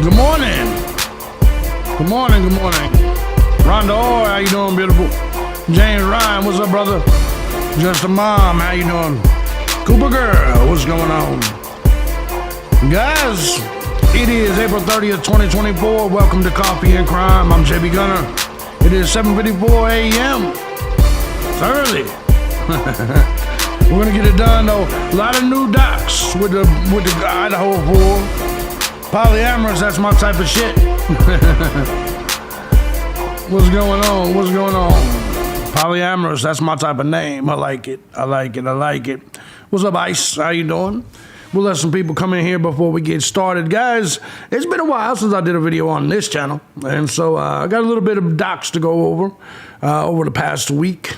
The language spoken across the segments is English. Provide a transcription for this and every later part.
Good morning. Good morning, good morning. Rhonda Orr, how you doing, beautiful? James Ryan, what's up, brother? Just a Mom, how you doing? Cooper Girl, what's going on? Guys, it is April 30th, 2024. Welcome to Coffee and Crime. I'm thejbgunner. It is 7:54 a.m. It's early. We're gonna get it done though. A lot of new docs with the IDAHO 4. Polyamorous, that's my type of shit. What's going on? What's going on? Polyamorous, that's my type of name. I like it. I like it. I like it. What's up, Ice? How you doing? We'll let some people come in here before we get started. Guys, it's been a while since I did a video on this channel. And so I got a little bit of docs to go over the past week.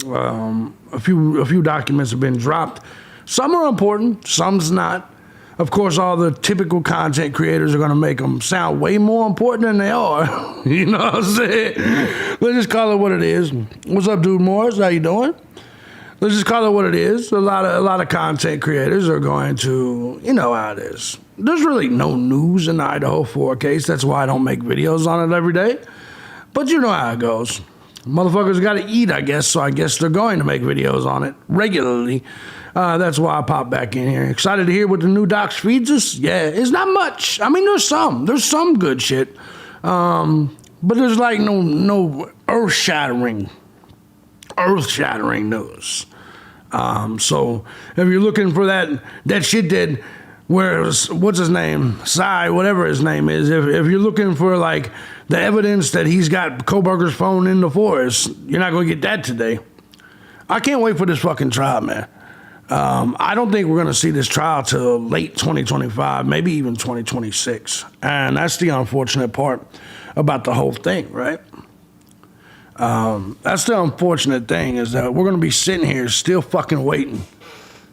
A few documents have been dropped. Some are important, some's not. Of course, all the typical content creators are going to make them sound way more important than they are. You know what I'm saying? Let's just call it what it is. What's up, Dude Morris? How you doing? Let's just call it what it is. A lot of content creators are going to, you know how it is. There's really no news in the IDAHO 4 case. That's why I don't make videos on it every day. But you know how it goes. Motherfuckers got to eat, I guess, so I guess they're going to make videos on it regularly. That's why I popped back in here. Excited to hear what the new docs feeds us? Yeah, it's not much. I mean, there's some good shit. But there's like no earth-shattering news. So if you're looking for that shit that, what's his name? Sai, whatever his name is. If you're looking for like the evidence that he's got Koberger's phone in the forest, you're not going to get that today. I can't wait for this fucking trial, man. I don't think we're going to see this trial till late 2025, maybe even 2026. And that's the unfortunate part about the whole thing, right? That's the unfortunate thing, is that we're going to be sitting here still fucking waiting.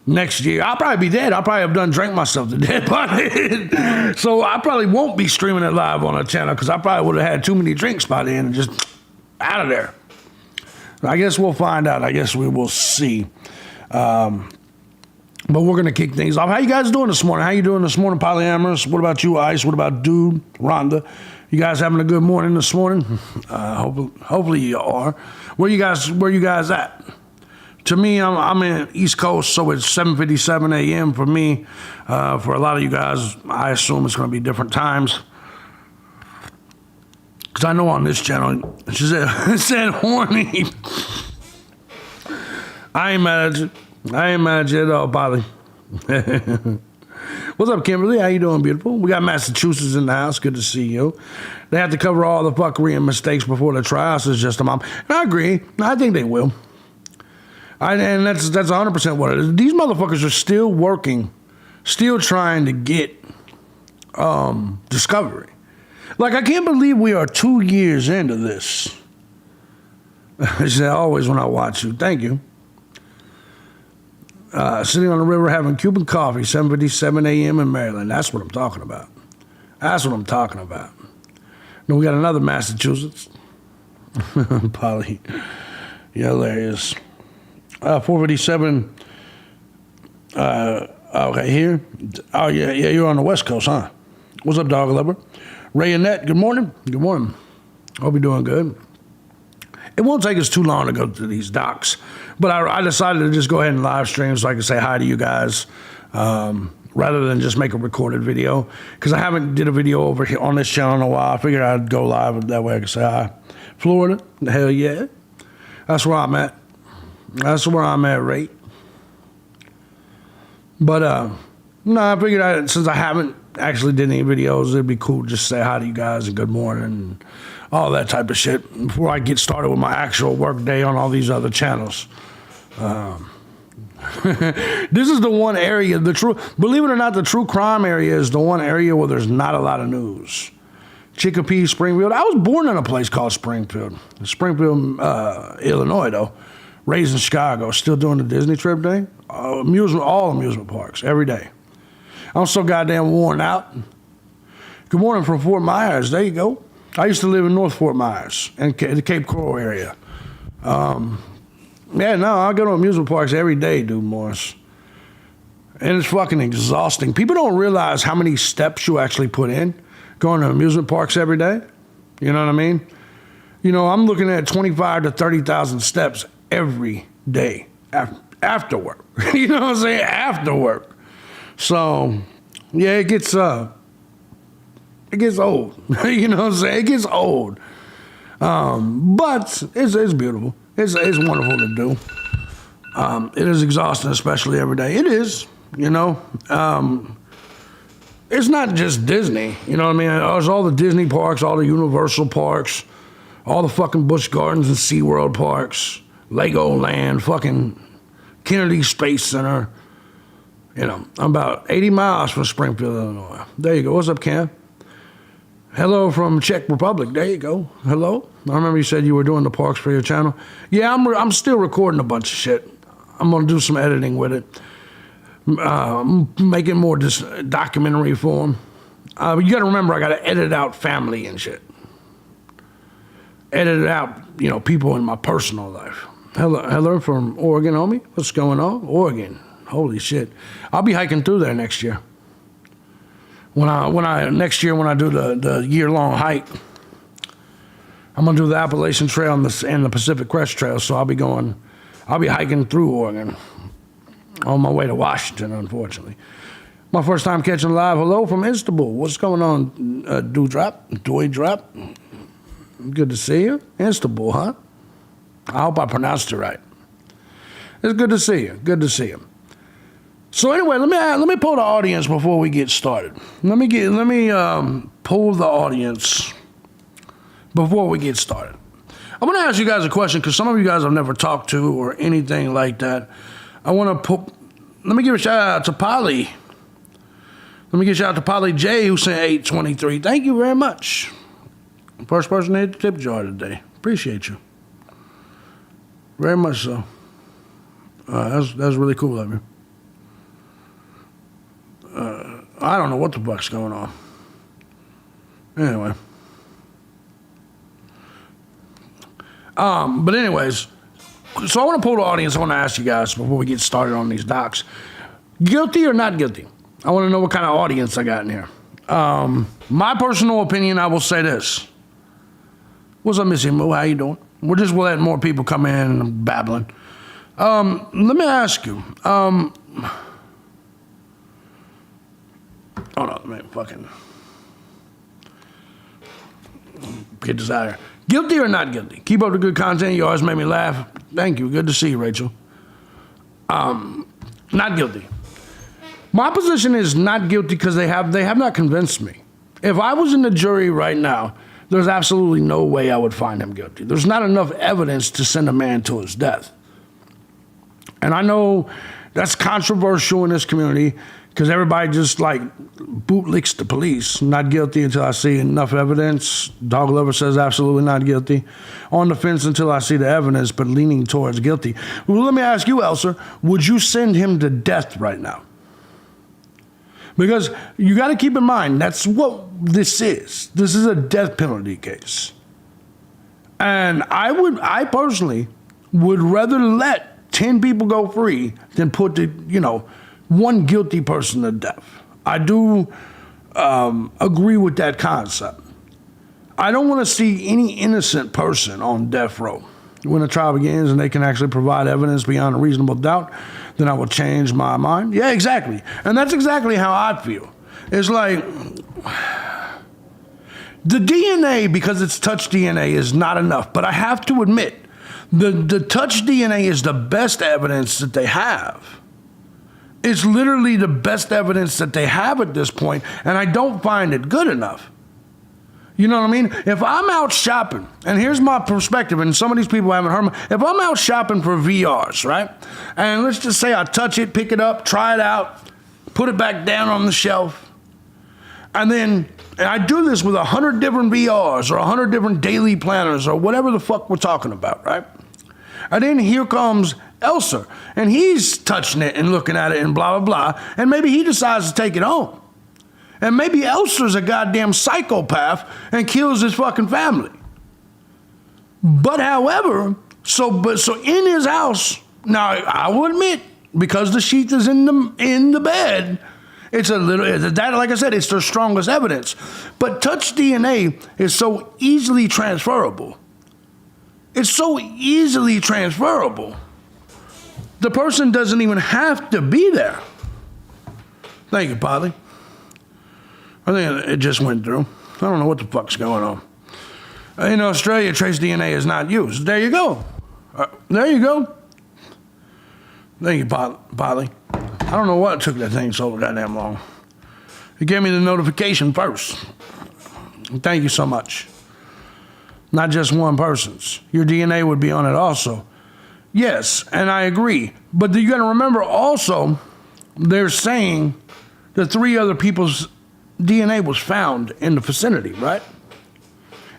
Next year, I'll probably be dead. I'll probably have done drank myself to death by then. So I probably won't be streaming it live on a channel because I probably would have had too many drinks by then and just out of there. I guess we'll find out. I guess we will see. But we're going to kick things off. How you guys doing this morning? How you doing this morning, Polyamorous? What about you, Ice? What about Dude, Rhonda? You guys having a good morning this morning? Hopefully you are. Where you guys at? To me, I'm in East Coast, so it's 7:57 a.m. for me. For a lot of you guys, I assume it's going to be different times. Because I know on this channel, it said horny. I ain't mad at you. I ain't mad at you at all, Polly. What's up, Kimberly? How you doing, beautiful? We got Massachusetts in the house. Good to see you. They have to cover all the fuckery and mistakes before the trial, so it's just a mom. And I agree. I think they will. And that's 100% what it is. These motherfuckers are still working, still trying to get discovery. Like, I can't believe we are 2 years into this. I say always when I watch you. Thank you. Sitting on the river having Cuban coffee, 7:57 a.m. in Maryland. That's what I'm talking about. That's what I'm talking about. Then we got another Massachusetts. Polly. Yeah, hilarious. 4:57. Okay, here. Oh, yeah, you're on the West Coast, huh? What's up, Dog Lover? Ray Annette, good morning. Good morning. Hope you're doing good. It won't take us too long to go to these docs, but I decided to just go ahead and live stream so I can say hi to you guys rather than just make a recorded video, because I haven't did a video over here on this channel in a while. I figured I'd go live that way I could say hi. Florida, hell yeah. That's where I'm at. That's where I'm at, right? But, no, I figured since I haven't actually did any videos, it'd be cool to just say hi to you guys and good morning and all that type of shit before I get started with my actual work day on all these other channels. This is the one area, believe it or not, the true crime area is the one area where there's not a lot of news. Chicopee, Springfield. I was born in a place called Springfield, Illinois, though. Raised in Chicago, still doing the Disney trip day. All amusement parks, every day. I'm so goddamn worn out. Good morning from Fort Myers. There you go. I used to live in North Fort Myers, in the Cape Coral area. Yeah, no, I go to amusement parks every day, dude, Morris. And it's fucking exhausting. People don't realize how many steps you actually put in going to amusement parks every day. You know what I mean? You know, I'm looking at 25 to 30,000 steps every day after work. You know what I'm saying? After work. So, yeah, it gets old. You know what I'm saying? It gets old. But it's beautiful. It's wonderful to do. It is exhausting, especially every day. It is, you know. It's not just Disney, you know what I mean? There's all the Disney parks, all the Universal parks, all the fucking Busch Gardens and SeaWorld parks, Legoland, fucking Kennedy Space Center. You know, I'm about 80 miles from Springfield, Illinois. There you go. What's up, Cam? Hello from Czech Republic. There you go. Hello. I remember you said you were doing the parks for your channel. Yeah, I'm still recording a bunch of shit. I'm going to do some editing with it. Making more documentary form. You got to remember, I got to edit out family and shit. Edit out, you know, people in my personal life. Hello from Oregon, homie. What's going on? Oregon. Holy shit. I'll be hiking through there next year. Next year when I do the year-long hike, I'm gonna do the Appalachian Trail and the Pacific Crest Trail. So I'll be hiking through Oregon on my way to Washington, unfortunately. My first time catching live. Hello from Istanbul. What's going on, Dewdrop? Good to see you. Istanbul, huh? I hope I pronounced it right. It's good to see you. Good to see you. So anyway, let me pull the audience before we get started. Let me pull the audience before we get started. I'm going to ask you guys a question because some of you guys I've never talked to or anything like that. Let me give a shout out to Polly. Let me give a shout out to Polly J who sent 823. Thank you very much. First person to hit the tip jar today. Appreciate you. Very much so. That's really cool of you. I don't know what the fuck's going on. Anyway. But anyways, so I want to pull the audience. I want to ask you guys before we get started on these docs. Guilty or not guilty? I want to know what kind of audience I got in here. My personal opinion, I will say this. What's up, Missy Moo? How you doing? We're just letting more people come in and I'm babbling. Let me ask you. Hold on, man. Fucking get this out of here. Guilty or not guilty? Keep up the good content. You always make me laugh. Thank you. Good to see you, Rachel. Not guilty. My position is not guilty because they have not convinced me. If I was in the jury right now, there's absolutely no way I would find him guilty. There's not enough evidence to send a man to his death. And I know that's controversial in this community because everybody just like bootlicks the police. Not guilty until I see enough evidence. Dog lover says absolutely not guilty. On the fence until I see the evidence, but leaning towards guilty. Well, let me ask you, Elser, would you send him to death right now? Because you got to keep in mind, that's what this is. This is a death penalty case. And I personally would rather let 10 people go free than put one guilty person to death. I do agree with that concept. I don't want to see any innocent person on death row. When the trial begins and they can actually provide evidence beyond a reasonable doubt, then I will change my mind. Yeah, exactly. And that's exactly how I feel. It's like the DNA, because it's touch DNA, is not enough. But I have to admit, the touch DNA is the best evidence that they have. It's literally the best evidence that they have at this point, and I don't find it good enough. You know what I mean? If I'm out shopping, and here's my perspective, and some of these people haven't heard me. If I'm out shopping for VRs, right? And let's just say I touch it, pick it up, try it out, put it back down on the shelf. And I do this with 100 different VRs or 100 different daily planners or whatever the fuck we're talking about, right? And then here comes Elser, and he's touching it and looking at it and blah, blah, blah. And maybe he decides to take it home. And maybe Elser's a goddamn psychopath and kills his fucking family. But however, so in his house, now I will admit, because the sheath is in the bed, It's a little, that, like I said, it's their strongest evidence. But touch DNA is so easily transferable. It's so easily transferable. The person doesn't even have to be there. Thank you, Polly. I think it just went through. I don't know what the fuck's going on. In Australia, trace DNA is not used. There you go. There you go. Thank you, Polly. I don't know what took that thing so goddamn long. It gave me the notification first. Thank you so much. Not just one person's. Your DNA would be on it also. Yes, and I agree. But you got to remember also, they're saying that 3 other people's DNA was found in the vicinity, right?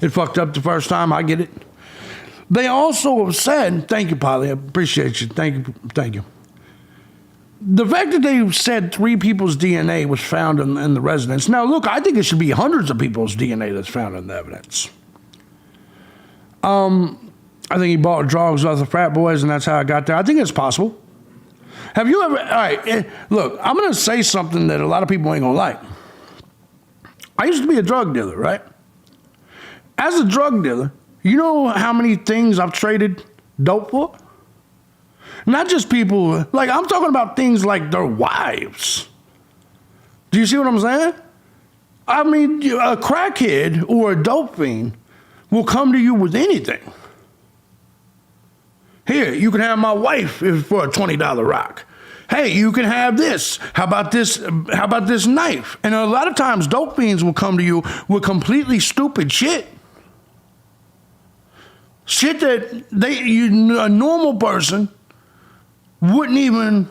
It fucked up the first time. I get it. They also have said, thank you, Polly. I appreciate you. Thank you. The fact that they said 3 people's DNA was found in the residence. Now, look, I think it should be hundreds of people's DNA that's found in the evidence. I think he bought drugs off the frat boys, and that's how I got there. I think it's possible. Have you ever, all right, look, I'm going to say something that a lot of people ain't going to like. I used to be a drug dealer, right? As a drug dealer, you know how many things I've traded dope for? Not just people, like I'm talking about things like their wives. Do you see what I'm saying? I mean, a crackhead or a dope fiend will come to you with anything. Here, you can have my wife for a $20 rock. Hey, you can have this. How about this? How about this knife? And a lot of times, dope fiends will come to you with completely stupid shit. Shit that a normal person wouldn't even,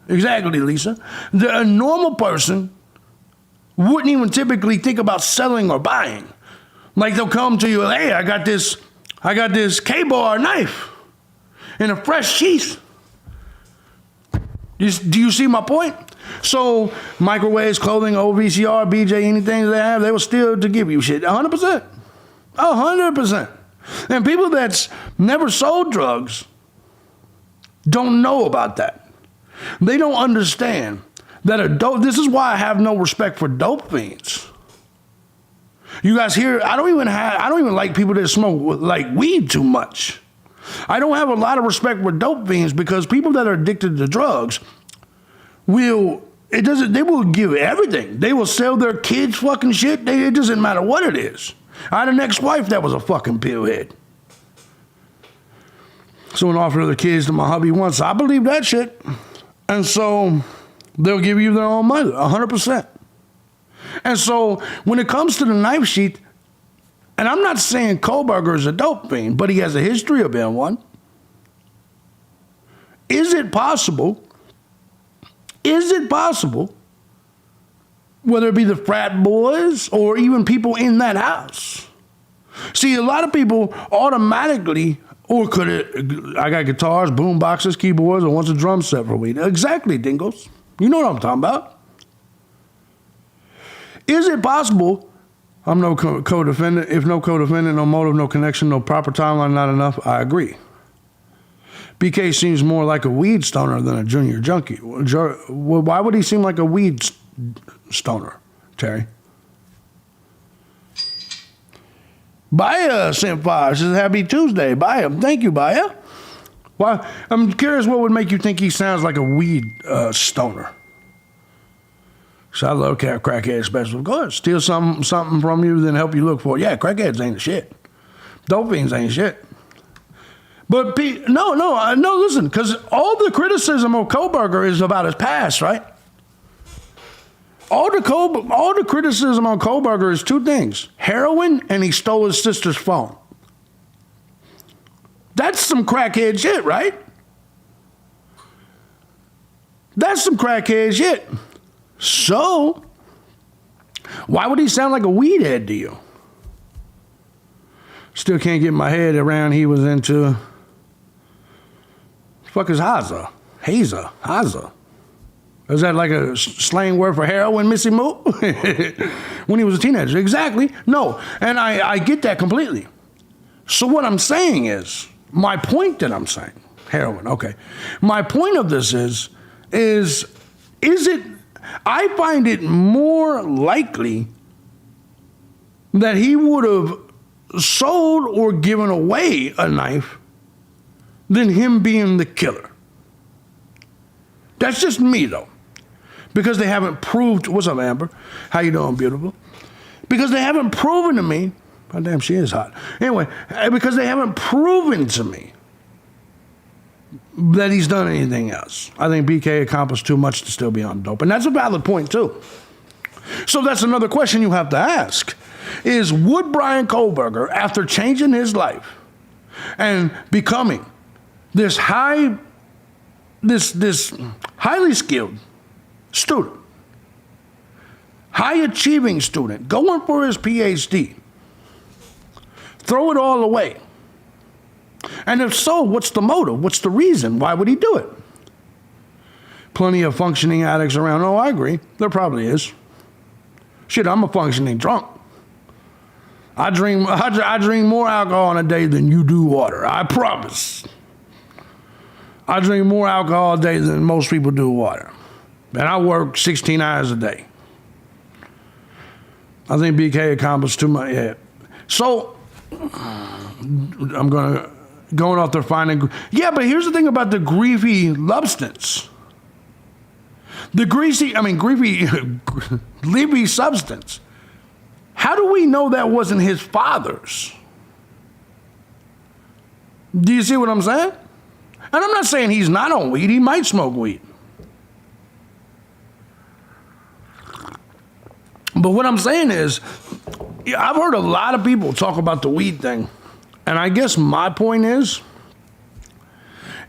exactly, Lisa. A normal person wouldn't even typically think about selling or buying. Like they'll come to you, hey, I got this K-bar knife in a fresh sheath. Do you see my point? So microwaves, clothing, OVCR, BJ, anything they have, they will steal to give you shit. 100%. 100%. And people that's never sold drugs don't know about that. They don't understand that this is why I have no respect for dope fiends. You guys hear, I don't even like people that smoke like weed too much. I don't have a lot of respect for dope fiends because people that are addicted to drugs they will give everything. They will sell their kids fucking shit. It doesn't matter what it is. I had an ex-wife that was a fucking pillhead. Someone offered their kids to my hubby once. I believe that shit. And so they'll give you their own money, 100%. And so when it comes to the knife sheath, and I'm not saying Kohlberger is a dope fiend, but he has a history of being one. Is it possible, whether it be the frat boys or even people in that house? See, a lot of people automatically, or could it, I got guitars, boom boxes, keyboards, and wants a drum set for weed. Exactly, Dingles. You know what I'm talking about. Is it possible, I'm no co-defendant, if no co-defendant, no motive, no connection, no proper timeline, not enough, I agree. BK seems more like a weed stoner than a junior junkie. Why would he seem like a weed stoner, Terry? Baya sent 5, says happy Tuesday. Baya, thank you, Baya. Why? I'm curious what would make you think he sounds like a weed stoner. So I love crackhead special. Of course, steal something from you, then help you look for it. Yeah, crackheads ain't shit. Dope fiends ain't shit. But no, listen, because all the criticism of Kohlberger is about his past, right? All the criticism on Kohlberger is 2 things: heroin, and he stole his sister's phone. That's some crackhead shit, right? That's some crackhead shit. So, why would he sound like a weed head to you? Still can't get my head around he was into... Fuck is Haza? Haza. Is that like a slang word for heroin, Missy Moo? When he was a teenager. Exactly. No. And I get that completely. So what I'm saying is, my point that I'm saying, heroin, okay. My point of this is it I find it more likely that he would have sold or given away a knife than him being the killer. That's just me, though. Because they haven't proved, what's up, Amber? How you doing, beautiful? Because they haven't proven to me, oh, damn, she is hot. Anyway, because they haven't proven to me that he's done anything else. I think BK accomplished too much to still be on dope. And that's a valid point, too. So that's another question you have to ask, is would Brian Kohlberger, after changing his life and becoming this highly skilled student, high achieving student, going for his PhD, throw it all away? And if so, what's the motive? What's the reason? Why would he do it? Plenty of functioning addicts around. Oh, I agree. There probably is. Shit, I'm a functioning drunk. I drink more alcohol in a day than you do water. I promise. I drink more alcohol a day than most people do water. And I work 16 hours a day. I think BK accomplished too much. Yeah. So, I'm going off there finding. Yeah, but here's the thing about the griefy substance. The leafy substance. How do we know that wasn't his father's? Do you see what I'm saying? And I'm not saying he's not on weed. He might smoke weed. But what I'm saying is, I've heard a lot of people talk about the weed thing. And I guess my point is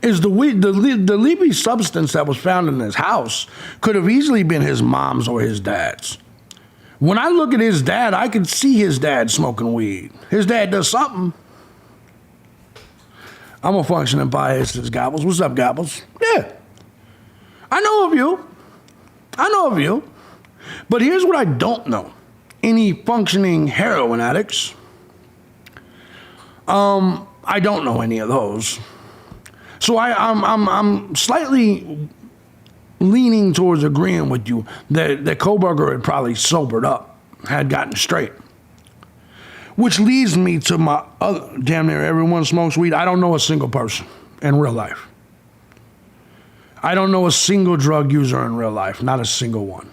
the weed, the leafy substance that was found in his house could have easily been his mom's or his dad's. When I look at his dad, I can see his dad smoking weed. His dad does something. I'm a functioning bias, Gobbles. What's up, Gobbles? Yeah. I know of you. But here's what I don't know. Any functioning heroin addicts. I don't know any of those. So I'm slightly leaning towards agreeing with you that Kohlberger had probably sobered up, had gotten straight. Which leads me to my other, damn near everyone smokes weed. I don't know a single person in real life. I don't know a single drug user in real life, not a single one.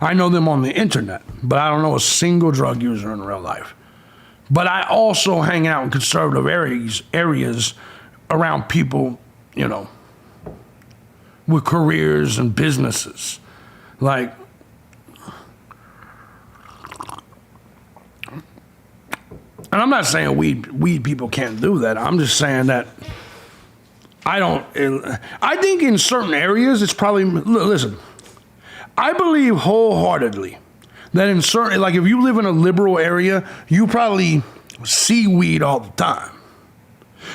I know them on the internet, but I don't know a single drug user in real life. But I also hang out in conservative areas around people, you know, with careers and businesses. Like, and I'm not saying weed people can't do that. I'm just saying that I think in certain areas it's probably, listen, I believe wholeheartedly that in certain, like if you live in a liberal area, you probably see weed all the time.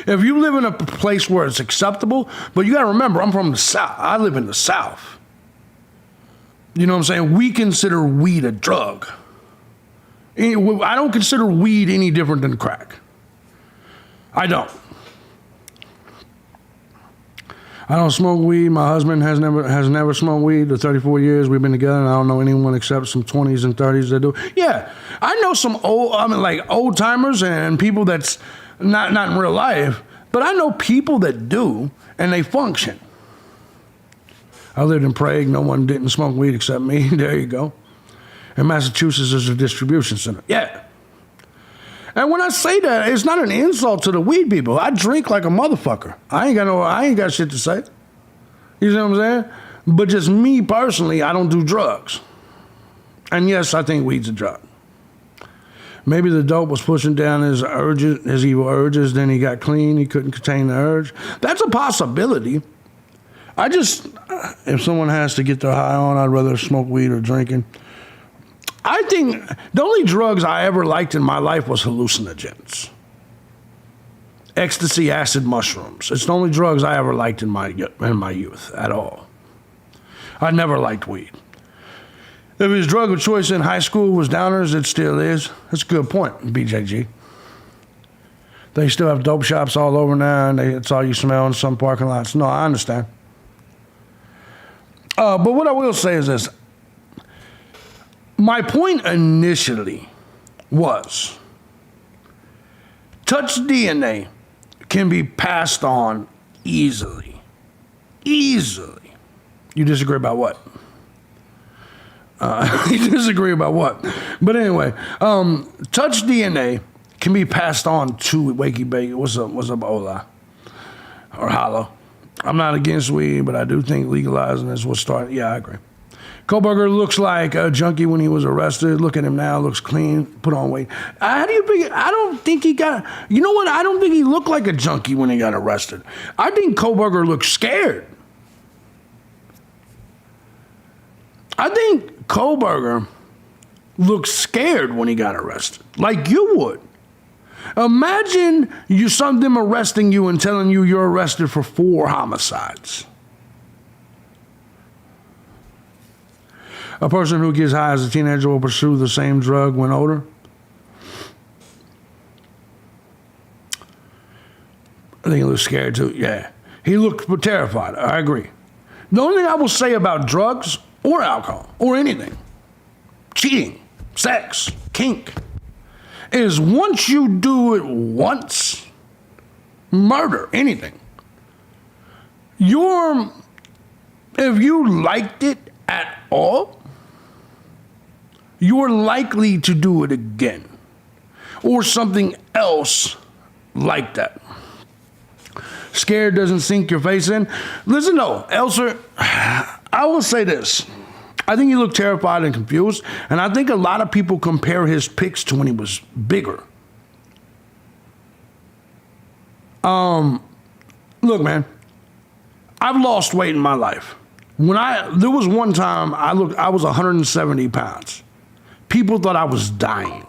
If you live in a place where it's acceptable, but you gotta remember, I'm from the South. I live in the South. You know what I'm saying? We consider weed a drug. I don't consider weed any different than crack. I don't. I don't smoke weed. My husband has never smoked weed. The 34 years we've been together, and I don't know anyone except some 20s and 30s that do. Yeah, I know some old timers and people that's not in real life, but I know people that do, and they function. I lived in Prague. No one didn't smoke weed except me. There you go. And Massachusetts is a distribution center. Yeah. And when I say that, it's not an insult to the weed people. I drink like a motherfucker. I ain't got shit to say. You know what I'm saying? But just me personally, I don't do drugs. And yes, I think weed's a drug. Maybe the dope was pushing down his evil urges, then he got clean, he couldn't contain the urge. That's a possibility. If someone has to get their high on, I'd rather smoke weed or drinking. I think the only drugs I ever liked in my life was hallucinogens. Ecstasy, acid, mushrooms. It's the only drugs I ever liked in my youth at all. I never liked weed. If his drug of choice in high school was downers, it still is. That's a good point, BJG. They still have dope shops all over now, and it's all you smell in some parking lots. No, I understand. But what I will say is this. My point initially was touch DNA can be passed on easily. Easily. You disagree about what? You disagree about what? But anyway, touch DNA can be passed on to Wakey Bakey. What's up, Ola? Or Hollow. I'm not against weed, but I do think legalizing this will start. Yeah, I agree. Kohlberger looks like a junkie when he was arrested. Look at him now, looks clean, put on weight. How do you think? I don't think he got, you know what? I don't think he looked like a junkie when he got arrested. I think Kohlberger looked scared. I think Kohlberger looked scared when he got arrested, like you would. Imagine them arresting you and telling you you're arrested for 4 homicides. A person who gets high as a teenager will pursue the same drug when older. I think he looks scared too. Yeah. He looked terrified. I agree. The only thing I will say about drugs or alcohol or anything, cheating, sex, kink, is once you do it once, murder, anything, if you liked it at all, you're likely to do it again or something else like that. Scared doesn't sink your face in. Listen though, Elser, I will say this. I think he looked terrified and confused, and I think a lot of people compare his pics to when he was bigger. Look, man, I've lost weight in my life. There was one time I was 170 pounds. People thought I was dying.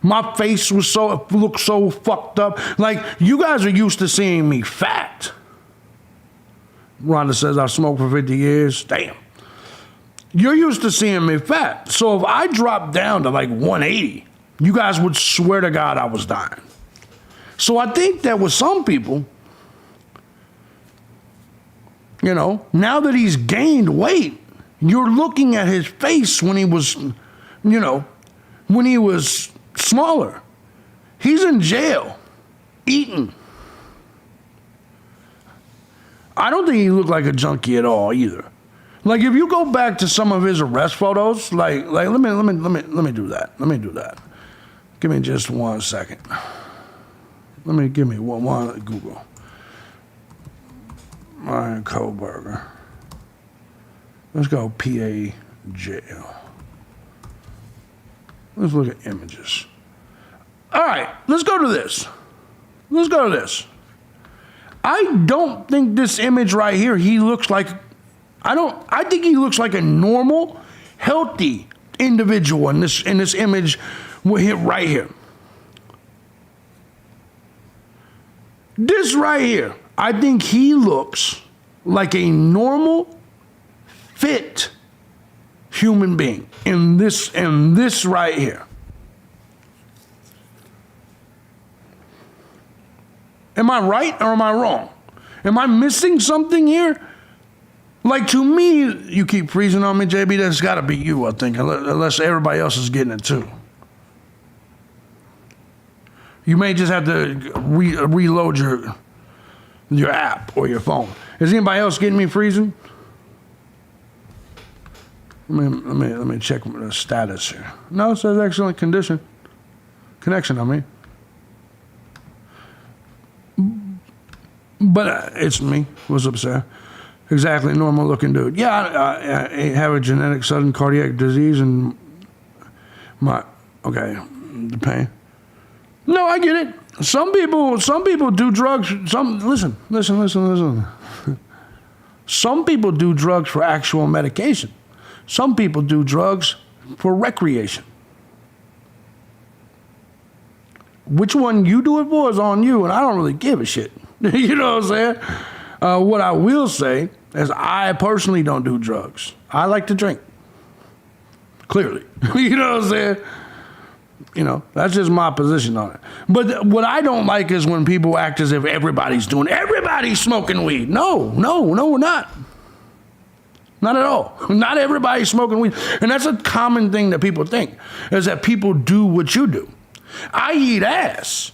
My face looked so fucked up. Like, you guys are used to seeing me fat. Rhonda says, I've smoked for 50 years. Damn. You're used to seeing me fat. So if I dropped down to like 180, you guys would swear to God I was dying. So I think that with some people, now that he's gained weight, you're looking at his face when he was, when he was smaller. He's in jail, eating. I don't think he looked like a junkie at all either. Like, if you go back to some of his arrest photos, like let me do that. Let me do that. Give me just 1 second. Give me one Google. Ryan Kohlberger. Let's go PA jail. Let's look at images. All right, let's go to this. I don't think this image right here, I think he looks like a normal, healthy individual in this image right here. This right here, I think he looks like a normal, fit human being in this right here. Am I right or am I wrong? Am I missing something here? Like, to me, you keep freezing on me, JB, that's got to be you, I think, unless everybody else is getting it too. You may just have to reload your app or your phone. Is anybody else getting me freezing? Let me check the status here. No, it says excellent connection, I mean. But it's me. What's up, Sarah? Exactly, normal looking dude. Yeah, I have a genetic sudden cardiac disease and the pain. No, I get it. Some people do drugs. Listen. Some people do drugs for actual medication. Some people do drugs for recreation. Which one you do it for is on you, and I don't really give a shit. You know what I'm saying? What I will say is I personally don't do drugs. I like to drink. Clearly. You know what I'm saying? That's just my position on it. But what I don't like is when people act as if everybody's smoking weed. No, we're not. Not at all. Not everybody's smoking weed. And that's a common thing that people think, is that people do what you do. I eat ass.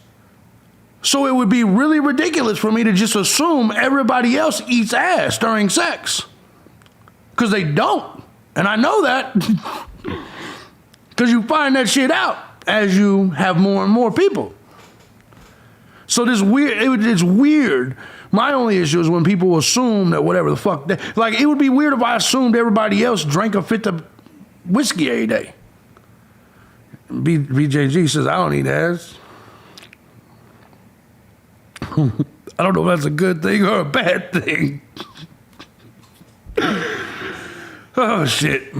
So it would be really ridiculous for me to just assume everybody else eats ass during sex. Because they don't. And I know that. Because you find that shit out as you have more and more people. So it's weird. My only issue is when people assume that whatever the fuck, like it would be weird if I assumed everybody else drank a fifth of whiskey every day. BJG says, I don't eat ass. I don't know if that's a good thing or a bad thing. Oh, shit.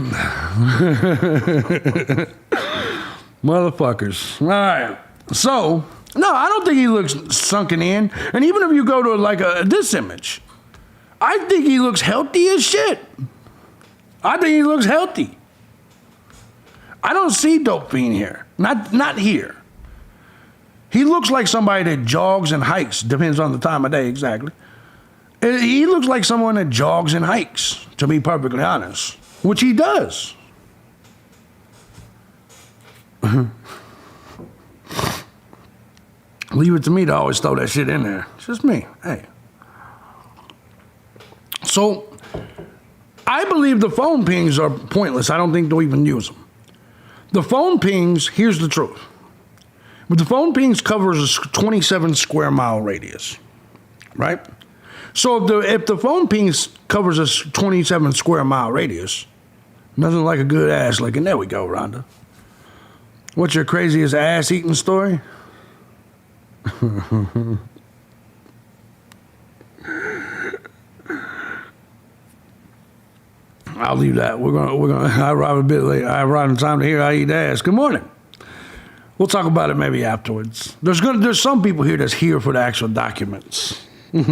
Motherfuckers. All right. So, no, I don't think he looks sunken in. And even if you go to like this image, I think he looks healthy as shit. I think he looks healthy. I don't see dope fiend here. Not here. He looks like somebody that jogs and hikes. Depends on the time of day, exactly. He looks like someone that jogs and hikes, to be perfectly honest, which he does. Leave it to me to always throw that shit in there. It's just me. Hey. So, I believe the phone pings are pointless. I don't think they'll even use them. The phone pings, here's the truth. But the phone pings covers a 27 square mile radius, right? So if the phone pings covers a 27 square mile radius, nothing like a good ass licking. There we go, Rhonda. What's your craziest ass eating story? I'll leave that. We're gonna. I arrive a bit late. I arrive in time to hear I eat ass. Good morning. We'll talk about it maybe afterwards. There's some people here that's here for the actual documents. My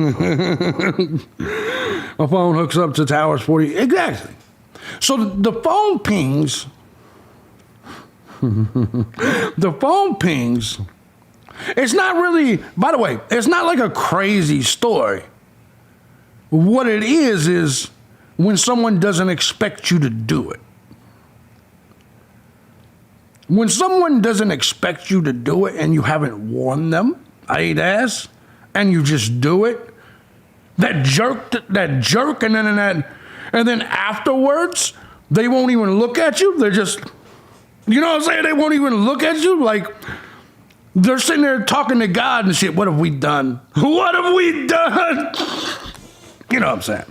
phone hooks up to Towers 40. Exactly. So the phone pings. The phone pings. It's not really, by the way, it's not like a crazy story. What it is when someone doesn't expect you to do it. When someone doesn't expect you to do it and you haven't warned them, I eat ass, and you just do it, that jerk, and then afterwards, they won't even look at you. They're just, you know what I'm saying? They won't even look at you. Like, they're sitting there talking to God and shit. What have we done? What have we done? You know what I'm saying?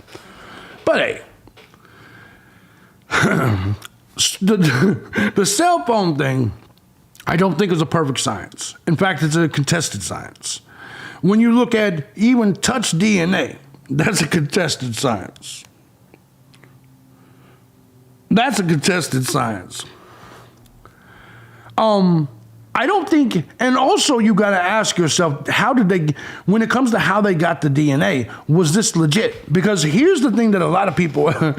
But hey, the cell phone thing, I don't think is a perfect science. In fact, it's a contested science. When you look at even touch DNA, that's a contested science. That's a contested science. I don't think, and also you got to ask yourself, when it comes to how they got the DNA, was this legit? Because here's the thing that a lot of people, here's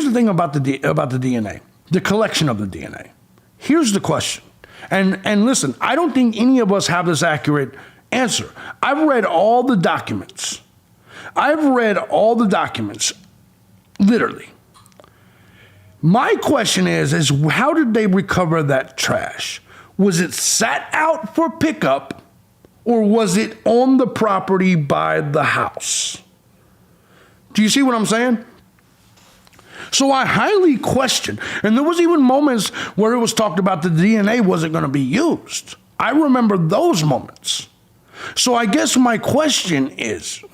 the thing about the DNA, the collection of the DNA. Here's the question. And listen, I don't think any of us have this accurate answer. I've read all the documents. Literally. My question is how did they recover that trash? Was it sat out for pickup, or was it on the property by the house? Do you see what I'm saying? So I highly question, and there was even moments where it was talked about the DNA wasn't going to be used. I remember those moments. So I guess my question is,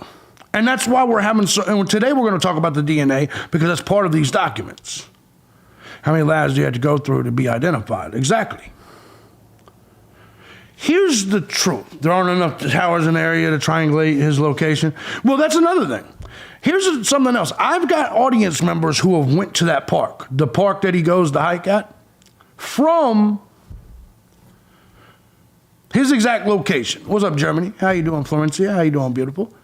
and that's why and today we're going to talk about the DNA because that's part of these documents. How many labs do you have to go through to be identified? Exactly. Here's the truth. There aren't enough towers in the area to triangulate his location. Well, that's another thing. Here's something else. I've got audience members who have went to that park, the park that he goes to hike at, from his exact location. What's up, Germany? How you doing, Florencia? How you doing, beautiful?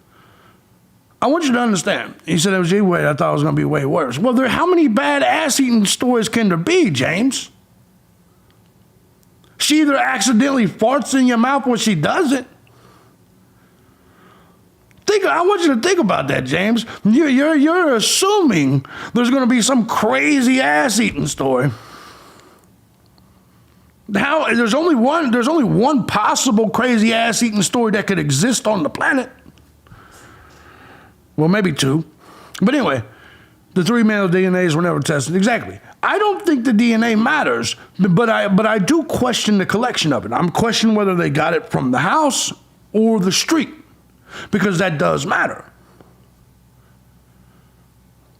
I want you to understand. He said it was way. I thought it was going to be way worse. Well, how many bad ass-eating stories can there be, James? She either accidentally farts in your mouth or she doesn't. I want you to think about that, James. You're assuming there's going to be some crazy ass-eating story. How there's only one possible crazy ass-eating story that could exist on the planet. Well, maybe two. But anyway, the 3 male DNAs were never tested. Exactly. I don't think the DNA matters, but I do question the collection of it. I'm questioning whether they got it from the house or the street, because that does matter.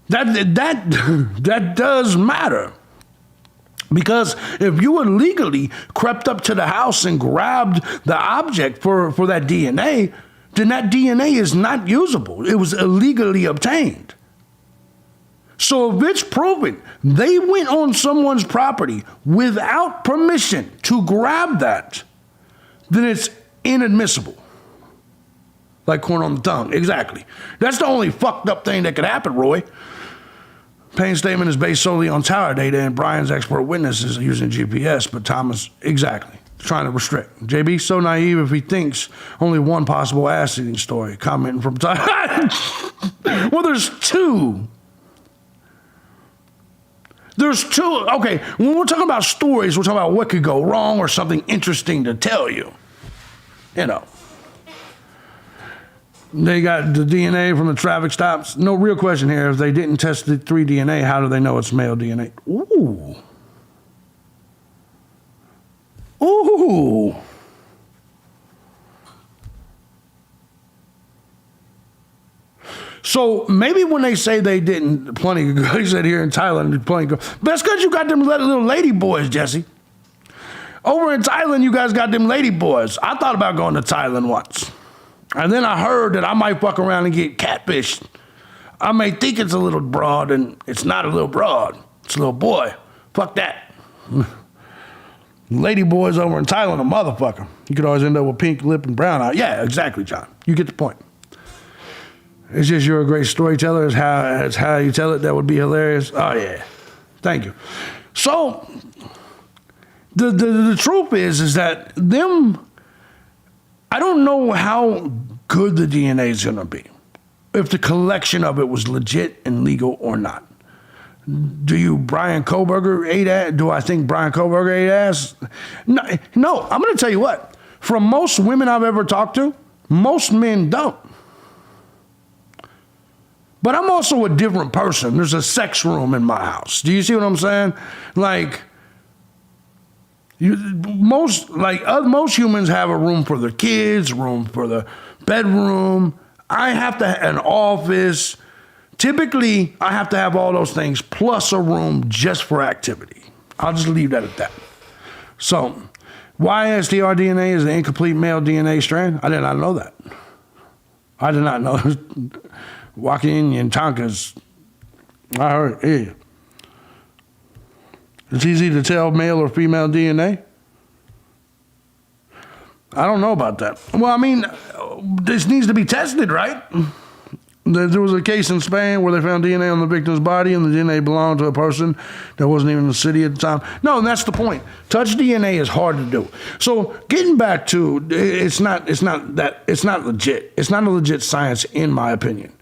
That does matter. Because if you illegally crept up to the house and grabbed the object for that DNA, then that DNA is not usable. It was illegally obtained. So if it's proven they went on someone's property without permission to grab that, then it's inadmissible. Like corn on the tongue. Exactly. That's the only fucked up thing that could happen, Roy. Payne's statement is based solely on tower data, and Brian's expert witnesses are using GPS, but Thomas, exactly, trying to restrict. JB, so naive if he thinks only one possible ass-eating story, commenting from time. Well, there's two. There's two. Okay, when we're talking about stories, we're talking about what could go wrong or something interesting to tell you. You know. They got the DNA from the traffic stops. No, real question here. If they didn't test the 3 DNA, how do they know it's male DNA? Ooh. Ooh. So maybe when they say they didn't, plenty of girls said here in Thailand, plenty of girls. That's because you got them little lady boys, Jesse. Over in Thailand, you guys got them lady boys. I thought about going to Thailand once. And then I heard that I might fuck around and get catfished. I may think it's a little broad, and it's not a little broad. It's a little boy. Fuck that. Lady boys over in Thailand, a motherfucker. You could always end up with pink lip and brown eye. Yeah, exactly, John. You get the point. It's just you're a great storyteller. It's how you tell it that would be hilarious. Oh, yeah. Thank you. So, the truth is that them... I don't know how good the DNA is going to be, if the collection of it was legit and legal or not. Do Brian Koberger ate ass? Do I think Brian Koberger ate ass? No, I'm going to tell you what. From most women I've ever talked to, most men don't. But I'm also a different person. There's a sex room in my house. Do you see what I'm saying? Like... Most humans have a room for their kids, room for the bedroom. I have to have an office. Typically, I have to have all those things plus a room just for activity. I'll just leave that at that. So, YSDR DNA is the incomplete male DNA strand. I did not know that. I did not know. Joaquin and Tonka's. I heard. Yeah. It's easy to tell male or female DNA. I don't know about that. Well, I mean, this needs to be tested, right? There was a case in Spain where they found DNA on the victim's body, and the DNA belonged to a person that wasn't even in the city at the time. No, and that's the point. Touch DNA is hard to do. So getting back to, it's not legit. It's not a legit science, in my opinion.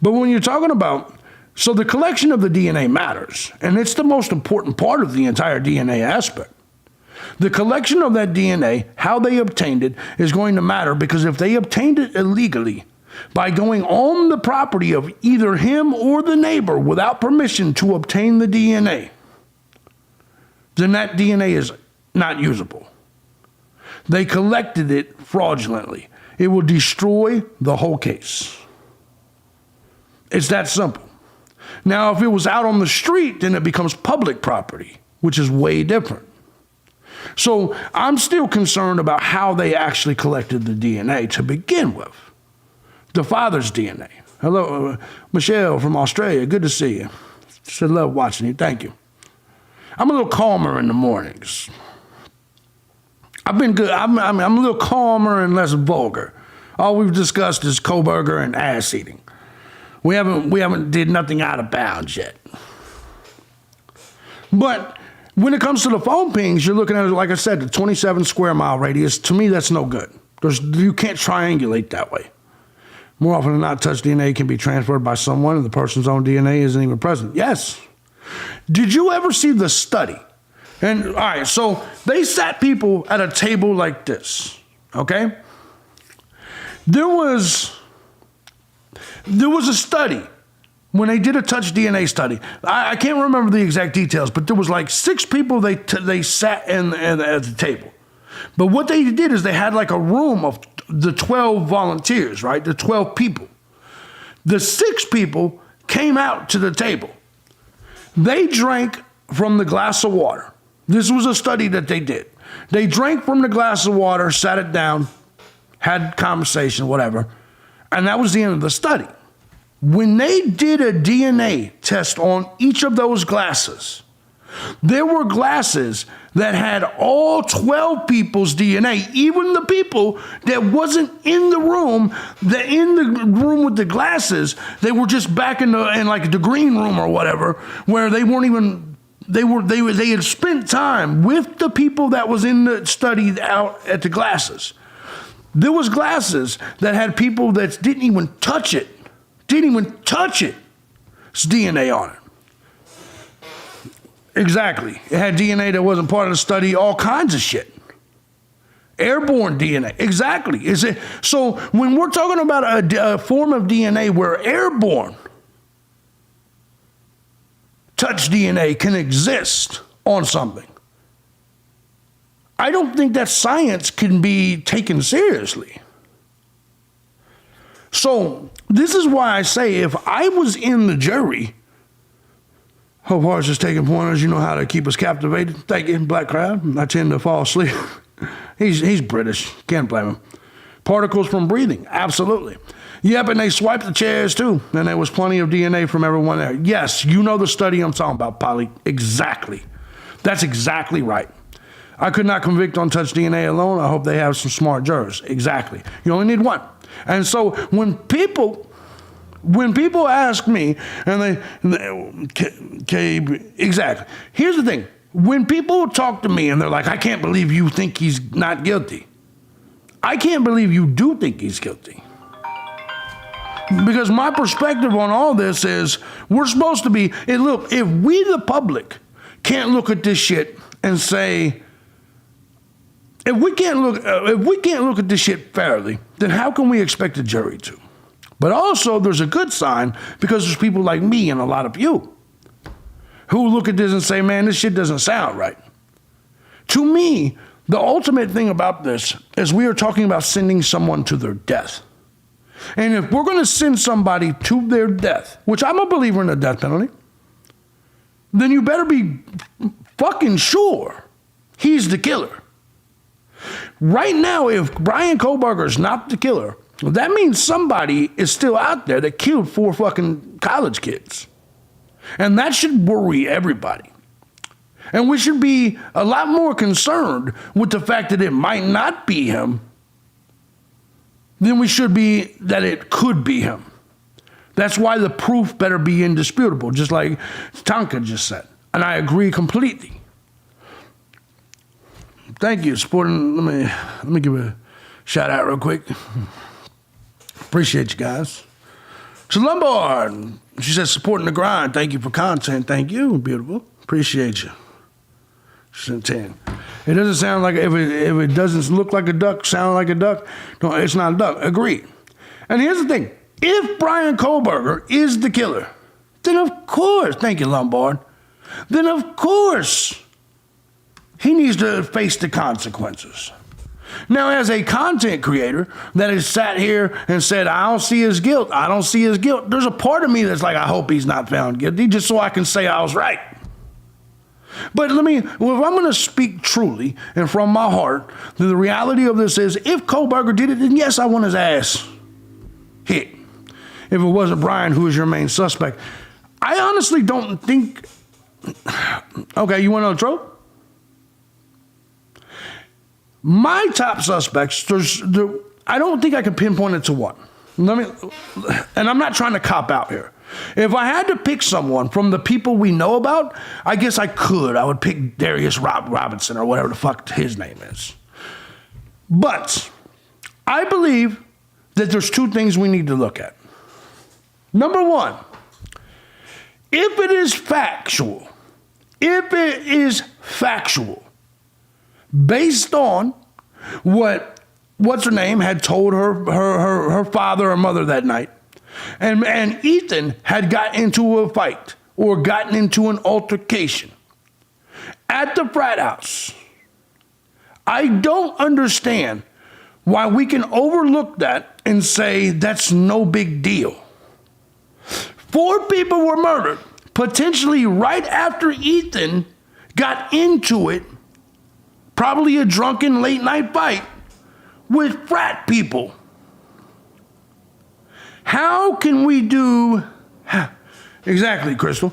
But when you're talking about, so the collection of the DNA matters, and it's the most important part of the entire DNA aspect. The collection of that DNA, how they obtained it, is going to matter, because if they obtained it illegally by going on the property of either him or the neighbor without permission to obtain the DNA, then that DNA is not usable. They collected it fraudulently. It will destroy the whole case. It's that simple. Now, if it was out on the street, then it becomes public property, which is way different. So I'm still concerned about how they actually collected the DNA to begin with. The father's DNA. Hello, Michelle from Australia. Good to see you. Said love watching you. Thank you. I'm a little calmer in the mornings. I've been good. I'm a little calmer and less vulgar. All we've discussed is Koberger and ass eating. We haven't did nothing out of bounds yet. But when it comes to the phone pings, you're looking at, like I said, the 27 square mile radius. To me, that's no good. You can't triangulate that way. More often than not, touch DNA can be transferred by someone and the person's own DNA isn't even present. Yes. Did you ever see the study? And all right, so they sat people at a table like this, okay? There was a study when they did a touch DNA study. I can't remember the exact details, but there was like 6 people they sat at the table. But what they did is they had like a room of the 12 volunteers, right? The 12 people. The 6 people came out to the table. They drank from the glass of water. This was a study that they did. They drank from the glass of water, sat it down, had conversation, whatever, and that was the end of the study. When they did a DNA test on each of those glasses, there were glasses that had all 12 people's DNA, even the people that wasn't in the room, with the glasses, they were just back in like the green room or whatever, where they weren't even, they had spent time with the people that was in the study out at the glasses. There was glasses that had people that didn't even touch it. It's DNA on it. Exactly. It had DNA that wasn't part of the study, all kinds of shit. Airborne DNA. Exactly. So when we're talking about a form of DNA where airborne touch DNA can exist on something, I don't think that science can be taken seriously. So this is why I say if I was in the jury, Hope Hart's just taking pointers. You know how to keep us captivated. Thank you, Black Crowd. I tend to fall asleep. He's British. Can't blame him. Particles from breathing. Absolutely. Yep, and they swiped the chairs too. And there was plenty of DNA from everyone there. Yes, you know the study I'm talking about, Polly. Exactly. That's exactly right. I could not convict on touch DNA alone. I hope they have some smart jurors. Exactly. You only need one. And so when people ask me, and exactly. Here's the thing. When people talk to me and they're like, I can't believe you think he's not guilty. I can't believe you do think he's guilty. Because my perspective on all this is we're supposed to be, look, if we the public can't look at this shit and say, if we can't look at this shit fairly, then how can we expect a jury to? But also there's a good sign because there's people like me and a lot of you who look at this and say, man, this shit doesn't sound right. To me, the ultimate thing about this is we are talking about sending someone to their death. And if we're going to send somebody to their death, which I'm a believer in the death penalty, then you better be fucking sure he's the killer. Right now, if Brian Kohlberger is not the killer, that means somebody is still out there that killed 4 fucking college kids. And that should worry everybody. And we should be a lot more concerned with the fact that it might not be him than we should be that it could be him. That's why the proof better be indisputable, just like Tonka just said. And I agree completely. Thank you, supporting. Let me give a shout out real quick. Appreciate you guys. So Lombard, she says, supporting the grind. Thank you for content. Thank you, beautiful. Appreciate you. She sent 10. It doesn't sound like, if it doesn't look like a duck, sound like a duck, no, it's not a duck. Agreed. And here's the thing. If Brian Kohlberger is the killer, then of course, thank you, Lombard, then of course he needs to face the consequences. Now, as a content creator that has sat here and said, I don't see his guilt, there's a part of me that's like, I hope he's not found guilty, just so I can say I was right. But if I'm going to speak truly and from my heart, then the reality of this is, if Kohlberger did it, then yes, I want his ass hit. If it wasn't Brian, who is your main suspect? I honestly don't think... Okay, you want to know the truth? My top suspects, I don't think I can pinpoint it to one. And I'm not trying to cop out here. If I had to pick someone from the people we know about, I guess I could. I would pick Darius Robinson or whatever the fuck his name is. But I believe that there's two things we need to look at. Number one, if it is factual, based on what's her name had told her father or mother that night, and Ethan had got into a fight or gotten into an altercation at the frat house, I don't understand why we can overlook that and say that's no big deal. 4 people were murdered, potentially right after Ethan got into it, probably a drunken late night fight with frat people. How can we do... Exactly, Crystal.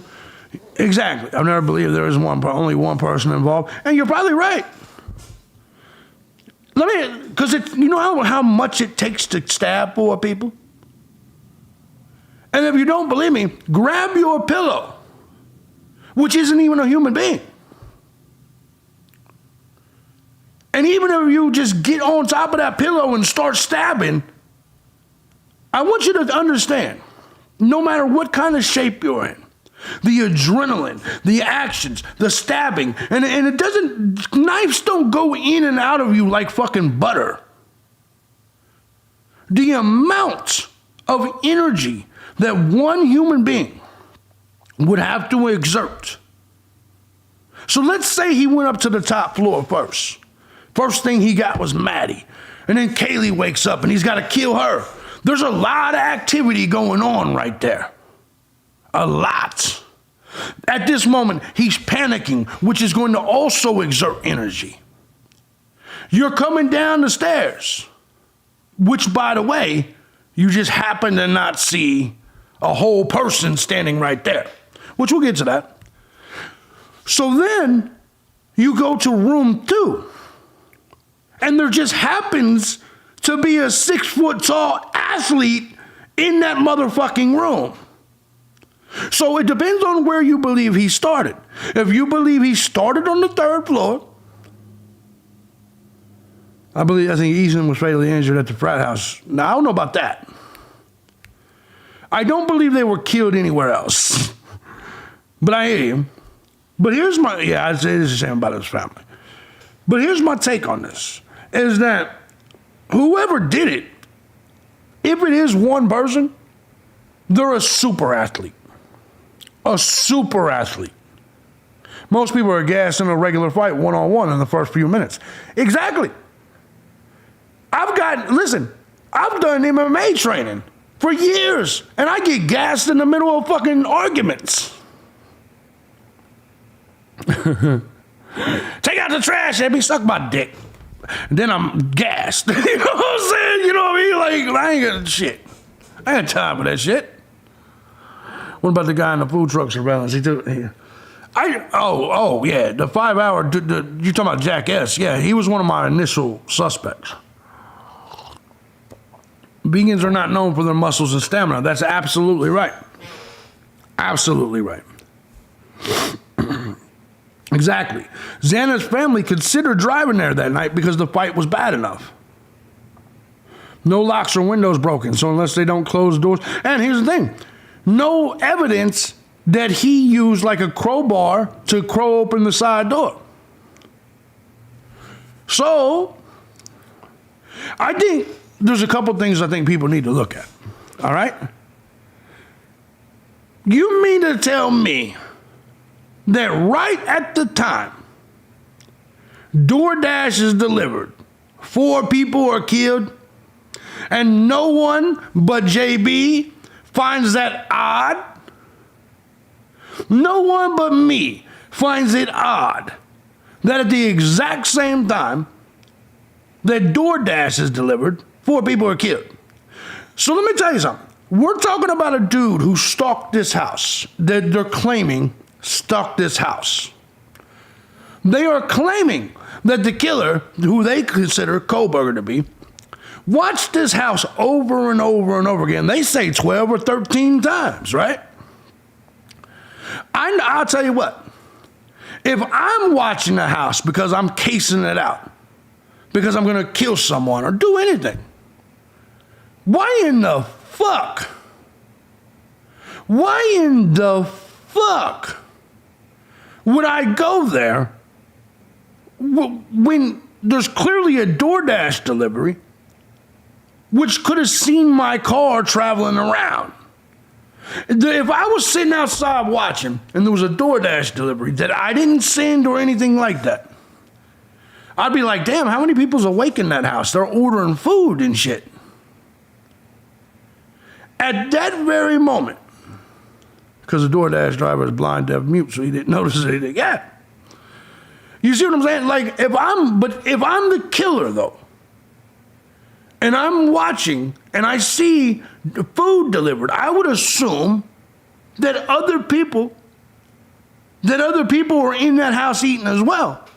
Exactly. I've never believed there was only one person involved. And you're probably right. Because you know how much it takes to stab 4 people? And if you don't believe me, grab your pillow, which isn't even a human being. And even if you just get on top of that pillow and start stabbing, I want you to understand, no matter what kind of shape you're in, the adrenaline, the actions, the stabbing, and it doesn't, knives don't go in and out of you like fucking butter. The amount of energy that one human being would have to exert. So let's say he went up to the top floor first. First thing he got was Maddie. And then Kaylee wakes up and he's got to kill her. There's a lot of activity going on right there. A lot. At this moment, he's panicking, which is going to also exert energy. You're coming down the stairs, which, by the way, you just happen to not see a whole person standing right there, which we'll get to that. So then you go to room 2, and there just happens to be a 6-foot-tall athlete in that motherfucking room. So it depends on where you believe he started. If you believe he started on the 3rd floor, I think Ethan was fatally injured at the frat house. Now, I don't know about that. I don't believe they were killed anywhere else. But I hear you. But here's my, I'd say this is the same about his family. But here's my take on this, is that whoever did it, if it is one person, they're a super athlete. A super athlete. Most people are gassed in a regular fight one-on-one in the first few minutes. Exactly. I've done MMA training for years, and I get gassed in the middle of fucking arguments. Take out the trash, Abby, suck my dick. And then I'm gassed. You know what I'm saying? You know what I mean? Like, I ain't got shit. I ain't got time for that shit. What about the guy in the food truck surveillance? Yeah, the 5-hour, you talking about Jack S. Yeah, he was one of my initial suspects. Vegans are not known for their muscles and stamina. That's absolutely right. Absolutely right. Exactly. Xana's family considered driving there that night because the fight was bad enough. No locks or windows broken, so unless they don't close doors. And here's the thing. No evidence that he used like a crowbar to crow open the side door. So, I think there's a couple things I think people need to look at. All right? You mean to tell me that right at the time DoorDash is delivered, 4 people are killed, and no one but JB finds that odd? No one but me finds it odd that at the exact same time that DoorDash is delivered, 4 people are killed. So let me tell you something. We're talking about a dude who stalked this house, that they're claiming stalked this house. They are claiming that the killer, who they consider Kohlberger to be, watched this house over and over and over again. They say 12 or 13 times, right? I'll tell you what. If I'm watching the house because I'm casing it out, because I'm going to kill someone or do anything, Why in the fuck? Why in the fuck would I go there when there's clearly a DoorDash delivery which could have seen my car traveling around? If I was sitting outside watching and there was a DoorDash delivery that I didn't send or anything like that, I'd be like, damn, how many people's awake in that house? They're ordering food and shit. At that very moment, because the DoorDash driver is blind, deaf, mute, so he didn't notice anything. Yeah. You see what I'm saying? Like, if I'm the killer, though, and I'm watching and I see the food delivered, I would assume that other people are in that house eating as well.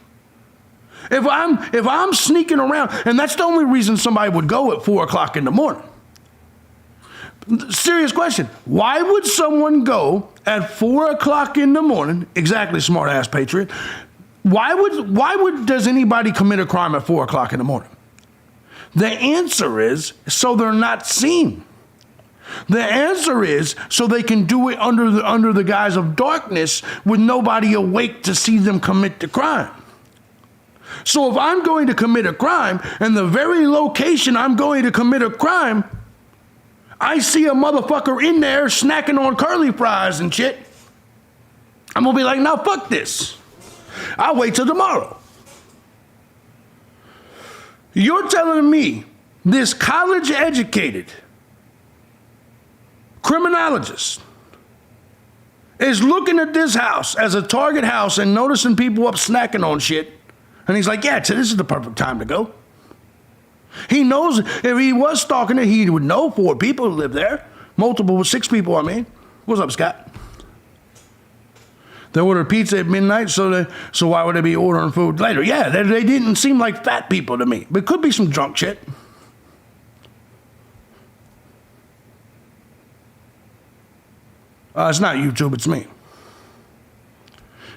If I'm sneaking around, and that's the only reason somebody would go at 4 o'clock in the morning. Serious question. Why would someone go at 4 o'clock in the morning? Exactly, smart ass patriot. Why does anybody commit a crime at 4 o'clock in the morning? The answer is so they're not seen. The answer is so they can do it under the guise of darkness with nobody awake to see them commit the crime. So if I'm going to commit a crime and the very location I'm going to commit a crime, I see a motherfucker in there snacking on curly fries and shit, I'm gonna be like, no, fuck this. I'll wait till tomorrow. You're telling me this college-educated criminologist is looking at this house as a target house and noticing people up snacking on shit, and he's like, yeah, this is the perfect time to go. He knows if he was stalking it, he would know 4 people live there. 6 people, I mean. What's up, Scott? They ordered pizza at midnight, so why would they be ordering food later? Yeah, they didn't seem like fat people to me. But it could be some drunk shit. It's not YouTube, it's me.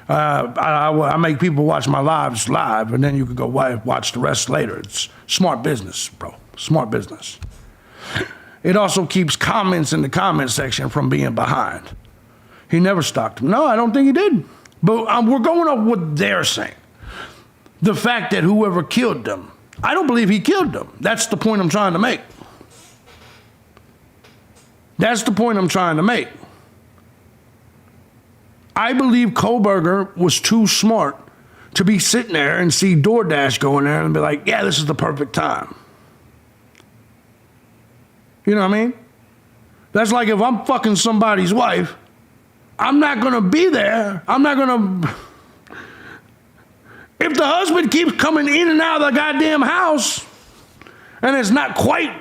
I make people watch my lives live, and then you can go watch the rest later. It's smart business, bro. Smart business. It also keeps comments in the comment section from being behind. He never stalked him. No, I don't think he did. But we're going off what they're saying. The fact that whoever killed them, I don't believe he killed them. That's the point I'm trying to make. That's the point I'm trying to make. I believe Kohlberger was too smart to be sitting there and see DoorDash going there and be like, yeah, this is the perfect time. You know what I mean? That's like if I'm fucking somebody's wife, I'm not going to be there. I'm not going to... If the husband keeps coming in and out of the goddamn house and it's not quite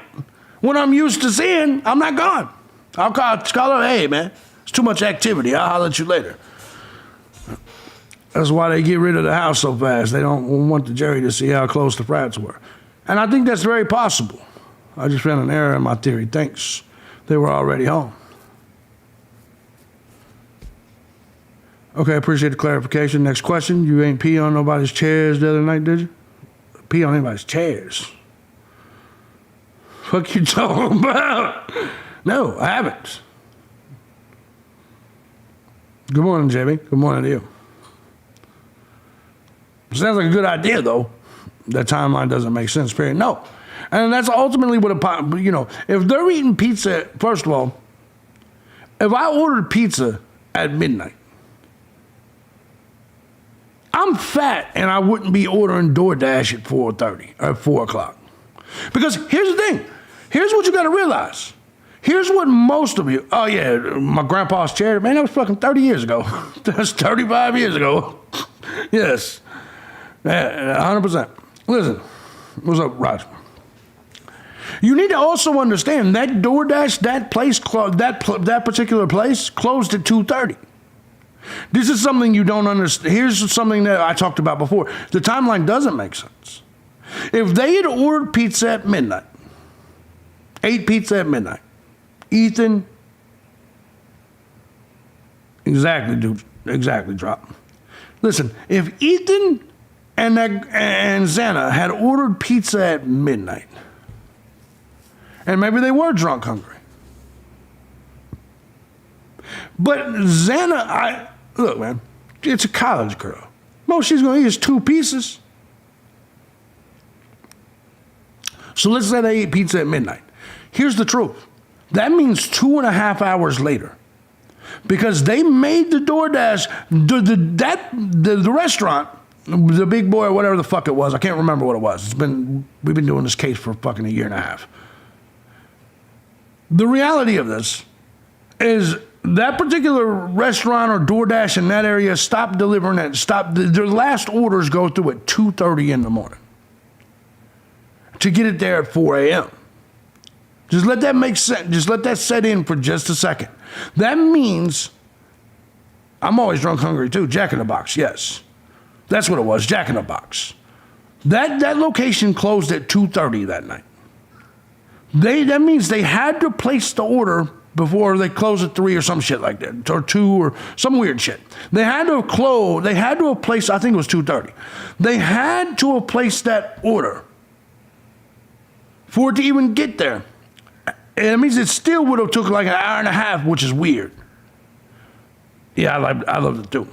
what I'm used to seeing, I'm not gone. I'll call her, hey, man, it's too much activity. I'll holler at you later. That's why they get rid of the house so fast. They don't want the jury to see how close the frats were. And I think that's very possible. I just found an error in my theory. Thanks. They were already home. Okay, appreciate the clarification. Next question. You ain't pee on nobody's chairs the other night, did you? Pee on anybody's chairs? Fuck you talking about? No, I haven't. Good morning, JB. Good morning to you. Sounds like a good idea, though. That timeline doesn't make sense, period. No. And that's ultimately what if they're eating pizza, first of all, if I ordered pizza at midnight, I'm fat and I wouldn't be ordering DoorDash at 4:30 or 4 o'clock. Because here's the thing. Here's what you got to realize. Here's what most of you, oh yeah, my grandpa's chair, man, that was fucking 30 years ago. That's 35 years ago. Yes. 100%. Listen, what's up, Raj? You need to also understand that DoorDash, that place, that particular place closed at 2:30. This is something you don't understand. Here's something that I talked about before. The timeline doesn't make sense. If they had ordered pizza at midnight, ate pizza at midnight, Ethan, exactly, drop. Listen, if Ethan and Xana had ordered pizza at midnight, And maybe they were drunk hungry. But Xana, look, man, it's a college girl. Most she's going to eat is 2 pieces. So let's say they ate pizza at midnight. Here's the truth. That means 2.5 hours later. Because they made the DoorDash, the restaurant, the Big Boy or whatever the fuck it was. I can't remember what it was. We've been doing this case for fucking 1.5 years. The reality of this is that particular restaurant or DoorDash in that area stopped delivering it. Their last orders go through at 2:30 in the morning to get it there at 4 a.m. Just let that make sense. Just let that set in for just a second. That means I'm always drunk hungry too. Jack in the Box, yes. That's what it was, Jack in the Box. That location closed at 2:30 that night. That means they had to place the order before they closed at 3 or some shit like that, or 2 or some weird shit. They had to have placed, I think it was 2:30. They had to have placed that order for it to even get there. And it means it still would have took like 1.5 hours, which is weird. Yeah, I love it too.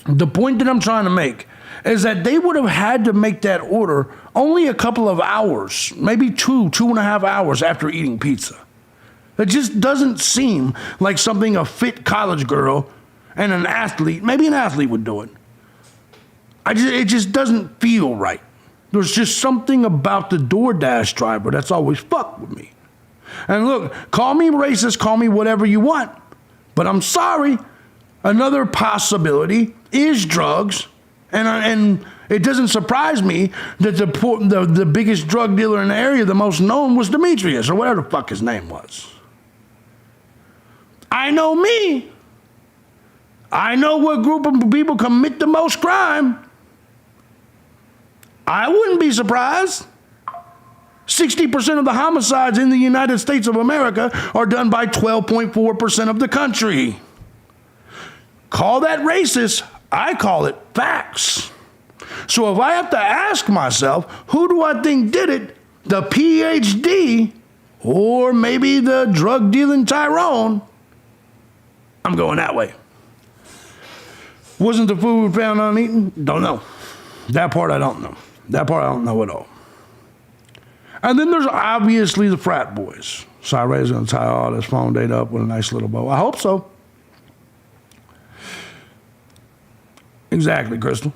The point that I'm trying to make is that they would have had to make that order only a couple of hours, maybe 2.5 hours after eating pizza. It just doesn't seem like something a fit college girl and an athlete, maybe an athlete would do it. It just doesn't feel right. There's just something about the DoorDash driver that's always fucked with me. And look, call me racist, call me whatever you want, but I'm sorry. Another possibility is drugs, and it doesn't surprise me that the biggest drug dealer in the area, the most known, was Demetrius, or whatever the fuck his name was. I know me. I know what group of people commit the most crime. I wouldn't be surprised. 60% of the homicides in the United States of America are done by 12.4% of the country. Call that racist. I call it facts. So if I have to ask myself, who do I think did it? The PhD or maybe the drug dealing Tyrone? I'm going that way. Wasn't the food found uneaten? Don't know. That part I don't know. That part I don't know at all. And then there's obviously the frat boys. Cyray's going to tie all this phone data up with a nice little bow. I hope so. Exactly, Crystal.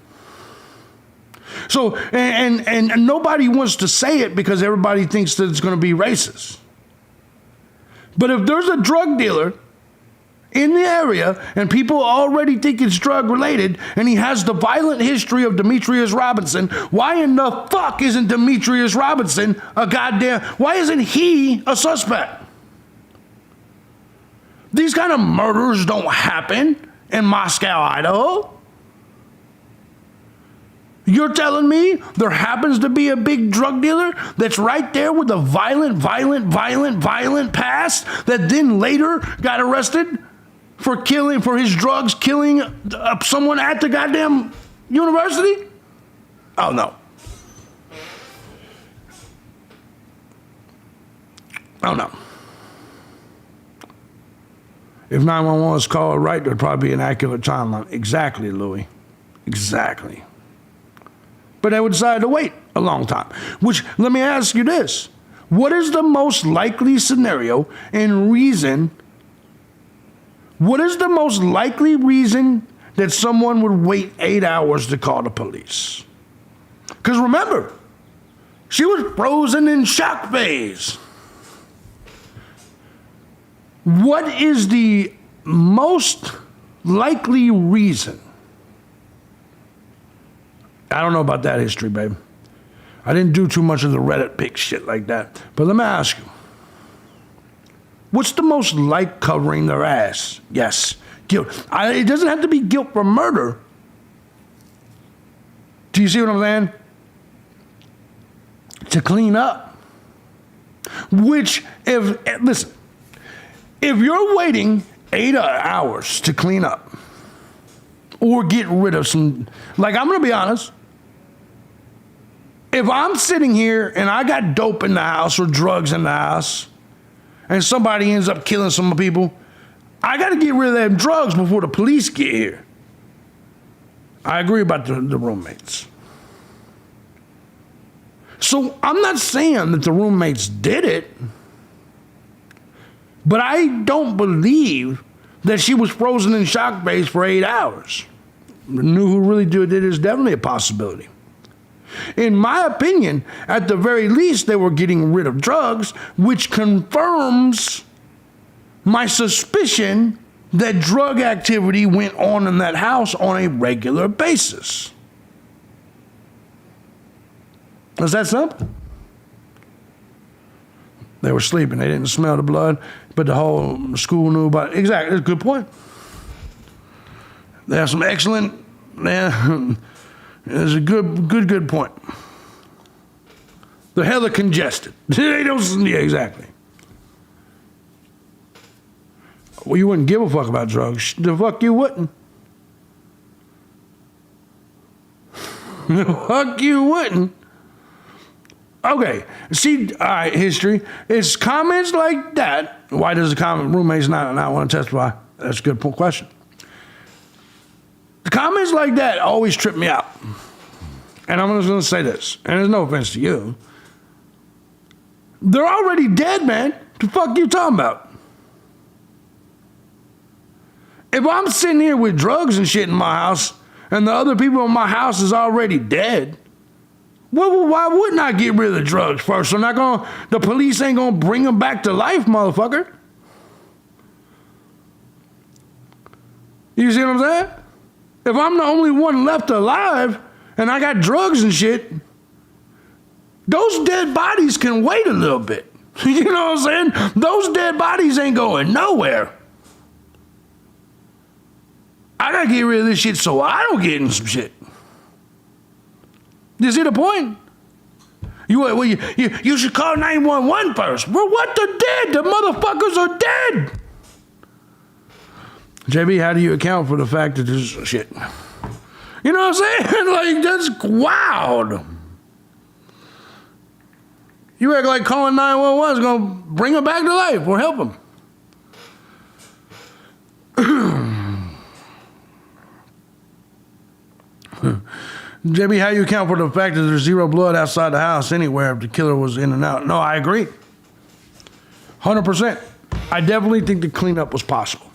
So, and nobody wants to say it because everybody thinks that it's going to be racist. But if there's a drug dealer in the area and people already think it's drug related and he has the violent history of Demetrius Robinson, why in the fuck isn't Demetrius Robinson why isn't he a suspect? These kind of murders don't happen in Moscow, Idaho. You're telling me there happens to be a big drug dealer that's right there with a violent past that then later got arrested for his drugs, killing someone at the goddamn university? Oh, no. Oh, no. If 911 was called right, there'd probably be an accurate timeline. Exactly, Louis. Exactly. But they would decide to wait a long time. Which, let me ask you this. What is the most likely scenario and reason? What is the most likely reason that someone would wait 8 hours to call the police? Because remember, she was frozen in shock phase. What is the most likely reason? I don't know about that history, babe. I didn't do too much of the Reddit pick shit like that. But let me ask you. What's the most like covering their ass? Yes, guilt. It doesn't have to be guilt for murder. Do you see what I'm saying? To clean up. Which, listen, if you're waiting 8 hours to clean up or get rid of some, like I'm going to be honest, If I'm sitting here and I got dope in the house or drugs in the house, and somebody ends up killing some people, I got to get rid of them drugs before the police get here. I agree about the roommates. So I'm not saying that the roommates did it, but I don't believe that she was frozen in shock base for 8 hours. Knew who really did it is definitely a possibility. In my opinion, at the very least, they were getting rid of drugs, which confirms my suspicion that drug activity went on in that house on a regular basis. Is that simple? They were sleeping. They didn't smell the blood, but the whole school knew about it. Exactly. That's a good point. They have some excellent, it's a good point. They're hella congested. They don't, yeah, exactly. Well, you wouldn't give a fuck about drugs. The fuck you wouldn't. The fuck you wouldn't. Okay, see, all right, history. It's comments like that. Why does the comment roommates not want to testify? That's a good question. The comments like that always trip me out. And I'm just going to say this, and there's no offense to you. They're already dead, man. The fuck you talking about? If I'm sitting here with drugs and shit in my house, and the other people in my house is already dead, well, why wouldn't I get rid of the drugs first? The police ain't gonna bring them back to life, motherfucker. You see what I'm saying? If I'm the only one left alive and I got drugs and shit, those dead bodies can wait a little bit. You know what I'm saying? Those dead bodies ain't going nowhere. I gotta get rid of this shit so I don't get in some shit. You see the point? You should call 911 first. Well, what? They're dead. The motherfuckers are dead. JB, how do you account for the fact that there's shit? You know what I'm saying? Like, that's wild. You act like calling 911 is going to bring them back to life or help them. JB, how you account for the fact that there's zero blood outside the house anywhere if the killer was in and out? No, I agree. 100%. I definitely think the cleanup was possible.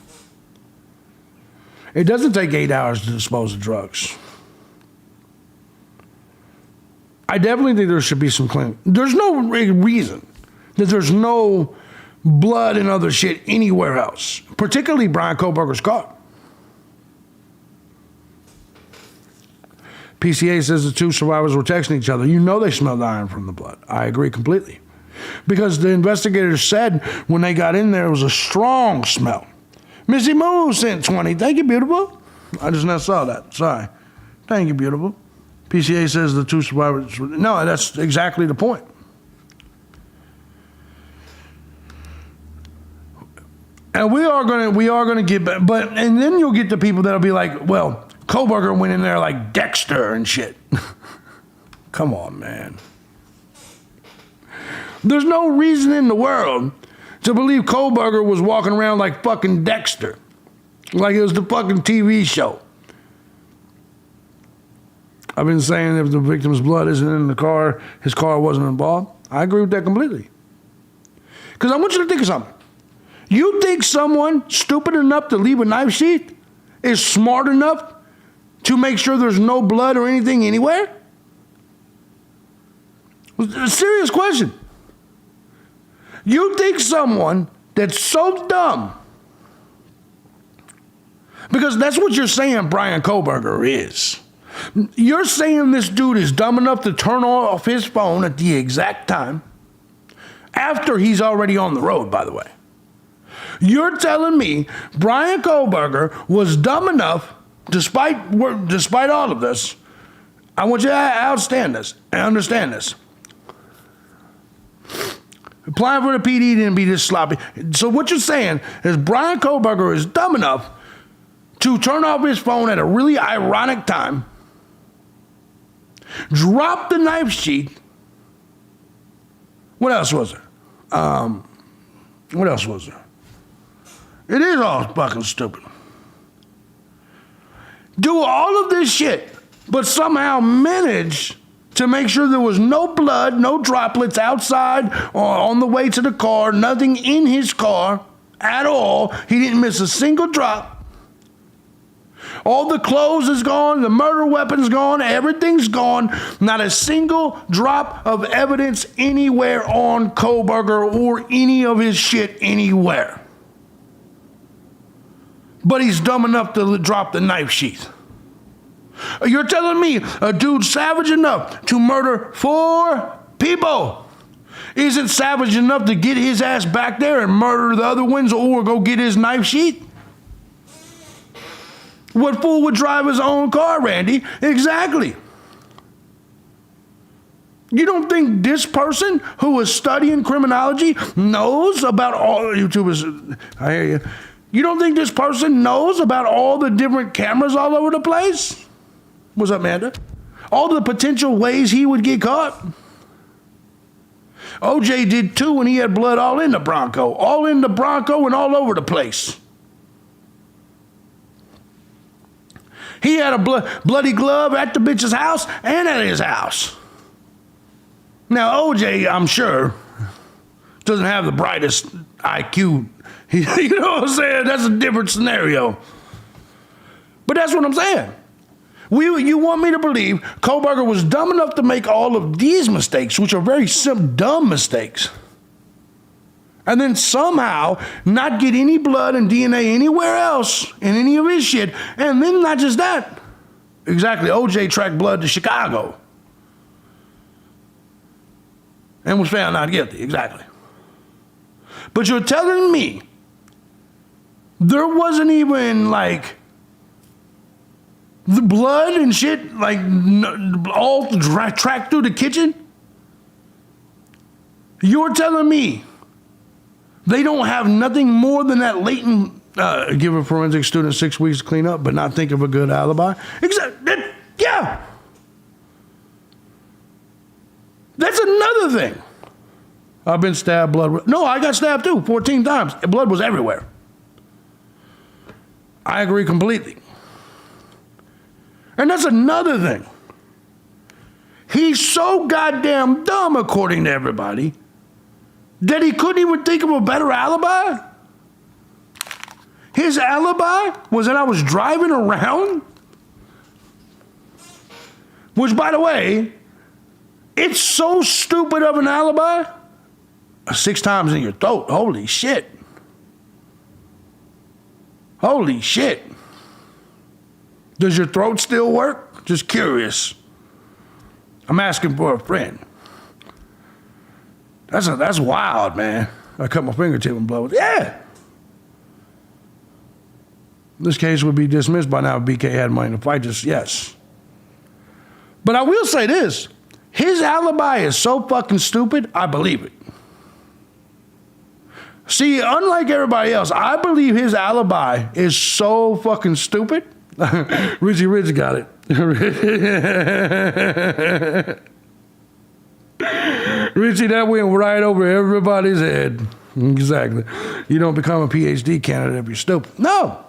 It doesn't take 8 hours to dispose of drugs. I definitely think there should be some cleanup. There's no reason that there's no blood and other shit anywhere else, particularly Brian Kohlberger's car. PCA says the two survivors were texting each other. You know they smelled iron from the blood. I agree completely. Because the investigators said when they got in there, it was a strong smell. Missy Moo sent 20. Thank you, beautiful. I just now saw that. Sorry. Thank you, beautiful. PCA says the two survivors. No, that's exactly the point. And we are gonna get back, and then you'll get the people that'll be like, well, Kohlberger went in there like Dexter and shit. Come on, man. There's no reason in the world to believe Kohlberger was walking around like fucking Dexter. Like it was the fucking TV show. I've been saying if the victim's blood isn't in the car, his car wasn't involved. I agree with that completely. Because I want you to think of something. You think someone stupid enough to leave a knife sheath is smart enough to make sure there's no blood or anything anywhere? A serious question. You think someone that's so dumb, because that's what you're saying Brian Kohlberger is. You're saying this dude is dumb enough to turn off his phone at the exact time, after he's already on the road, by the way. You're telling me Brian Kohlberger was dumb enough, despite all of this, I want you to understand this and understand this. Applying for the PD didn't be this sloppy. So what you're saying is Brian Kohlberger is dumb enough to turn off his phone at a really ironic time dropped the knife sheath. What else was there? What else was there? It is all fucking stupid. Do all of this shit, but somehow manage to make sure there was no blood, no droplets outside or on the way to the car, nothing in his car at all. He didn't miss a single drop. All the clothes is gone, the murder weapon's gone, everything's gone. Not a single drop of evidence anywhere on Kohberger or any of his shit anywhere. But he's dumb enough to drop the knife sheath. You're telling me a dude savage enough to murder 4 people isn't savage enough to get his ass back there and murder the other ones or go get his knife sheath? What fool would drive his own car, Randy? Exactly. You don't think this person who is studying criminology knows about all YouTubers? I hear you. You don't think this person knows about all the different cameras all over the place? What's up, Amanda? All the potential ways he would get caught. OJ did too when he had blood all in the Bronco. All in the Bronco and all over the place. He had a bloody glove at the bitch's house and at his house. Now, OJ, I'm sure, doesn't have the brightest IQ. You know what I'm saying? That's a different scenario. But that's what I'm saying. You want me to believe Kohberger was dumb enough to make all of these mistakes, which are very simple, dumb mistakes, and then somehow not get any blood and DNA anywhere else in any of his shit. And then not just that. Exactly, OJ tracked blood to Chicago and was found not guilty, exactly. But you're telling me there wasn't even like the blood and shit like all tracked through the kitchen? You're telling me they don't have nothing more than that latent, give a forensic student 6 weeks to clean up, but not think of a good alibi? Yeah. That's another thing. I've been stabbed, blood. No, I got stabbed too, 14 times. Blood was everywhere. I agree completely. And that's another thing. He's so goddamn dumb, according to everybody, that he couldn't even think of a better alibi? His alibi was that I was driving around? Which, by the way, it's so stupid of an alibi. 6 times in your throat. Holy shit. Holy shit. Does your throat still work? Just curious. I'm asking for a friend. That's wild, man. I cut my fingertip and blow it. Yeah. This case would be dismissed by now if BK had money to fight this. Yes. But I will say this. His alibi is so fucking stupid, I believe it. See, unlike everybody else, I believe his alibi is so fucking stupid. Richie Rich got it. Richie, that went right over everybody's head. Exactly. You don't become a PhD candidate if you're stupid. No.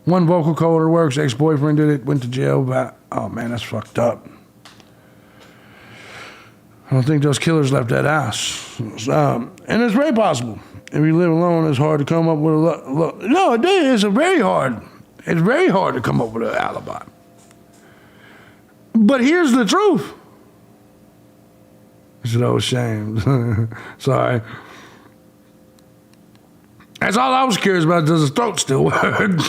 One vocal coder works. Ex-boyfriend did it. Went to jail. Oh, man, that's fucked up. I don't think those killers left that house. And it's very possible. If you live alone, it's hard to come up with a... No, it is. It's very hard. It's very hard to come up with an alibi. But here's the truth. I said, oh, shame. Sorry. That's all I was curious about. Does his throat still work?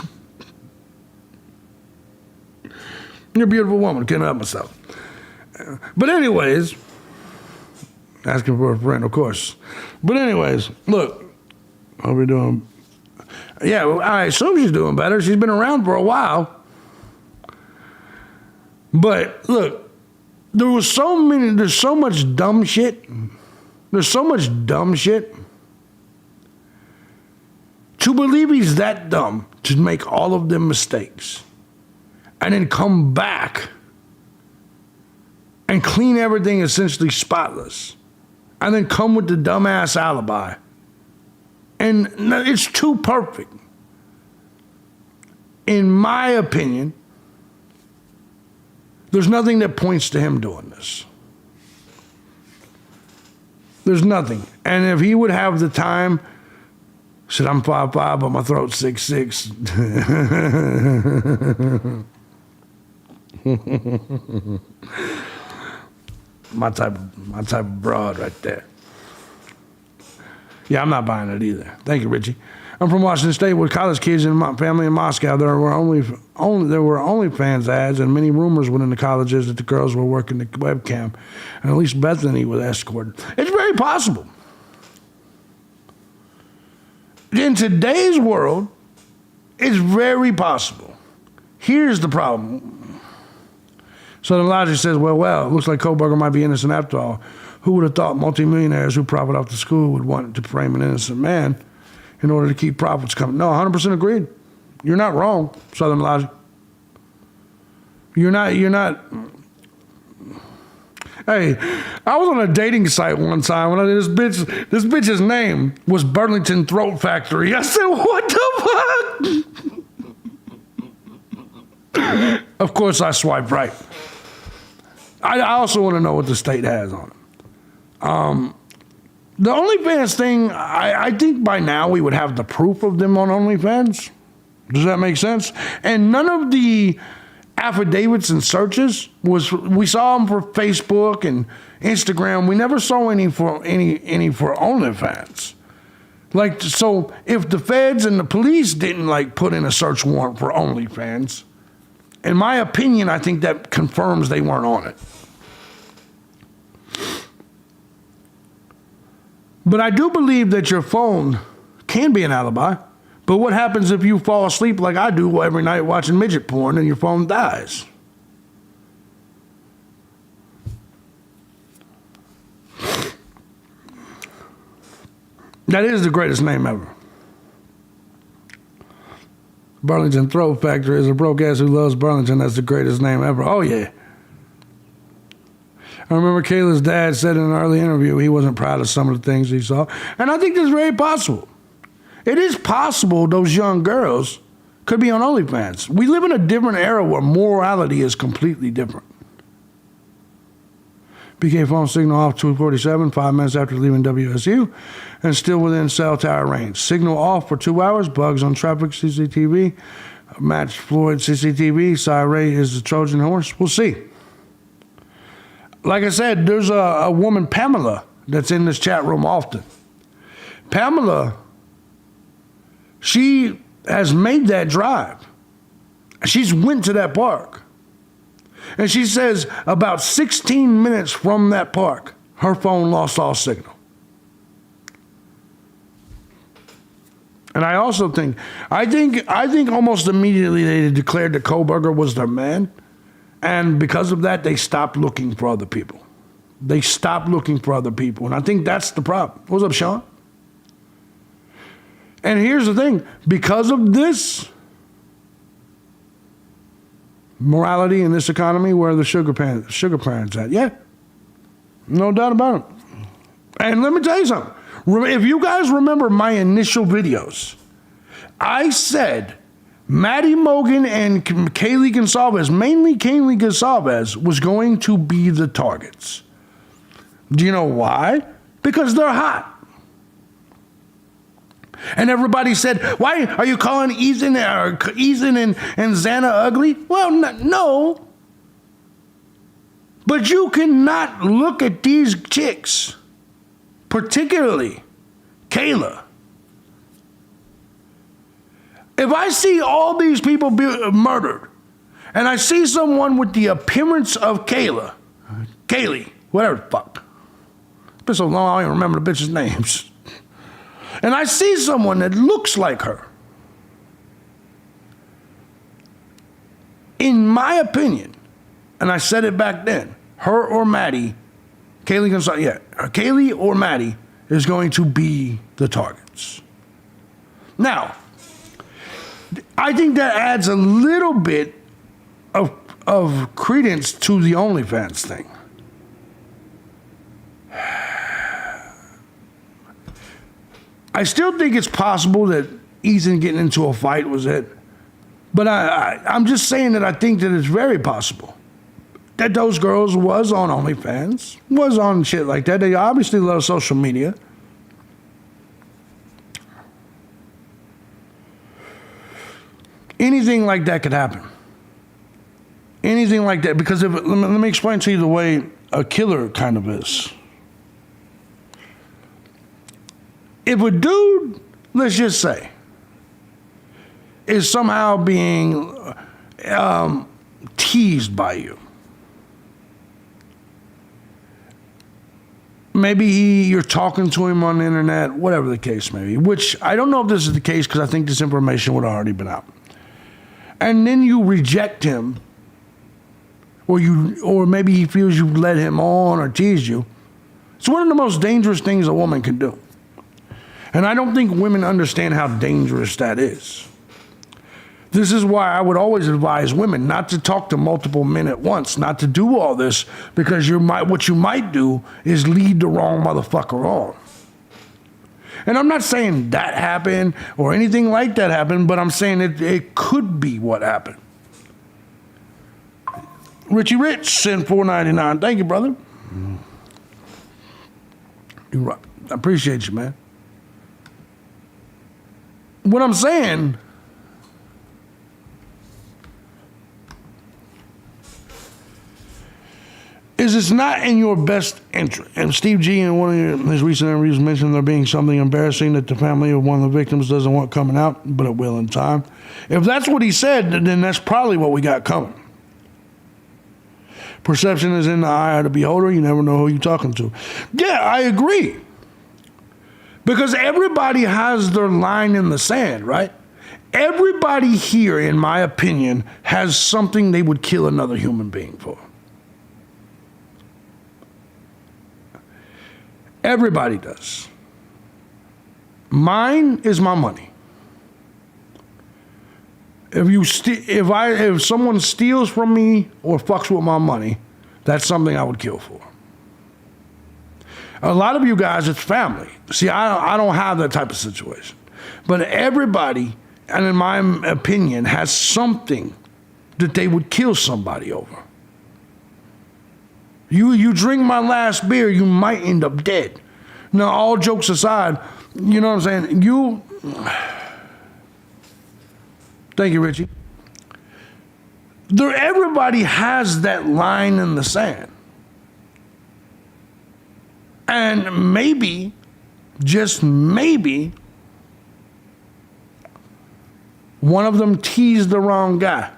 You're a beautiful woman. Can't help myself. But anyways, asking for a friend, of course. But anyways, look. How we doing? Yeah, well, I assume she's doing better. She's been around for a while. But look, there's so much dumb shit. There's so much dumb shit. To believe he's that dumb to make all of them mistakes and then come back and clean everything essentially spotless, and then come with the dumbass alibi. And it's too perfect. In my opinion, there's nothing that points to him doing this. There's nothing. And if he would have the time, said, I'm 5'5", but my throat's 6'6". my type of broad right there. Yeah, I'm not buying it either. Thank you, Richie. I'm from Washington State with college kids and my family in Moscow. There were OnlyFans ads and many rumors within the colleges that the girls were working the webcam, and at least Bethany was escorted. It's very possible. In today's world, it's very possible. Here's the problem. So the logic says, well, it looks like Kohlberger might be innocent after all. Who would have thought multimillionaires who profit off the school would want to frame an innocent man in order to keep profits coming? No, 100% agreed. You're not wrong, Southern Logic. You're not. Hey, I was on a dating site one time when this bitch's name was Burlington Throat Factory. I said, what the fuck? Of course I swiped right. I also want to know what the state has on it. The OnlyFans thing, I think by now we would have the proof of them on OnlyFans. Does that make sense? And none of the affidavits and searches we saw them for Facebook and Instagram. We never saw any for OnlyFans. Like, so if the feds and the police didn't put in a search warrant for OnlyFans, in my opinion, I think that confirms they weren't on it. But I do believe that your phone can be an alibi. But what happens if you fall asleep like I do every night watching midget porn and your phone dies? That is the greatest name ever. Burlington Throat Factory is a broke ass who loves Burlington. That's the greatest name ever. Oh, yeah. I remember Kayla's dad said in an early interview he wasn't proud of some of the things he saw. And I think that's very possible. It is possible those young girls could be on OnlyFans. We live in a different era where morality is completely different. BK phone signal off 2:47, 5 minutes after leaving WSU, and still within cell tower range. Signal off for 2 hours, bugs on traffic CCTV, match Floyd CCTV, Ray is the Trojan horse. We'll see. Like I said, there's a woman, Pamela, that's in this chat room often. Pamela, she has made that drive. She's went to that park. And she says about 16 minutes from that park, her phone lost all signal. And I also think almost immediately they declared that Kohlberger was their man. And because of that, they stopped looking for other people. They stopped looking for other people. And I think that's the problem. What's up, Sean? And here's the thing. Because of this morality in this economy, where are the sugar parents at? Yeah. No doubt about it. And let me tell you something. If you guys remember my initial videos, I said Maddie Mogan and Kaylee Gonsalves, mainly Kaylee Gonsalves, was going to be the targets. Do you know why? Because they're hot. And everybody said, why are you calling Ethan and Xana ugly? Well, no. But you cannot look at these chicks, particularly Kayla. If I see all these people be murdered, and I see someone with the appearance of Kaylee, whatever the fuck. It's been so long, I don't even remember the bitches' names. And I see someone that looks like her. In my opinion, and I said it back then, her or Maddie, Kaylee or Maddie is going to be the targets. Now, I think that adds a little bit of credence to the OnlyFans thing. I still think it's possible that Ethan getting into a fight was it. But I'm just saying that I think that it's very possible that those girls was on OnlyFans, was on shit like that. They obviously love social media. Anything like that could happen. Anything like that. Because let me explain to you the way a killer kind of is. If a dude, let's just say, is somehow being teased by you, maybe you're talking to him on the internet, whatever the case may be, which I don't know if this is the case because I think this information would have already been out. And then you reject him, or maybe he feels you've led him on or teased you. It's one of the most dangerous things a woman can do. And I don't think women understand how dangerous that is. This is why I would always advise women not to talk to multiple men at once, not to do all this, because what you might do is lead the wrong motherfucker on. And I'm not saying that happened or anything like that happened, but I'm saying it could be what happened. Richie Rich sent $4.99. Thank you, brother. You're right. I appreciate you, man. What I'm saying is it's not in your best interest. And Steve G in one of his recent interviews mentioned there being something embarrassing that the family of one of the victims doesn't want coming out, but it will in time. If that's what he said, then that's probably what we got coming. Perception is in the eye of the beholder. You never know who you're talking to. Yeah, I agree. Because everybody has their line in the sand, right? Everybody here, in my opinion, has something they would kill another human being for. Everybody does. Mine is my money. If someone steals from me or fucks with my money, that's something I would kill for. A lot of you guys, it's family. See, I don't have that type of situation. But everybody, and in my opinion, has something that they would kill somebody over. You drink my last beer, you might end up dead. Now, all jokes aside, you know what I'm saying? Thank you, Richie. Everybody has that line in the sand. And maybe, just maybe, one of them teased the wrong guy.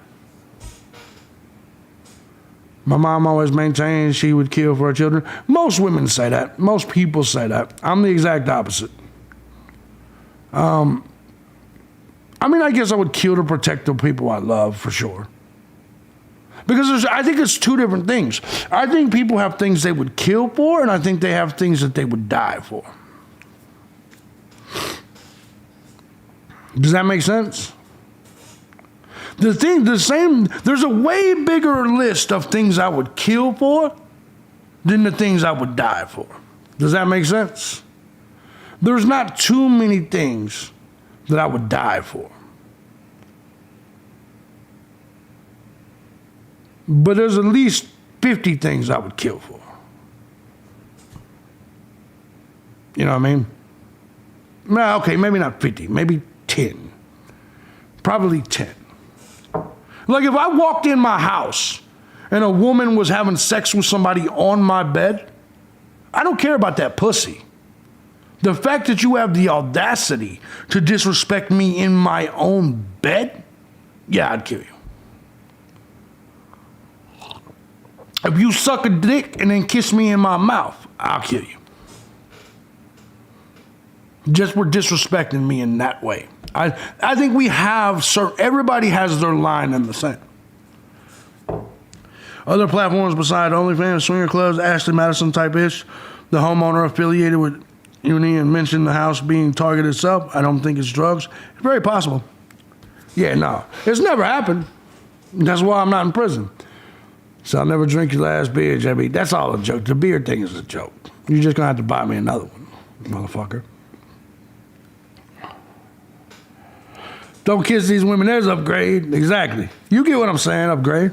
My mom always maintained she would kill for her children. Most women say that. Most people say that. I'm the exact opposite. I guess I would kill to protect the people I love, for sure. Because I think it's two different things. I think people have things they would kill for, and I think they have things that they would die for. Does that make sense? There's a way bigger list of things I would kill for than the things I would die for. Does that make sense? There's not too many things that I would die for. But there's at least 50 things I would kill for. You know what I mean? No, okay, maybe not 50, maybe 10. Probably 10. Like if I walked in my house and a woman was having sex with somebody on my bed, I don't care about that pussy. The fact that you have the audacity to disrespect me in my own bed, yeah, I'd kill you. If you suck a dick and then kiss me in my mouth, I'll kill you. Just for disrespecting me in that way. I think everybody has their line in the sand. Other platforms beside OnlyFans, swinger clubs, Ashley Madison type ish, the homeowner affiliated with Uni and mentioned the house being targeted itself. I don't think it's drugs. It's very possible. Yeah, no. It's never happened. That's why I'm not in prison. So I'll never drink your last beer, JB. That's all a joke. The beer thing is a joke. You're just going to have to buy me another one, motherfucker. Don't kiss these women. There's upgrade. Exactly. You get what I'm saying, upgrade.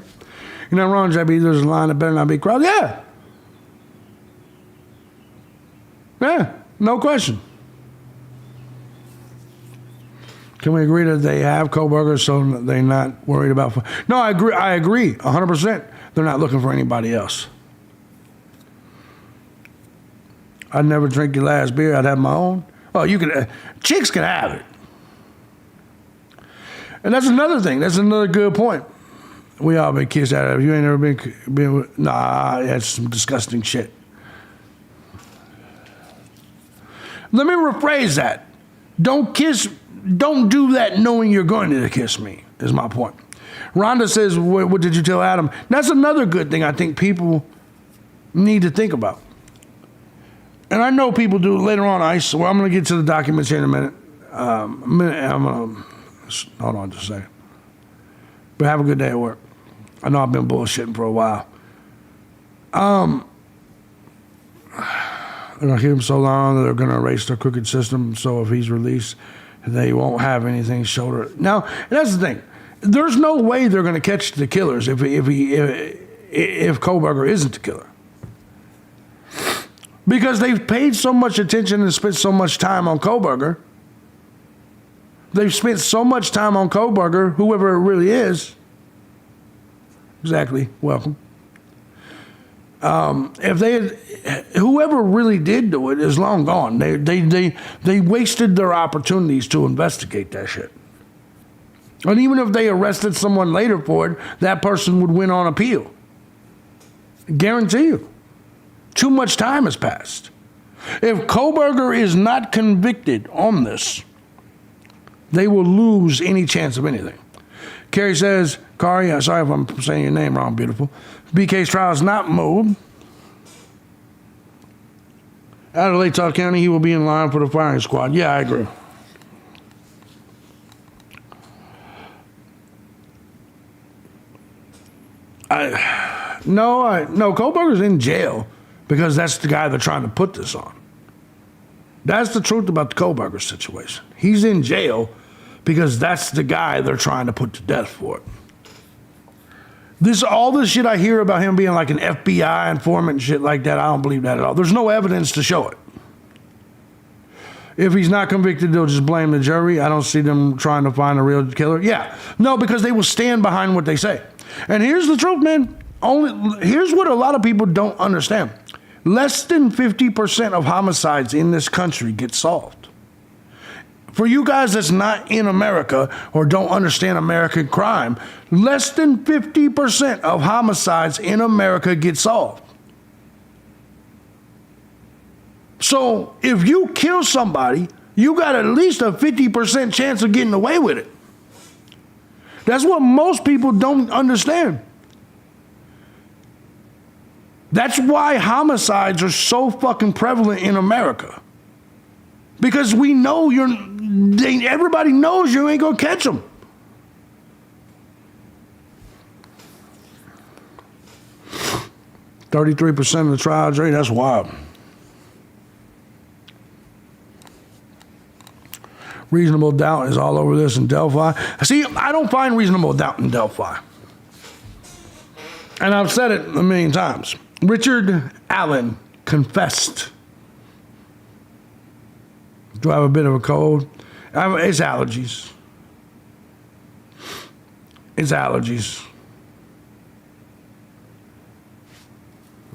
You're not wrong, JB. There's a line that better not be crossed. Yeah. Yeah, no question. Can we agree that they have Kohlberger so they're not worried about... No, I agree 100%. They're not looking for anybody else. I'd never drink your last beer. I'd have my own. Oh, you could... chicks can have it. And that's another thing. That's another good point. We all been kissed out of. You ain't never been with... Nah, that's some disgusting shit. Let me rephrase that. Don't do that knowing you're going to kiss me, is my point. Rhonda says, what did you tell Adam? That's another good thing I think people need to think about. And I know people do later on, Ice. Well, I'm going to get to the documents here in a minute. I'm going to... Hold on just a second. But have a good day at work. I know I've been bullshitting for a while. They're going to keep him so long that they're going to erase their crooked system. So if he's released, they won't have anything shoulder. Now, that's the thing. There's no way they're going to catch the killers if Kohlberger isn't the killer. Because they've paid so much attention and spent so much time on Kohlberger. They've spent so much time on Kohlberger, whoever it really is. Exactly. Welcome. If they had, whoever really did do it is long gone. They wasted their opportunities to investigate that shit. And even if they arrested someone later for it, that person would win on appeal. Guarantee you. Too much time has passed. If Kohlberger is not convicted on this, they will lose any chance of anything. Carrie says, Kari, sorry if I'm saying your name wrong, beautiful. BK's trial is not moved. Out of Latah County, he will be in line for the firing squad. Yeah, I agree. No, Kohlberger's in jail because that's the guy they're trying to put this on. That's the truth about the Kohlberger situation. He's in jail because that's the guy they're trying to put to death for it. All this shit I hear about him being like an FBI informant and shit like that, I don't believe that at all. There's no evidence to show it. If he's not convicted, they'll just blame the jury. I don't see them trying to find a real killer. Yeah. No, because they will stand behind what they say. And here's the truth, man. Here's what a lot of people don't understand. Less than 50% of homicides in this country get solved. For you guys that's not in America or don't understand American crime, less than 50% of homicides in America get solved. So if you kill somebody, you got at least a 50% chance of getting away with it. That's what most people don't understand. That's why homicides are so fucking prevalent in America. Because we know everybody knows you ain't gonna catch them. %33% of the trials rate, that's wild. Reasonable doubt is all over this in Delphi. See, I don't find reasonable doubt in Delphi. And I've said it a million times. Richard Allen confessed. Do I have a bit of a cold? It's allergies. It's allergies.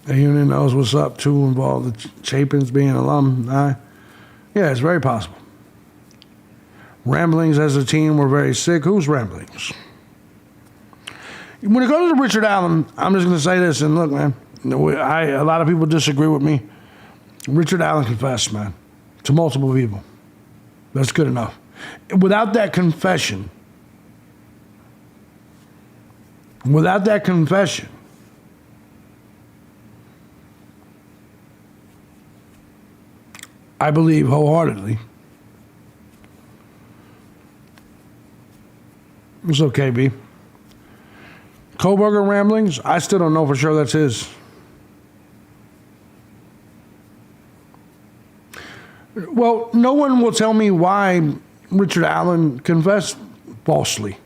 The union knows what's up too, involved the Chapins being alumni. Yeah, it's very possible. Ramblings as a team were very sick. Who's Ramblings? When it comes to Richard Allen, I'm just going to say this, and look, man, a lot of people disagree with me. Richard Allen confessed, man, to multiple people. That's good enough. Without that confession, I believe wholeheartedly. It's okay, B. Kohlberger ramblings, I still don't know for sure that's his. Well, no one will tell me why Richard Allen confessed falsely.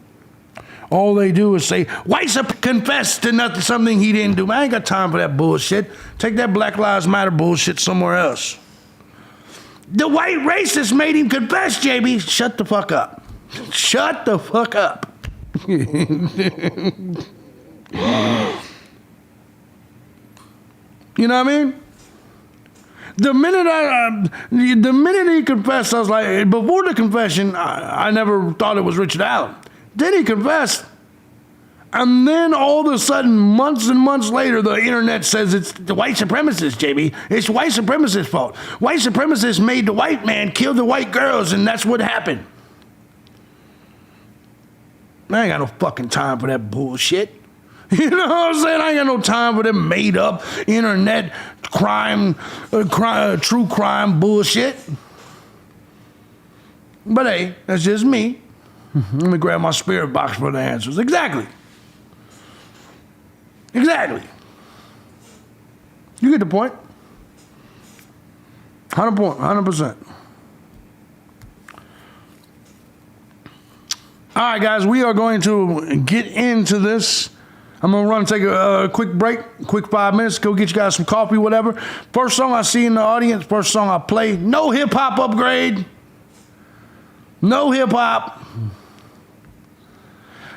All they do is say, whites confessed to nothing, something he didn't do. Man, I ain't got time for that bullshit. Take that Black Lives Matter bullshit somewhere else. The white racist made him confess, JB. Shut the fuck up. Shut the fuck up. You know what I mean? The minute he confessed, I was like, before the confession, I never thought it was Richard Allen. Then he confessed. And then all of a sudden, months and months later, the internet says it's the white supremacists, JB. It's white supremacists' fault. White supremacists made the white man kill the white girls, and that's what happened. I ain't got no fucking time for that bullshit. You know what I'm saying? I ain't got no time for them made up internet true crime bullshit. But hey, that's just me. Let me grab my spirit box for the answers. Exactly. Exactly. You get the point. 100%. All right, guys, we are going to get into this. I'm going to take a quick break, quick 5 minutes, go get you guys some coffee, whatever. First song I see in the audience, first song I play, no hip-hop upgrade. No hip-hop.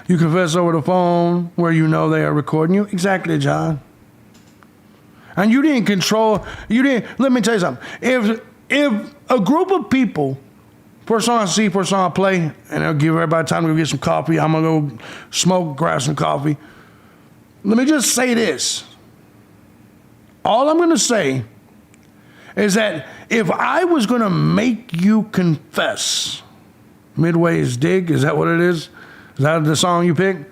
You confess over the phone where you know they are recording you. Exactly, John. And you didn't control, let me tell you something. If a group of people, first song I see, first song I play, and I'll give everybody time to go get some coffee. I'm going to go smoke, grab some coffee. Let me just say this. All I'm going to say is that if I was going to make you confess, Midway's Dig, is that what it is? Is that the song you picked?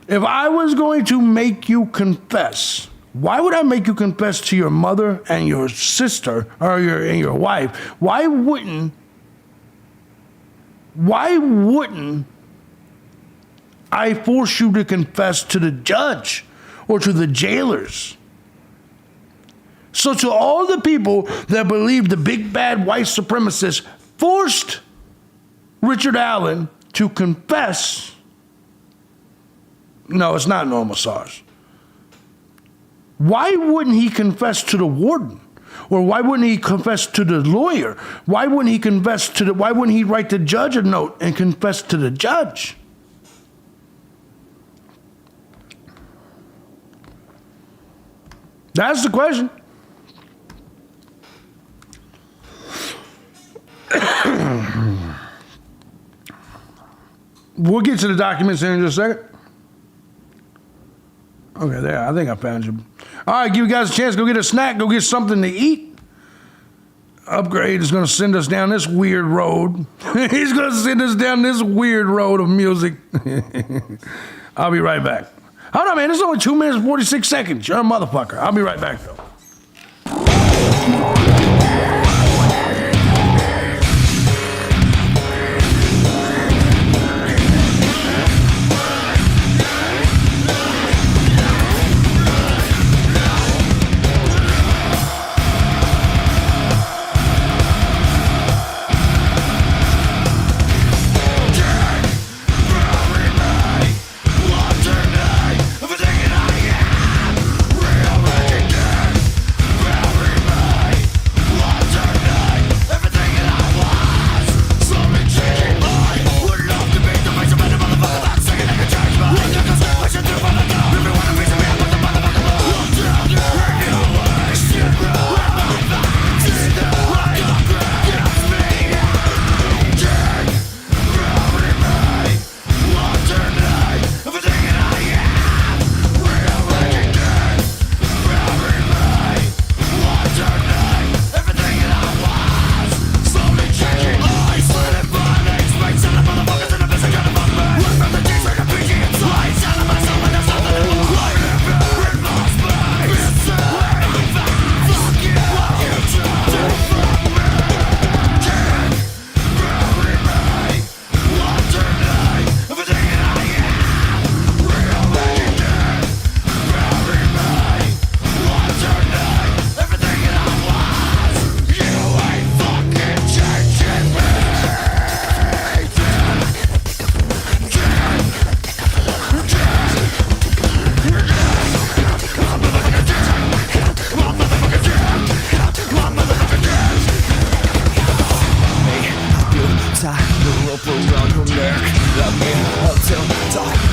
If I was going to make you confess, why would I make you confess to your mother and your sister or your wife? Why wouldn't I force you to confess to the judge or to the jailers? So to all the people that believe the big bad white supremacists forced Richard Allen to confess, no, it's not normal SARS. Why wouldn't he confess to the warden? Or why wouldn't he confess to the lawyer? Why wouldn't he write the judge a note and confess to the judge? That's the question. We'll get to the documents here in just a second. Okay, there. I think I found you. All right, give you guys a chance. Go get a snack. Go get something to eat. Upgrade is going to send us down this weird road. He's going to send us down this weird road of music. I'll be right back. Hold on, man. It's only 2 minutes and 46 seconds. You're a motherfucker. I'll be right back, though.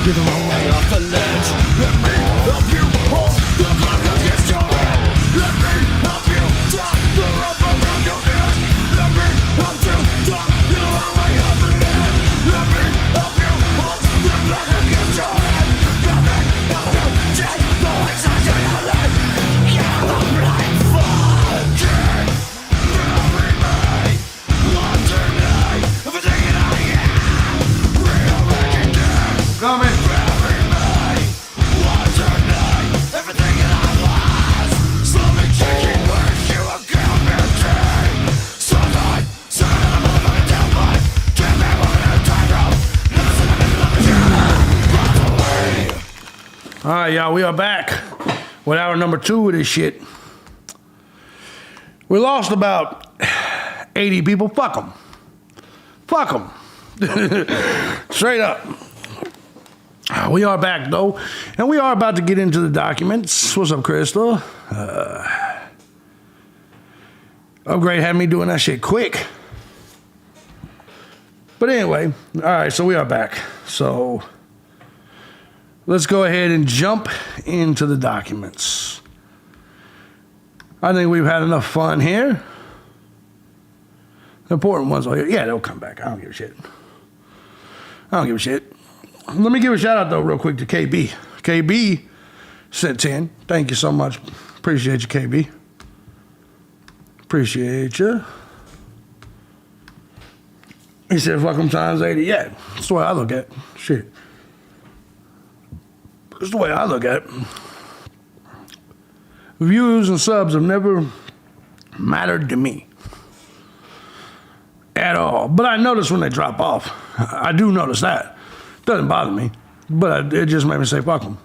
Get the wrong way off the ledge. Let me help you hold the clock against your head. Let me help you tie the rope around your neck. Let me help you tie the wrong way off the ledge. Let me help you hold the clock against your head. Let me help you take the legs out of your leg. You're the blindfolded. Bury me. Watching me. Everything that I am. Real making dead. Coming. Bury me. Watching me. Everything that I was. Slowly taking words you a guarantee. Sometimes, son of a motherfucking tailpipe. Can't be moving in a tightrope. Never seen a minute of a journey. Alright, y'all, we are back with hour number 2 of this shit. We lost about 80 people. Fuck them. Fuck them. Straight up. We are back, though, and we are about to get into the documents. What's up, Crystal? Upgrade had me doing that shit quick. But anyway, all right, so we are back. So let's go ahead and jump into the documents. I think we've had enough fun here. The important ones are here. Yeah, they'll come back. I don't give a shit. I don't give a shit. Let me give a shout out, though, real quick to KB. KB sent 10. Thank you so much. Appreciate you, KB. Appreciate you. He said, fuck them times 80. Yeah, that's the way I look at it. Shit. That's the way I look at it. Views and subs have never mattered to me at all. But I notice when they drop off. I do notice that. Doesn't bother me. But it just made me say, fuck them.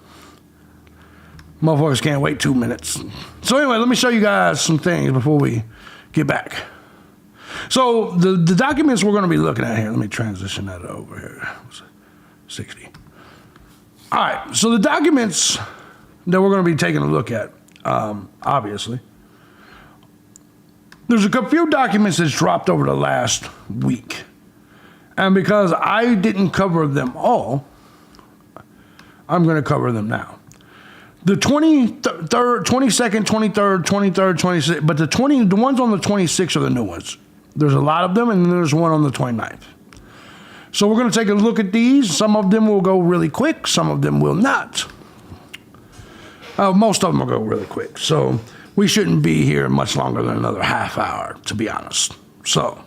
Motherfuckers can't wait 2 minutes. So anyway, let me show you guys some things before we get back. So the documents we're going to be looking at here. Let me transition that over here. 60. All right. So the documents that we're going to be taking a look at, obviously, there's a few documents that's dropped over the last week. And because I didn't cover them all, I'm going to cover them now. The 23rd, 22nd, 23rd, 26th, but the ones on the 26th are the new ones. There's a lot of them, and there's one on the 29th. So we're going to take a look at these. Some of them will go really quick. Some of them will not. Most of them will go really quick. So we shouldn't be here much longer than another half hour, to be honest. So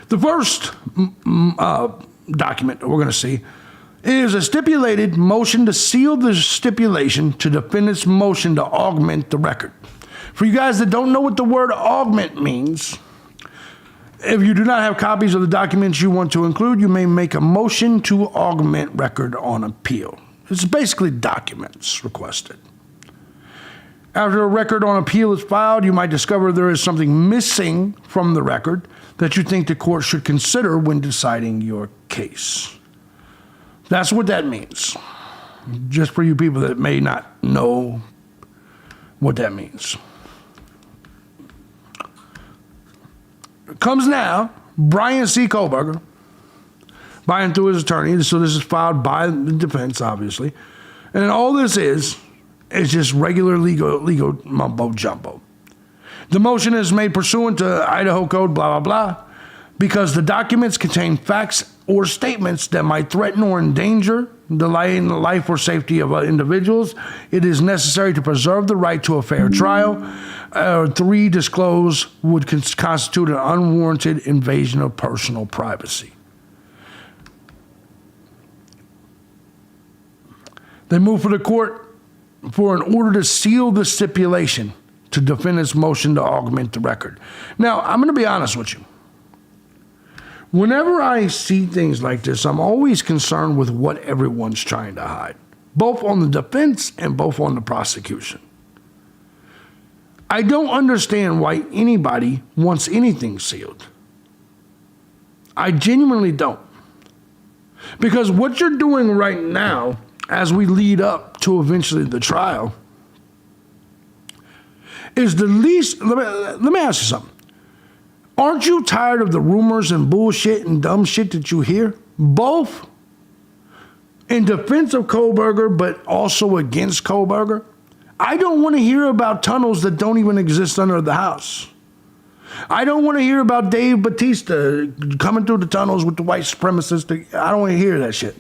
the first document that we're going to see is a stipulated motion to seal the stipulation to defendant's motion to augment the record. For you guys that don't know what the word augment means, if you do not have copies of the documents you want to include, you may make a motion to augment record on appeal. It's basically documents requested. After a record on appeal is filed, you might discover there is something missing from the record that you think the court should consider when deciding your case. That's what that means. Just for you people that may not know what that means. Comes now, Brian C. Kohlberger, by and through his attorney. So this is filed by the defense, obviously. And all this is just regular legal mumbo jumbo. The motion is made pursuant to Idaho Code, blah, blah, blah, because the documents contain facts or statements that might threaten or endanger the life or safety of individuals. It is necessary to preserve the right to a fair trial. 3, disclose would constitute an unwarranted invasion of personal privacy. They move for the court for an order to seal the stipulation to defendant's motion to augment the record. Now, I'm going to be honest with you. Whenever I see things like this, I'm always concerned with what everyone's trying to hide, both on the defense and both on the prosecution. I don't understand why anybody wants anything sealed. I genuinely don't. Because what you're doing right now, as we lead up to eventually the trial, is the least. Let me ask you something. Aren't you tired of the rumors and bullshit and dumb shit that you hear? Both in defense of Kohlberger, but also against Kohlberger. I don't want to hear about tunnels that don't even exist under the house. I don't want to hear about Dave Bautista coming through the tunnels with the white supremacists. I don't want to hear that shit.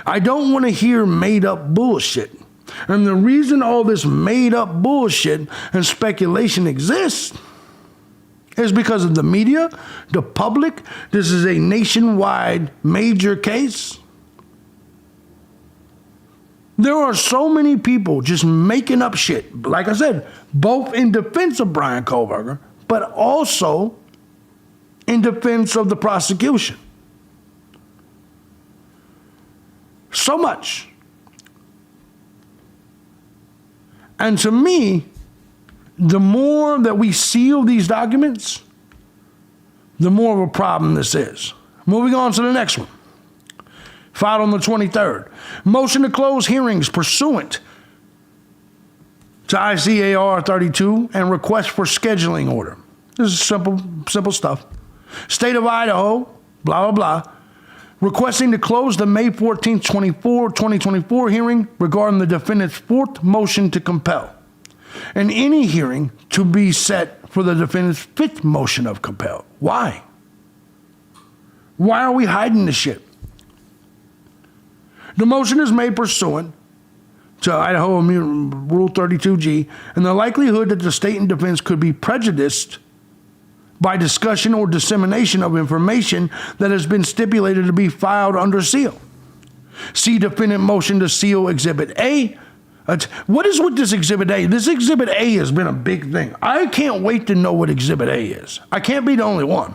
I don't want to hear made up bullshit. And the reason all this made up bullshit and speculation exists is because of the media, the public. This is a nationwide major case. There are so many people just making up shit, like I said, both in defense of Brian Kohlberger, but also in defense of the prosecution. So much. And to me, the more that we seal these documents, the more of a problem this is. Moving on to the next one. Filed on the 23rd. Motion to close hearings pursuant to ICAR 32 and request for scheduling order. This is simple stuff. State of Idaho, blah, blah, blah, requesting to close the May 14th, 2024 hearing regarding the defendant's fourth motion to compel, and any hearing to be set for the defendant's fifth motion of compel. Why? Why are we hiding this shit? The motion is made pursuant to Idaho Rule 32G, and the likelihood that the state and defense could be prejudiced by discussion or dissemination of information that has been stipulated to be filed under seal. See defendant motion to seal Exhibit A. What is with this Exhibit A? This Exhibit A has been a big thing. I can't wait to know what Exhibit A is. I can't be the only one.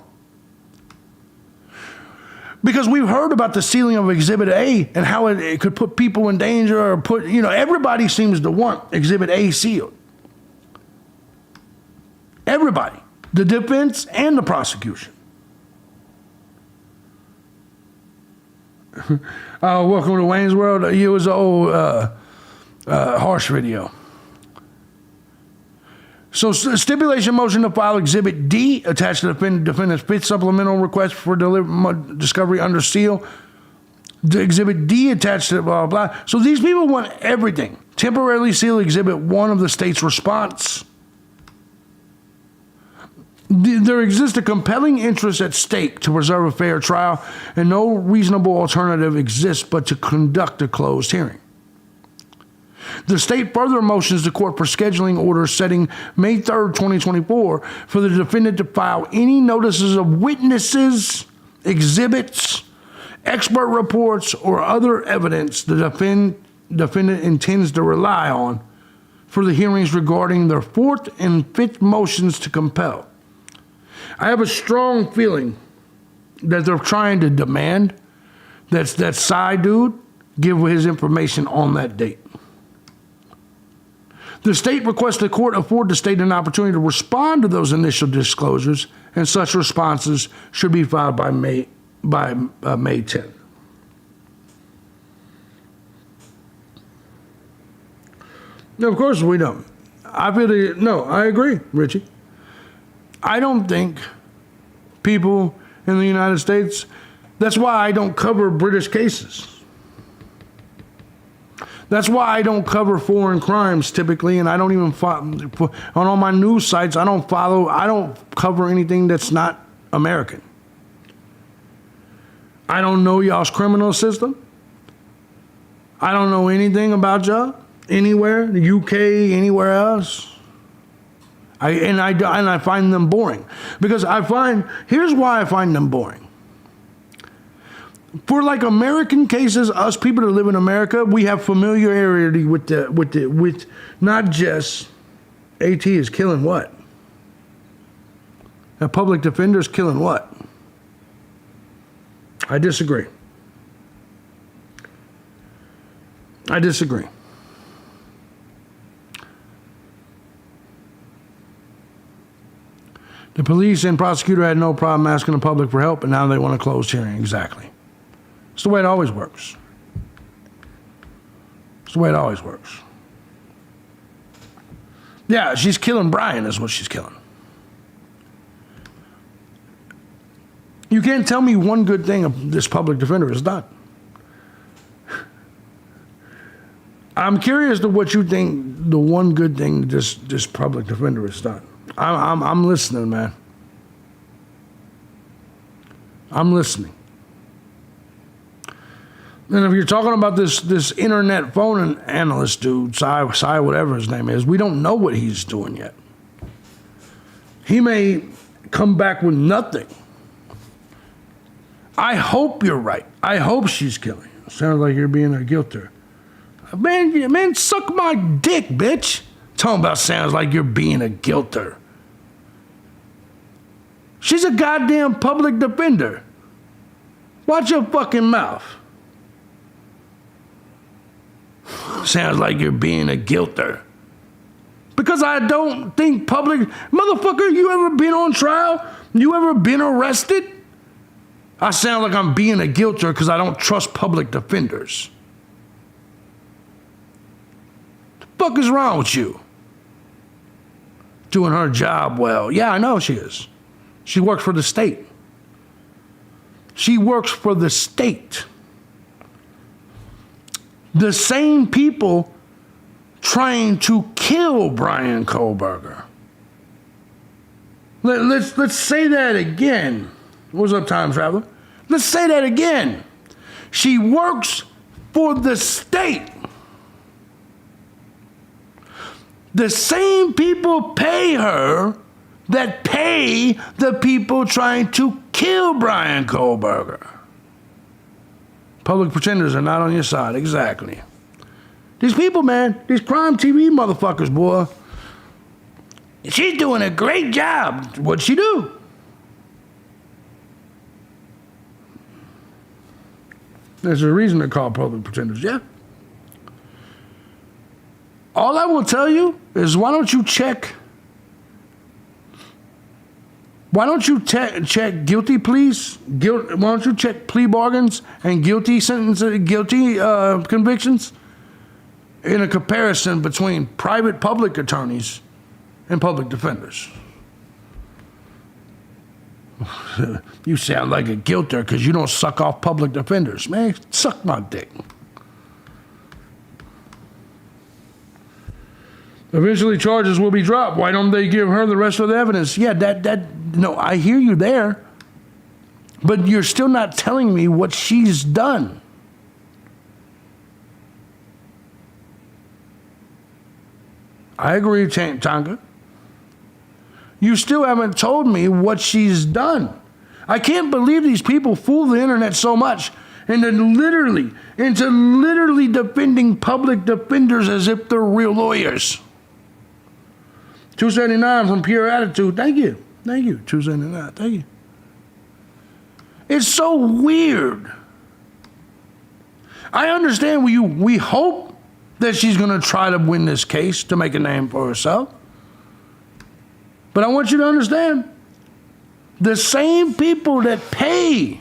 Because we've heard about the sealing of Exhibit A and how it could put people in danger or put, everybody seems to want Exhibit A sealed. Everybody. The defense and the prosecution. Welcome to Wayne's World. It was an old harsh video. So stipulation motion to file Exhibit D attached to the defendant's fifth supplemental request for discovery under seal. The Exhibit D attached to blah, blah, blah. So these people want everything. Temporarily seal Exhibit 1 of the state's response. There exists a compelling interest at stake to preserve a fair trial, and no reasonable alternative exists but to conduct a closed hearing. The state further motions the court for scheduling order setting May 3rd, 2024 for the defendant to file any notices of witnesses, exhibits, expert reports, or other evidence the defendant intends to rely on for the hearings regarding their fourth and fifth motions to compel. I have a strong feeling that they're trying to demand that side dude give his information on that date. The state requests the court afford the state an opportunity to respond to those initial disclosures, and such responses should be filed by May 10th. Now, of course, we don't. I agree, Richie. I don't think people in the United States, that's why I don't cover British cases. That's why I don't cover foreign crimes typically, and I don't even on all my news sites, I don't cover anything that's not American. I don't know y'all's criminal system. I don't know anything about y'all anywhere, the UK, anywhere else. I find them boring because here's why I find them boring. For like American cases, us people that live in America, we have familiarity with not just AT is killing what? A public defender is killing what? I disagree. The police and prosecutor had no problem asking the public for help, and now they want to close hearing. Exactly. It's the way it always works. Yeah, she's killing Brian is what she's killing. You can't tell me one good thing this public defender has done. I'm curious to what you think the one good thing this public defender has done. I'm listening, man. I'm listening. And if you're talking about this internet phone analyst dude, Cy, whatever his name is, we don't know what he's doing yet. He may come back with nothing. I hope you're right. I hope she's killing. Sounds like you're being a guilter. Man, suck my dick, bitch. Talking about sounds like you're being a guilter. She's a goddamn public defender. Watch your fucking mouth. Sounds like you're being a guilter. Because I don't think public... Motherfucker, you ever been on trial? You ever been arrested? I sound like I'm being a guilter because I don't trust public defenders. The fuck is wrong with you? Doing her job well. Yeah, I know she is. She works for the state. She works for the state. The same people trying to kill Brian Kohlberger. Let's say that again. What's up, time traveler? Let's say that again. She works for the state. The same people pay her that pay the people trying to kill Brian Kohlberger. Public pretenders are not on your side, exactly. These people, man, these crime TV motherfuckers, boy. She's doing a great job. What'd she do? There's a reason they're called public pretenders, yeah. All I will tell you is why don't you check guilty pleas? Why don't you check plea bargains and guilty convictions in a comparison between private public attorneys and public defenders? You sound like a guilter because you don't suck off public defenders. Man, suck my dick. Eventually charges will be dropped. Why don't they give her the rest of the evidence? Yeah, no, I hear you there. But you're still not telling me what she's done. I agree, Tonka. You still haven't told me what she's done. I can't believe these people fool the internet so much into literally defending public defenders as if they're real lawyers. 279 from Pure Attitude. Thank you. 279. Thank you. It's so weird. I understand we hope that she's going to try to win this case to make a name for herself. But I want you to understand, the same people that pay,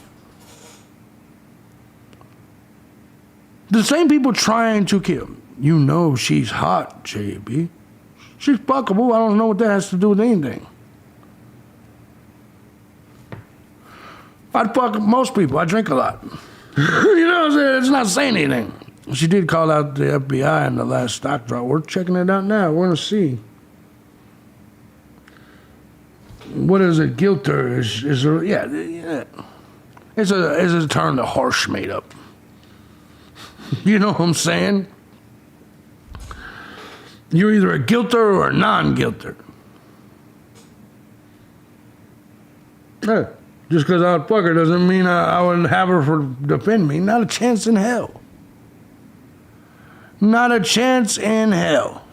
the same people trying to kill, you know she's hot, JB. She's fuckable. I don't know what that has to do with anything. I'd fuck most people. I drink a lot. You know what I'm saying? It's not saying anything. She did call out the FBI in the last stock drop. We're checking it out now. We're going to see. What is it? Guilter is yeah. It's a term the harsh made up. You know what I'm saying? You're either a guilter or a non-guilter. Hey, just because I'd fuck her doesn't mean I would have her defend me. Not a chance in hell. Not a chance in hell.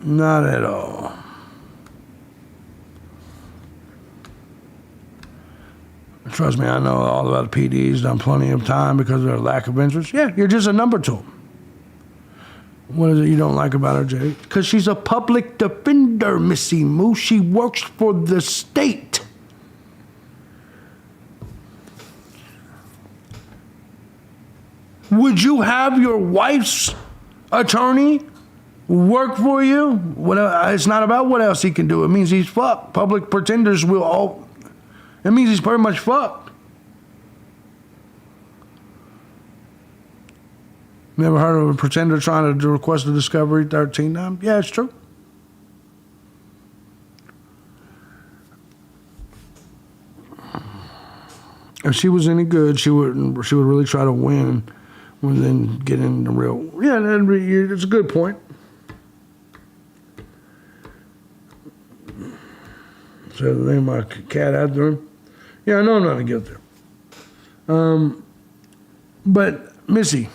Not at all. Trust me, I know all about PDs, done plenty of time because of their lack of interest. Yeah, you're just a number to them. What is it you don't like about her, Jay? Because she's a public defender, Missy Moo. She works for the state. Would you have your wife's attorney work for you? It's not about what else he can do. It means he's fucked. Public pretenders will all... It means he's pretty much fucked. Never heard of a pretender trying to request a discovery 13 times? Yeah, it's true. If she was any good, she would really try to win and then get in the real. Yeah, it's a good point. So the name of my cat after him. Yeah, I know I'm not a guilty. But Missy,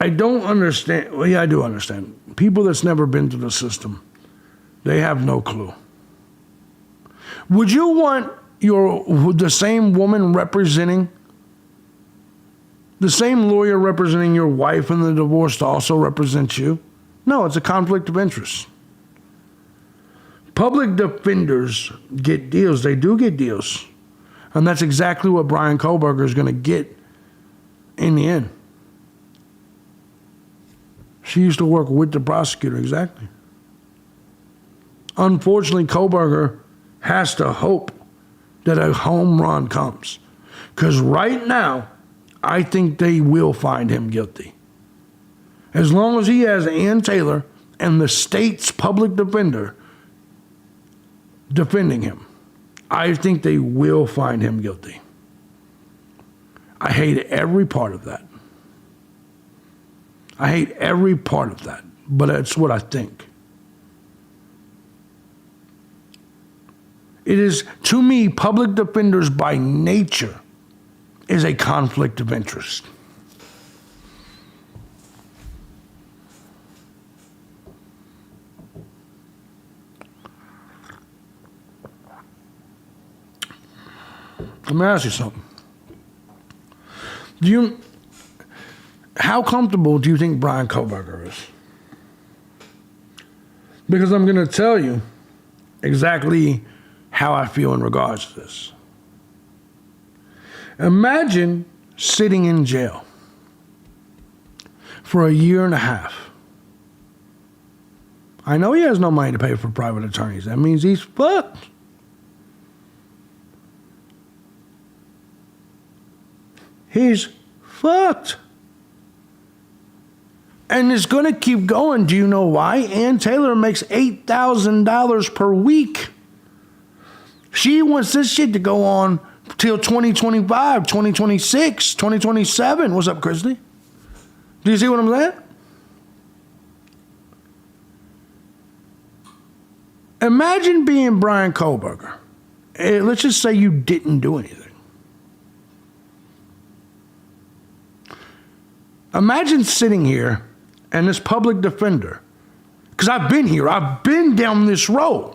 I don't understand. Well, yeah, I do understand. People that's never been through the system, they have no clue. Would you want the same woman representing, the same lawyer representing your wife in the divorce to also represent you? No, it's a conflict of interest. Public defenders get deals. They do get deals. And that's exactly what Brian Kohlberger is going to get in the end. She used to work with the prosecutor, exactly. Unfortunately, Kohlberger has to hope that a home run comes. Because right now, I think they will find him guilty. As long as he has Ann Taylor and the state's public defender defending him, I think they will find him guilty. I hate every part of that. I hate every part of that, but it's what I think. It is, to me, public defenders by nature is a conflict of interest. Let me ask you something. How comfortable do you think Brian Kohlberger is? Because I'm going to tell you exactly how I feel in regards to this. Imagine sitting in jail for a year and a half. I know he has no money to pay for private attorneys. That means he's fucked. He's fucked. And it's going to keep going. Do you know why? Ann Taylor makes $8,000 per week. She wants this shit to go on till 2025, 2026, 2027. What's up, Christy? Do you see what I'm saying? Imagine being Brian Kohlberger. Let's just say you didn't do anything. Imagine sitting here and this public defender, because I've been here, I've been down this road.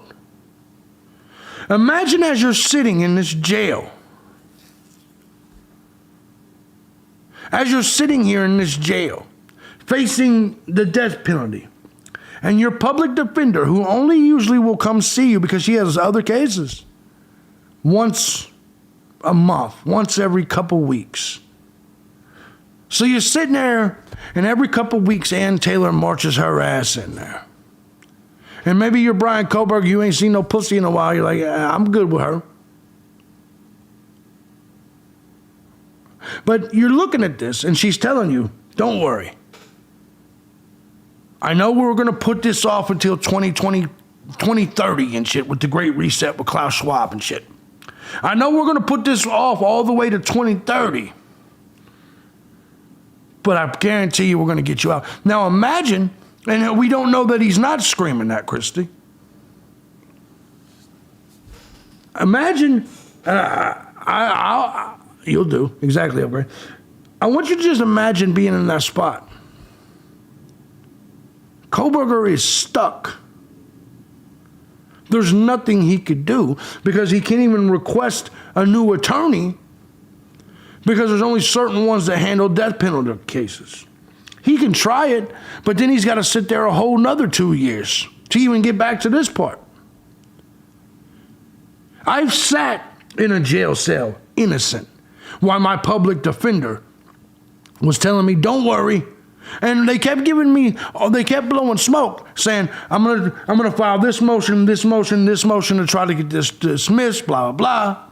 Imagine as you're sitting in this jail, as you're sitting here in this jail, facing the death penalty, and your public defender, who only usually will come see you because she has other cases, once a month, once every couple weeks. So you're sitting there, and every couple weeks, Ann Taylor marches her ass in there. And maybe you're Brian Kohlberger, you ain't seen no pussy in a while. You're like, I'm good with her. But you're looking at this, and she's telling you, don't worry. I know we're going to put this off until 2030 and shit with the Great Reset with Klaus Schwab and shit. I know we're going to put this off all the way to 2030. But I guarantee you we're going to get you out. Now imagine, and we don't know that he's not screaming that, Christy. Imagine, you'll do, exactly, okay. I want you to just imagine being in that spot. Kohlberger is stuck. There's nothing he could do because he can't even request a new attorney because there's only certain ones that handle death penalty cases. He can try it, but then he's got to sit there a whole nother 2 years to even get back to this part. I've sat in a jail cell, innocent, while my public defender was telling me, don't worry, And they kept they kept blowing smoke, saying, I'm gonna file this motion to try to get this dismissed, blah, blah, blah.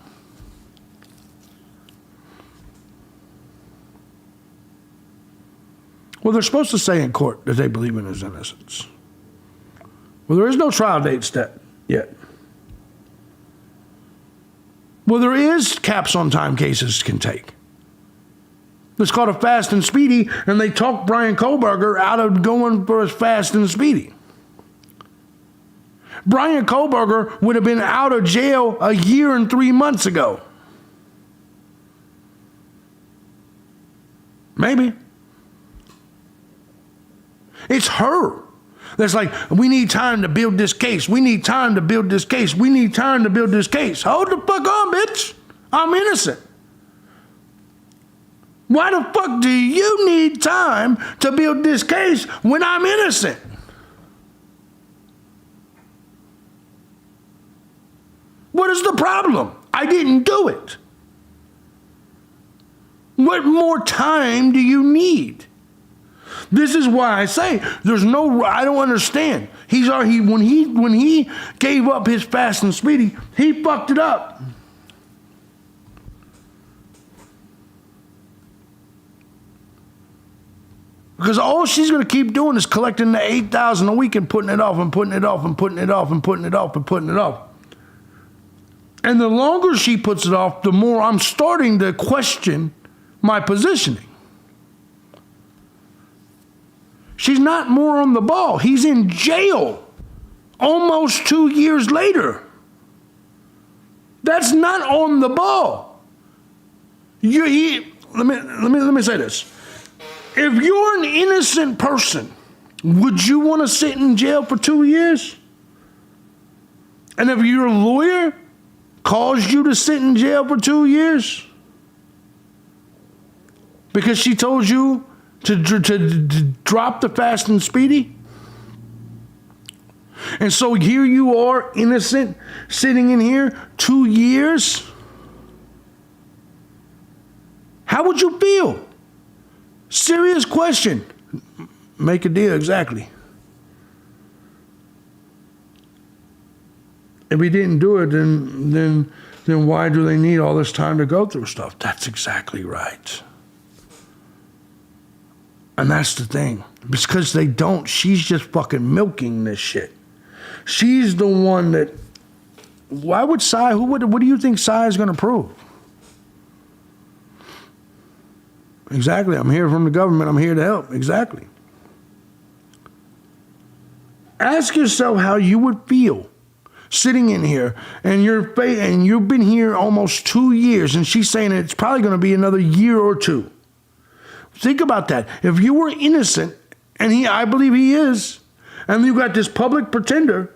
Well, they're supposed to say in court that they believe in his innocence. Well, there is no trial date set yet. Well, there is caps on time cases can take. It's called a fast and speedy, and they talked Brian Kohlberger out of going for a fast and speedy. Brian Kohlberger would have been out of jail a year and 3 months ago. Maybe. It's her that's like, we need time to build this case. We need time to build this case. We need time to build this case. Hold the fuck on, bitch. I'm innocent. Why the fuck do you need time to build this case when I'm innocent? What is the problem? I didn't do it. What more time do you need? This is why I say I don't understand. When he gave up his fast and speedy, he fucked it up. Because all she's going to keep doing is collecting the $8,000 a week and putting it off and putting it off and putting it off and putting it off and putting it off. And the longer she puts it off, the more I'm starting to question my positioning. She's not more on the ball. He's in jail almost 2 years later. That's not on the ball. Let me say this. If you're an innocent person, would you want to sit in jail for 2 years? And if your lawyer caused you to sit in jail for 2 years because she told you to drop the fast and speedy? And so here you are, innocent, sitting in here 2 years? How would you feel? Serious question. Make a deal, exactly. If he didn't do it, then why do they need all this time to go through stuff? That's exactly right. And that's the thing. Because they don't. She's just fucking milking this shit. She's the one that... Why would Cy... What do you think Cy is going to prove? Exactly. I'm here from the government. I'm here to help. Exactly. Ask yourself how you would feel sitting in here and you've been here almost 2 years and she's saying it's probably going to be another year or two. Think about that. If you were innocent, and I believe he is, and you got this public pretender,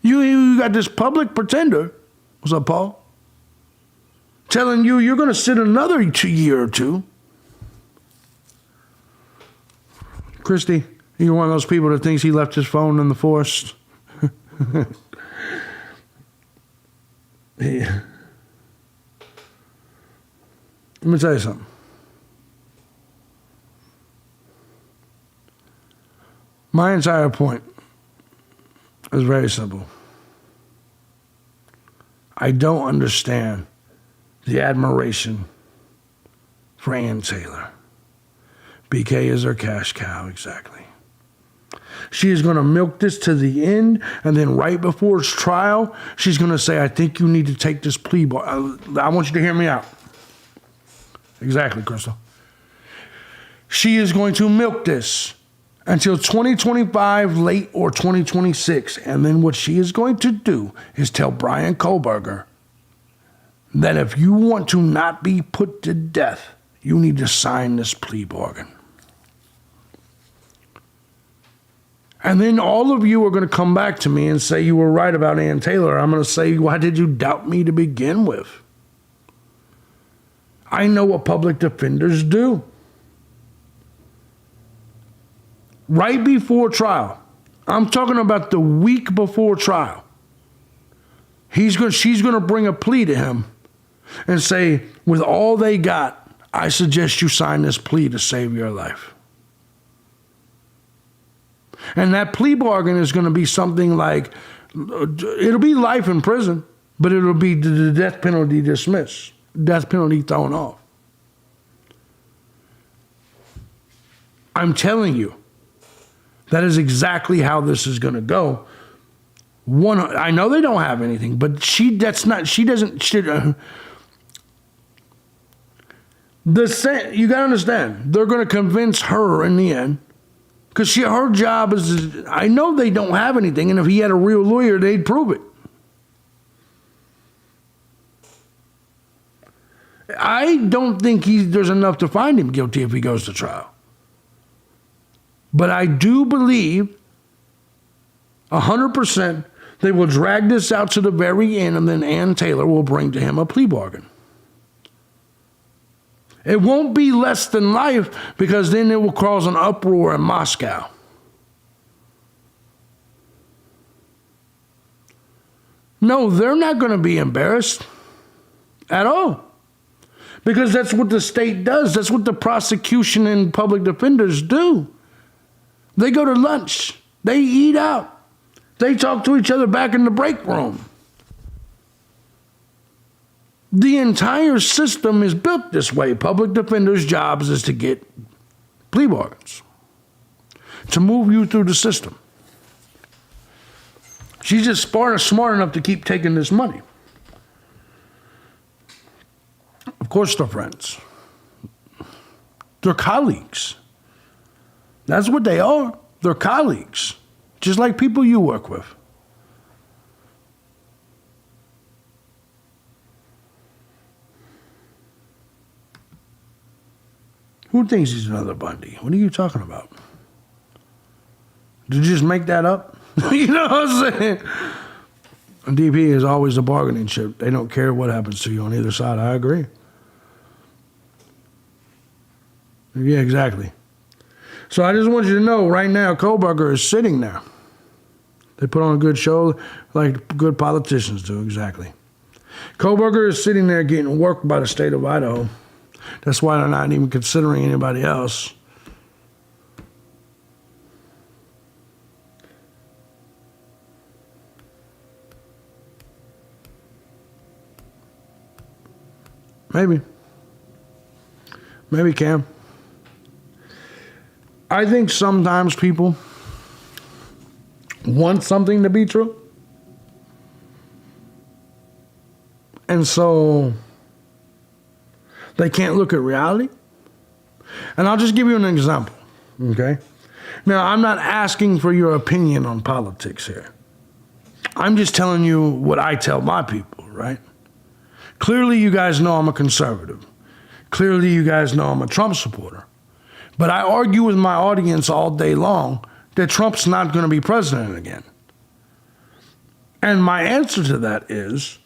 you got this public pretender, what's up, Paul? Telling you you're going to sit another year or two. Christy, you're one of those people that thinks he left his phone in the forest. Yeah. Let me tell you something. My entire point is very simple. I don't understand the admiration for Ann Taylor. BK is her cash cow, exactly. She is going to milk this to the end, and then right before its trial, she's going to say, I think you need to take this plea bar. I want you to hear me out. Exactly, Crystal. She is going to milk this until 2025 late or 2026, and then what she is going to do is tell Brian Kohlberger that if you want to not be put to death, you need to sign this plea bargain. And then all of you are going to come back to me and say you were right about Ann Taylor. I'm going to say, why did you doubt me to begin with? I know what public defenders do. Right before trial, I'm talking about the week before trial, she's going to bring a plea to him and say, with all they got, I suggest you sign this plea to save your life. And that plea bargain is going to be something like, it'll be life in prison, but it'll be the death penalty dismissed, death penalty thrown off. I'm telling you, that is exactly how this is going to go. I know they don't have anything, but you got to understand, they're going to convince her in the end, because her job is, I know they don't have anything, and if he had a real lawyer, they'd prove it. I don't think there's enough to find him guilty if he goes to trial. But I do believe 100% they will drag this out to the very end, and then Ann Taylor will bring to him a plea bargain. It won't be less than life, because then it will cause an uproar in Moscow. No, they're not going to be embarrassed at all, because that's what the state does. That's what the prosecution and public defenders do. They go to lunch. They eat out. They talk to each other back in the break room. The entire system is built this way. Public defenders' jobs is to get plea bargains, to move you through the system. She's just smart enough to keep taking this money. Of course they're friends. They're colleagues. That's what they are. They're colleagues, just like people you work with. Who thinks he's another Bundy? What are you talking about? Did you just make that up? You know what I'm saying? DP is always a bargaining chip. They don't care what happens to you on either side. I agree. Yeah, exactly. So I just want you to know right now, Kohlberger is sitting there. They put on a good show like good politicians do, exactly. Kohlberger is sitting there getting worked by the state of Idaho. That's why they're not even considering anybody else. Maybe, Cam. I think sometimes people want something to be true. And so they can't look at reality. And I'll just give you an example, okay? Now, I'm not asking for your opinion on politics here. I'm just telling you what I tell my people, right? Clearly, you guys know I'm a conservative. Clearly, you guys know I'm a Trump supporter. But I argue with my audience all day long that Trump's not going to be president again. And my answer to that is,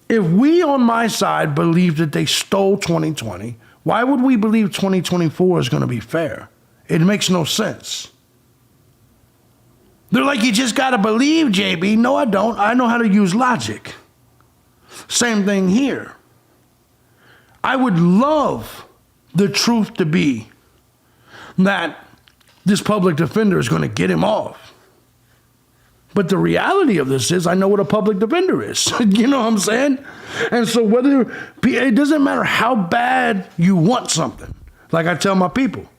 if we on my side believe that they stole 2020, why would we believe 2024 is going to be fair? It makes no sense. They're like, you just got to believe, JB. No, I don't. I know how to use logic. Same thing here. I would love the truth to be that this public defender is going to get him off. But the reality of this is I know what a public defender is. You know what I'm saying? And so it doesn't matter how bad you want something. Like I tell my people,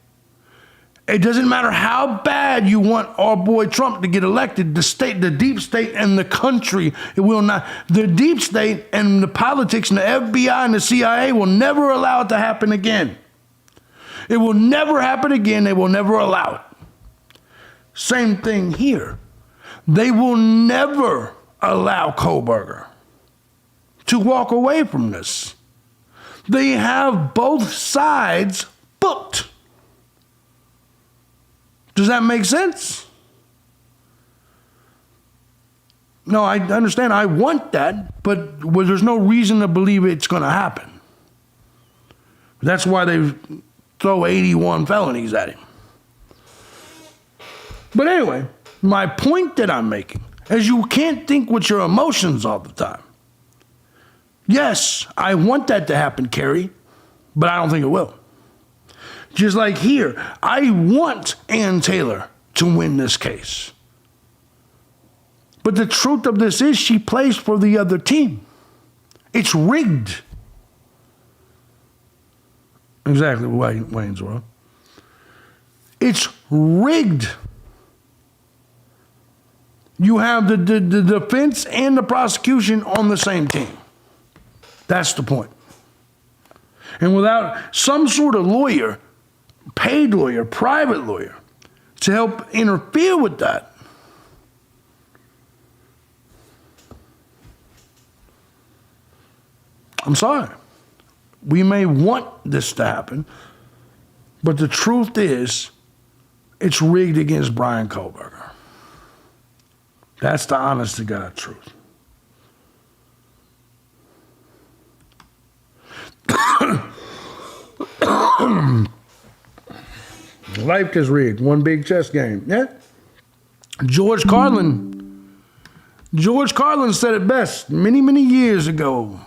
it doesn't matter how bad you want our boy Trump to get elected, the deep state and the country, it will not. The deep state and the politics and the FBI and the CIA will never allow it to happen again. It will never happen again. They will never allow it. Same thing here. They will never allow Kohlberger to walk away from this. They have both sides booked. Does that make sense? No, I understand. I want that, but there's no reason to believe it's going to happen. That's why they throw 81 felonies at him. But anyway, my point that I'm making is you can't think with your emotions all the time. Yes, I want that to happen, Kerry, but I don't think it will. Just like here, I want Ann Taylor to win this case. But the truth of this is she plays for the other team. It's rigged. Exactly Wayne's World. It's rigged. You have the defense and the prosecution on the same team. That's the point. And without some sort of lawyer, paid lawyer, private lawyer, to help interfere with that, I'm sorry. We may want this to happen, but the truth is, it's rigged against Brian Kohlberger. That's the honest to God truth. Life is rigged. One big chess game. Yeah. George Carlin said it best many, many years ago.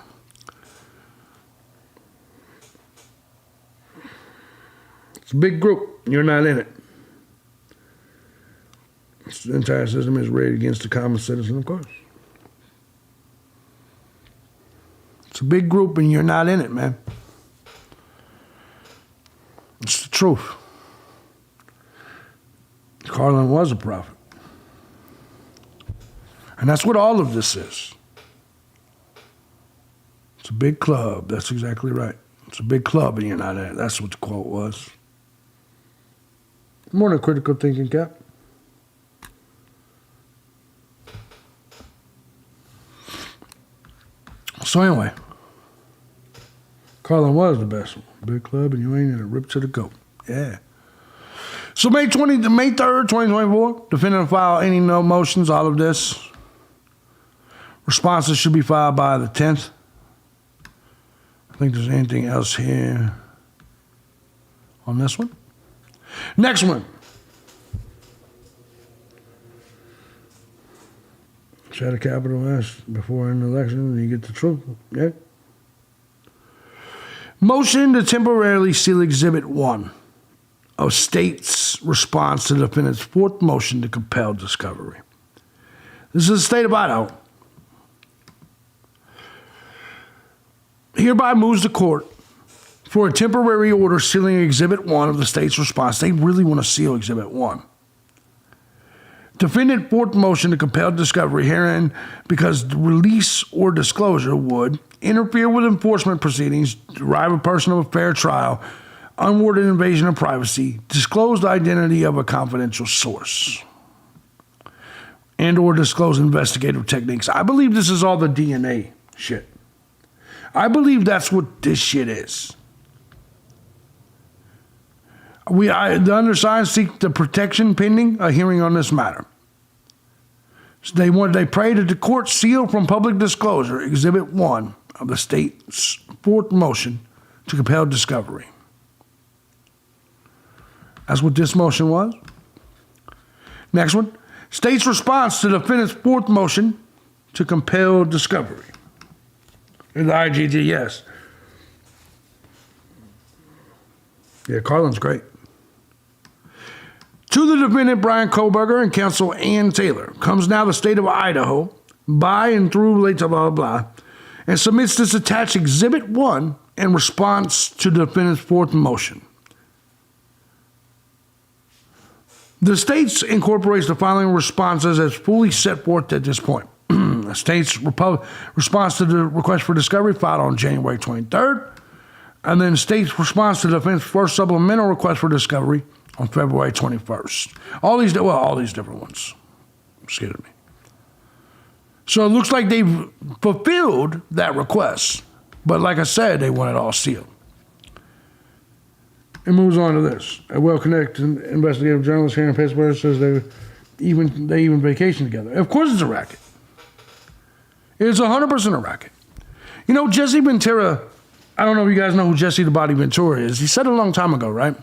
It's a big group. You're not in it. The entire system is rigged against the common citizen, of course. It's a big group and you're not in it, man. It's the truth. Carlin was a prophet. And that's what all of this is. It's a big club. That's exactly right. It's a big club and you're not in it. That's what the quote was. More than critical thinking, Cap. So anyway, Carlin was the best one. Big club and you ain't in a rip to the goat. Yeah. So May 3rd, 2024, defendant will file any no motions, all of this. Responses should be filed by the 10th. I think there's anything else here on this one. Next one. Set a capital S before an election and you get the truth. Yeah. Motion to temporarily seal Exhibit 1 of state's response to the defendant's fourth motion to compel discovery. This is the state of Idaho. Hereby moves the court for a temporary order sealing Exhibit 1 of the state's response. They really want to seal Exhibit 1. Defendant fourth motion to compel discovery herein because the release or disclosure would interfere with enforcement proceedings, deprive a person of a fair trial, unwarranted invasion of privacy, disclose the identity of a confidential source, and or disclose investigative techniques. I believe this is all the DNA shit. I believe that's what this shit is. The undersigned seek the protection pending a hearing on this matter. So they pray that the court seal from public disclosure Exhibit 1 of the state's fourth motion to compel discovery. That's what this motion was. Next one. State's response to the defendant's fourth motion to compel discovery. In the IGT, yes. Yeah, Carlin's great. To the defendant, Brian Kohlberger, and counsel Ann Taylor, comes now the state of Idaho, by and through late blah, blah, blah, and submits this attached Exhibit 1 in response to the defendant's fourth motion. The state incorporates the following responses as fully set forth at this point. The state's response to the request for discovery filed on January 23rd, and then the state's response to the defense's first supplemental request for discovery on February 21st. All these different ones. Excuse me. So it looks like they've fulfilled that request, but like I said, they want it all sealed. It moves on to this. A well-connected investigative journalist here in Pittsburgh says they even vacation together. Of course it's a racket. It's 100% a racket. You know, Jesse Ventura, I don't know if you guys know who Jesse the Body Ventura is. He said it a long time ago, right?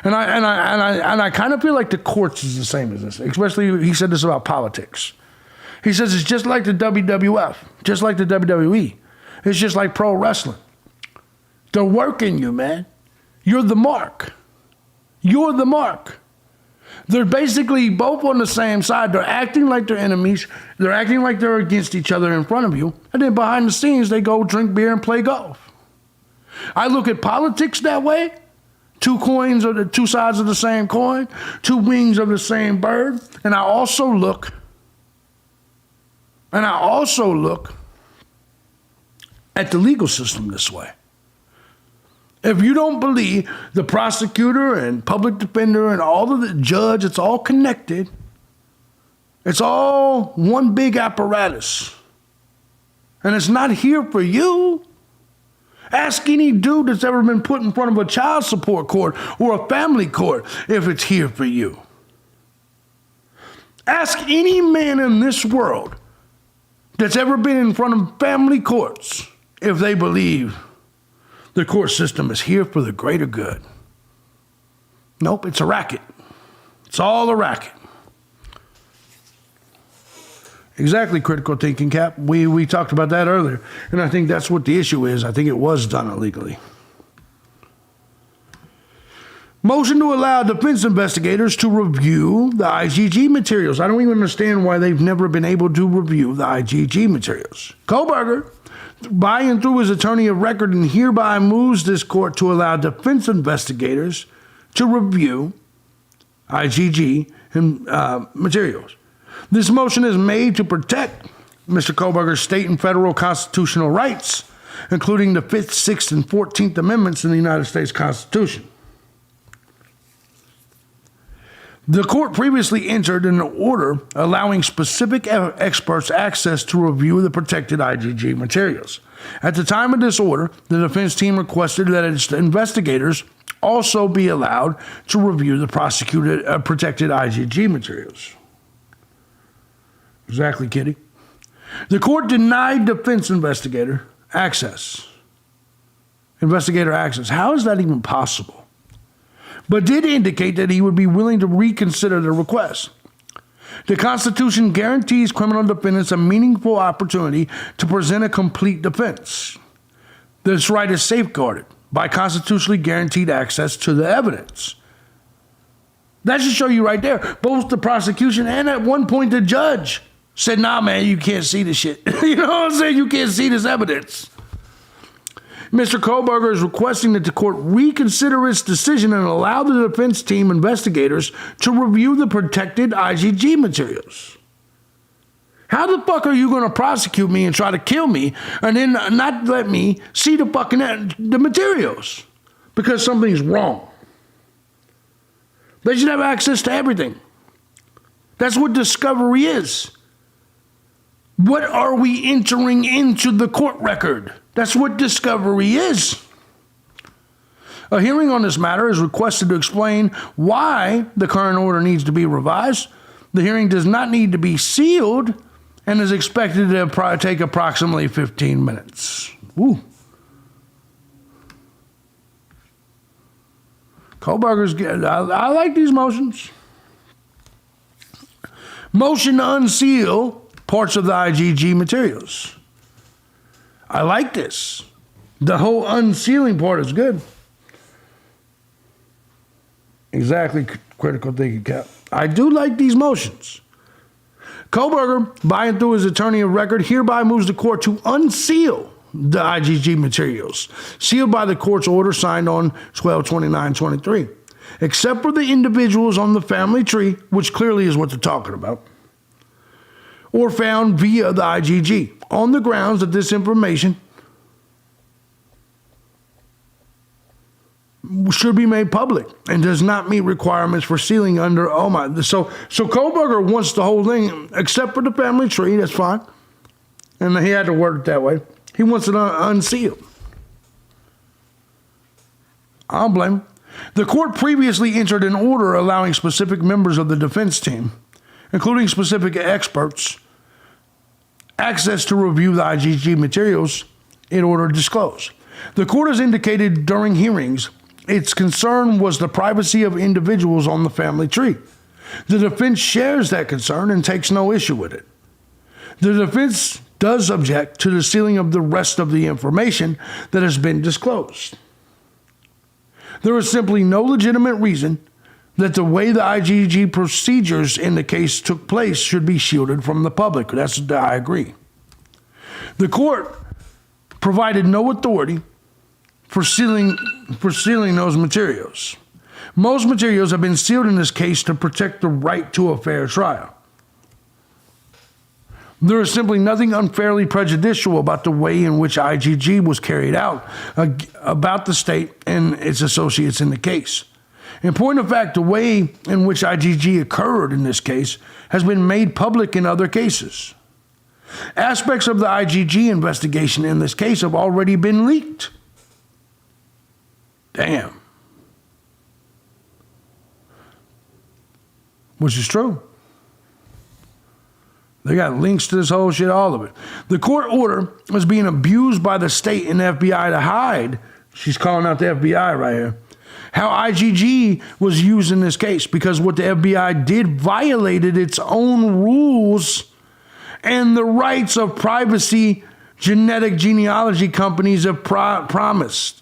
And I kind of feel like the courts is the same as this. Especially, he said this about politics. He says it's just like the WWF, just like the WWE. It's just like pro wrestling. They're working you, man. You're the mark. You're the mark. They're basically both on the same side. They're acting like they're enemies. They're acting like they're against each other in front of you. And then behind the scenes, they go drink beer and play golf. I look at politics that way. Two coins are the two sides of the same coin, two wings of the same bird. And I also look at the legal system this way. If you don't believe the prosecutor and public defender and all of the judge, it's all connected. It's all one big apparatus. And it's not here for you. Ask any dude that's ever been put in front of a child support court or a family court if it's here for you. Ask any man in this world that's ever been in front of family courts if they believe the court system is here for the greater good. Nope, it's a racket. It's all a racket. Exactly, critical thinking, Cap. We talked about that earlier, and I think that's what the issue is. I think it was done illegally. Motion to allow defense investigators to review the IGG materials. I don't even understand why they've never been able to review the IGG materials. Kohlberger, by and through his attorney of record, and hereby moves this court to allow defense investigators to review IGG materials. This motion is made to protect Mr. Kohlberger's state and federal constitutional rights, including the 5th, 6th, and 14th Amendments in the United States Constitution. The court previously entered an order allowing specific experts access to review the protected IGG materials. At the time of this order, the defense team requested that its investigators also be allowed to review the protected IGG materials. Exactly, Kitty. The court denied defense investigator access. How is that even possible? But did indicate that he would be willing to reconsider the request. The Constitution guarantees criminal defendants a meaningful opportunity to present a complete defense. This right is safeguarded by constitutionally guaranteed access to the evidence. That should show you right there. Both the prosecution and at one point the judge said, nah, man, you can't see this shit. You know what I'm saying? You can't see this evidence. Mr. Kohlberger is requesting that the court reconsider its decision and allow the defense team investigators to review the protected IGG materials. How the fuck are you going to prosecute me and try to kill me and then not let me see the materials? Because something's wrong. They should have access to everything. That's what discovery is. What are we entering into the court record? That's what discovery is. A hearing on this matter is requested to explain why the current order needs to be revised. The hearing does not need to be sealed and is expected to take approximately 15 minutes. Woo. Kohlberger's good. I like these motions. Motion to unseal parts of the IGG materials. I like this. The whole unsealing part is good. Exactly, critical thinking, Cap. I do like these motions. Kohlberger, by and through his attorney of record, hereby moves the court to unseal the IGG materials, sealed by the court's order signed on 12/29/23, except for the individuals on the family tree, which clearly is what they're talking about, or found via the IGG, on the grounds that this information should be made public and does not meet requirements for sealing under So Kohlberger wants the whole thing, except for the family tree, that's fine. And he had to word it that way. He wants it unsealed. I don't blame him. The court previously entered an order allowing specific members of the defense team, including specific experts, access to review the IGG materials in order to disclose. The court has indicated during hearings its concern was the privacy of individuals on the family tree. The defense shares that concern and takes no issue with it. The defense does object to the sealing of the rest of the information that has been disclosed. There is simply no legitimate reason that the way the IGG procedures in the case took place should be shielded from the public. I agree. The court provided no authority for sealing those materials. Most materials have been sealed in this case to protect the right to a fair trial. There is simply nothing unfairly prejudicial about the way in which IGG was carried out about the state and its associates in the case. In point of fact, the way in which IGG occurred in this case has been made public in other cases. Aspects of the IGG investigation in this case have already been leaked. Damn. Which is true. They got links to this whole shit, all of it. The court order was being abused by the state and FBI to hide. She's calling out the FBI right here. How IGG was used in this case, because what the FBI did violated its own rules and the rights of privacy genetic genealogy companies have promised.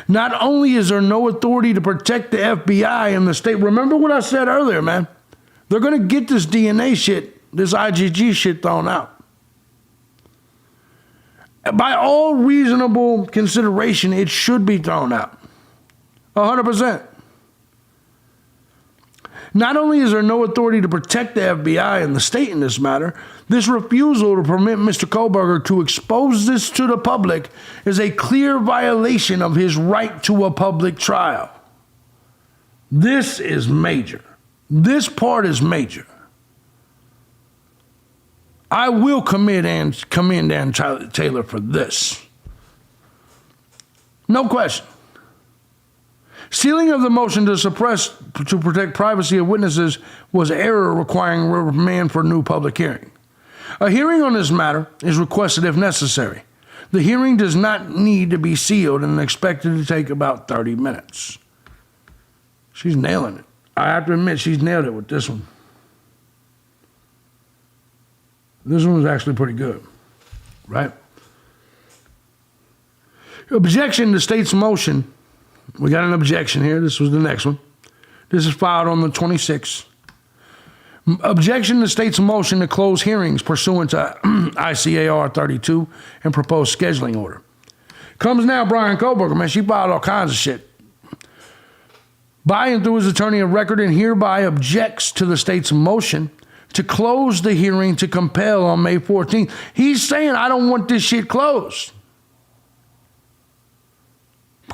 Not only is there no authority to protect the FBI and the state, remember what I said earlier, man. They're going to get this DNA shit, this IGG shit thrown out. By all reasonable consideration, it should be thrown out. 100%. Not only is there no authority to protect the FBI and the state in this matter, this refusal to permit Mr. Kohlberger to expose this to the public is a clear violation of his right to a public trial. This is major. This part is major. I will commend Ann Taylor for this. No question. Sealing of the motion to suppress to protect privacy of witnesses was error, requiring remand for new public hearing. A hearing on this matter is requested if necessary. The hearing does not need to be sealed and expected to take about 30 minutes. She's nailing it. I have to admit, she's nailed it with this one. This one was actually pretty good, right? Objection to state's motion. We got an objection here. This was the next one. This is filed on the 26th. Objection to state's motion to close hearings pursuant to ICAR 32 and proposed scheduling order. Comes now Brian Kohlberger, man. She filed all kinds of shit. By and through his attorney of record, and hereby objects to the state's motion to close the hearing to compel on May 14th. He's saying, I don't want this shit closed.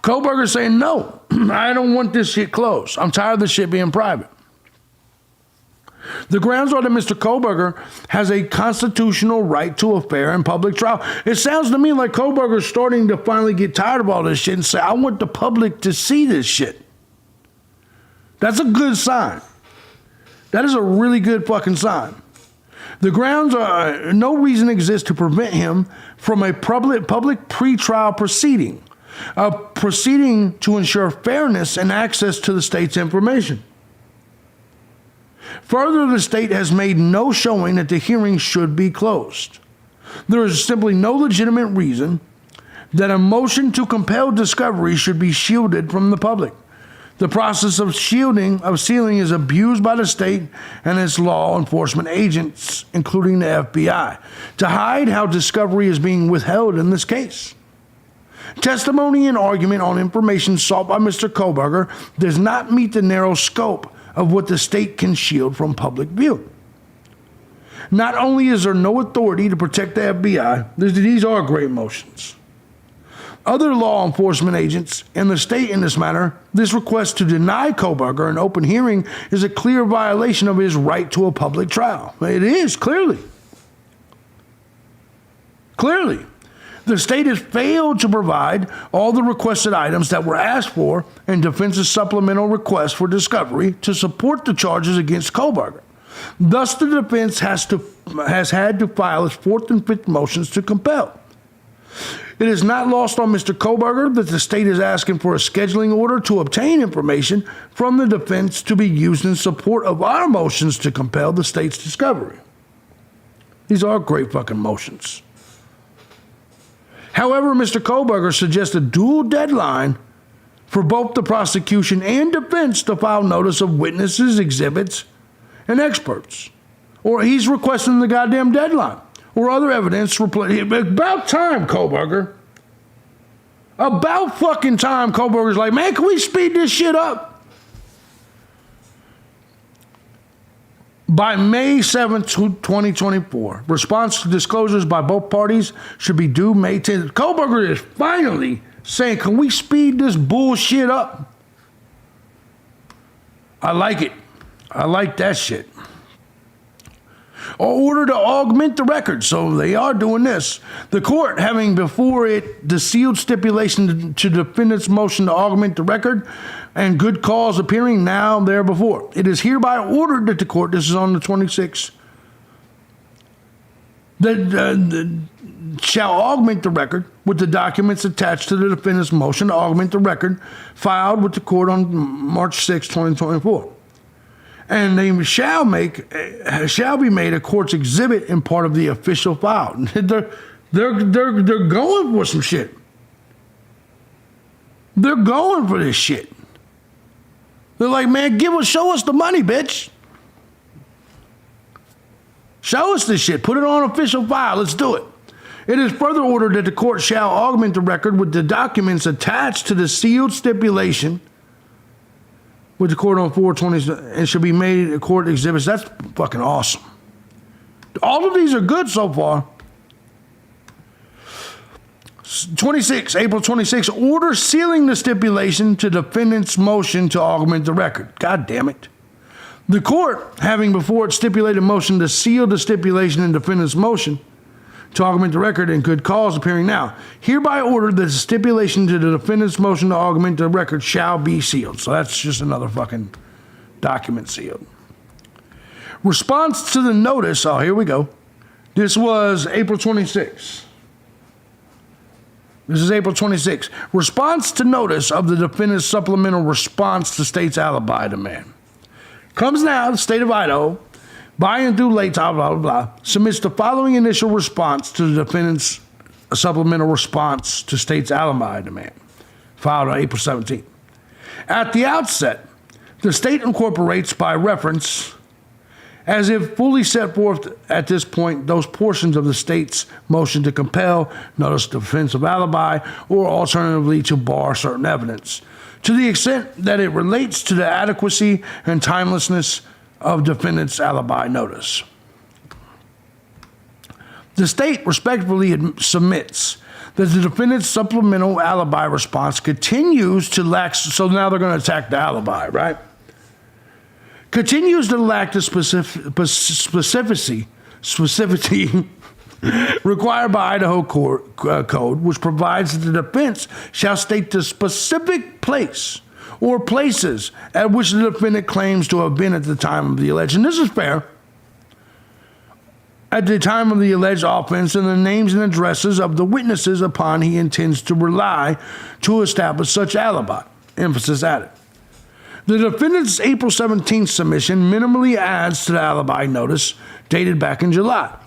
Kohlberger's saying, no, I don't want this shit closed. I'm tired of this shit being private. The grounds are that Mr. Kohlberger has a constitutional right to a fair and public trial. It sounds to me like Kohlberger's starting to finally get tired of all this shit and say, I want the public to see this shit. That's a good sign. That is a really good fucking sign. The grounds are, no reason exists to prevent him from a public pretrial proceeding, a proceeding to ensure fairness and access to the state's information. Further, the state has made no showing that the hearing should be closed. There is simply no legitimate reason that a motion to compel discovery should be shielded from the public. The process of sealing is abused by the state and its law enforcement agents, including the FBI, to hide how discovery is being withheld in this case. Testimony and argument on information sought by Mr. Kohlberger does not meet the narrow scope of what the state can shield from public view. Not only is there no authority to protect the FBI, these are great motions. Other law enforcement agents and the state in this matter, this request to deny Kohlberger an open hearing is a clear violation of his right to a public trial. It is, clearly. Clearly. The state has failed to provide all the requested items that were asked for in defense's supplemental request for discovery to support the charges against Kohlberger. Thus, the defense has had to file its fourth and fifth motions to compel. It is not lost on Mr. Kohlberger that the state is asking for a scheduling order to obtain information from the defense to be used in support of our motions to compel the state's discovery. These are great fucking motions. However, Mr. Kohlberger suggests a dual deadline for both the prosecution and defense to file notice of witnesses, exhibits, and experts. Or he's requesting the goddamn deadline or other evidence. About time, Kohlberger. About fucking time, Kohlberger's like, man, can we speed this shit up? By May 7th, 2024, response to disclosures by both parties should be due May 10th. Kohlberger is finally saying, can we speed this bullshit up? I like it. I like that shit. Or order to augment the record. So they are doing this. The court, having before it the sealed stipulation to defendant's motion to augment the record and good cause appearing now there before. It is hereby ordered that the court, this is on the 26th, that shall augment the record with the documents attached to the defendant's motion to augment the record filed with the court on March 6, 2024. And they shall be made a court's exhibit and part of the official file. They're going for some shit. They're going for this shit. They're like, man, show us the money, bitch. Show us this shit. Put it on official file. Let's do it. It is further ordered that the court shall augment the record with the documents attached to the sealed stipulation with the court on 420 and should be made a court exhibits. That's fucking awesome. All of these are good so far. 26, April 26, order sealing the stipulation to defendant's motion to augment the record. God damn it. The court, having before it stipulated motion to seal the stipulation in defendant's motion to augment the record and good cause appearing now, hereby ordered that the stipulation to the defendant's motion to augment the record shall be sealed. So that's just another fucking document sealed. Response to the notice. Oh, here we go. This was April 26. This is April 26. Response to notice of the defendant's supplemental response to state's alibi demand. Comes now, the state of Idaho, by and through late, blah, blah, blah, submits the following initial response to the defendant's supplemental response to state's alibi demand, filed on April 17th. At the outset, the state incorporates by reference, as if fully set forth at this point, those portions of the state's motion to compel, notice of defense of alibi, or alternatively to bar certain evidence, to the extent that it relates to the adequacy and timelessness of defendant's alibi notice. The state respectfully submits that the defendant's supplemental alibi response continues to lack, so now they're going to attack the alibi, right? Continues to lack the specificity required by Idaho code, which provides that the defense shall state the specific place or places at which the defendant claims to have been at the time of the alleged, and this is fair, at the time of the alleged offense, and the names and addresses of the witnesses upon he intends to rely to establish such alibi. Emphasis added. The defendant's April 17th submission minimally adds to the alibi notice dated back in July.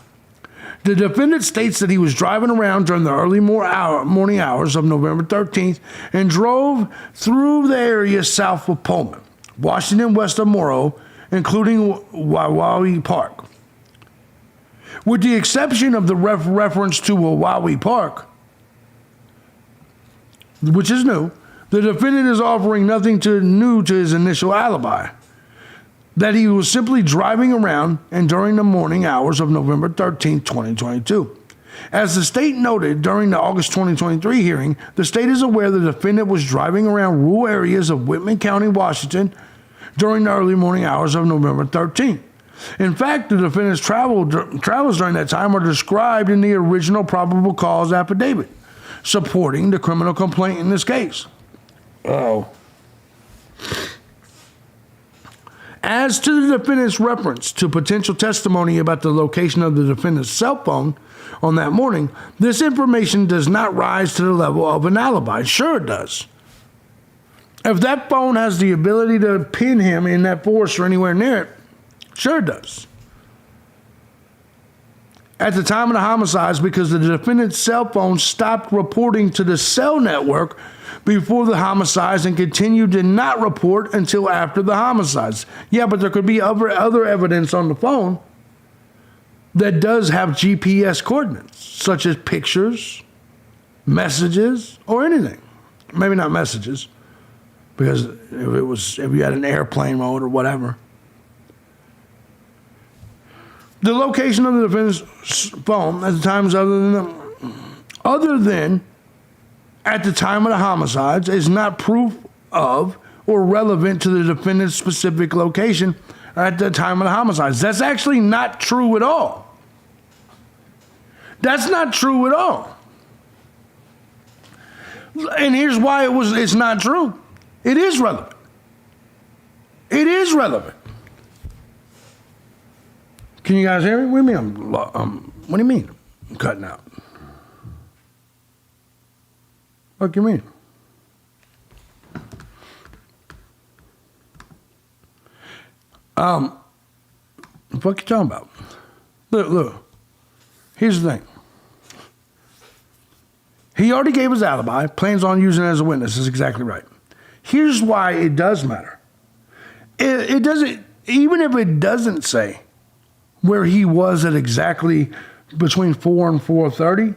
The defendant states that he was driving around during the early morning hours of November 13th and drove through the area south of Pullman, Washington, west of Morrow, including Wawawi Park. With the exception of the reference to Wawawi Park, which is new, the defendant is offering nothing new to his initial alibi, that he was simply driving around and during the morning hours of November 13, 2022. As the state noted during the August 2023 hearing, the state is aware the defendant was driving around rural areas of Whitman County, Washington, during the early morning hours of November 13. In fact, the defendant's travels during that time are described in the original probable cause affidavit supporting the criminal complaint in this case. Oh. As to the defendant's reference to potential testimony about the location of the defendant's cell phone on that morning, this information does not rise to the level of an alibi. Sure it does. If that phone has the ability to pin him in that forest or anywhere near it, sure it does. at the time of the homicides because the defendant's cell phone stopped reporting to the cell network before the homicides and continued to not report until after the homicides. Yeah, but there could be other evidence on the phone that does have GPS coordinates, such as pictures, messages, or anything. Maybe not messages, because if you had an airplane mode or whatever. The location of the defendant's phone at the time is other than at the time of the homicides is not proof of or relevant to the defendant's specific location at the time of the homicides. That's actually not true at all. That's not true at all. And here's why it's not true. It is relevant. It is relevant. Can you guys hear me? What do you mean? What do you mean? I'm cutting out. What do you mean? What you talking about? Look. Here's the thing. He already gave his alibi, plans on using it as a witness. That's exactly right. Here's why it does matter. It doesn't, even if it doesn't say where he was at exactly between 4 and 4:30,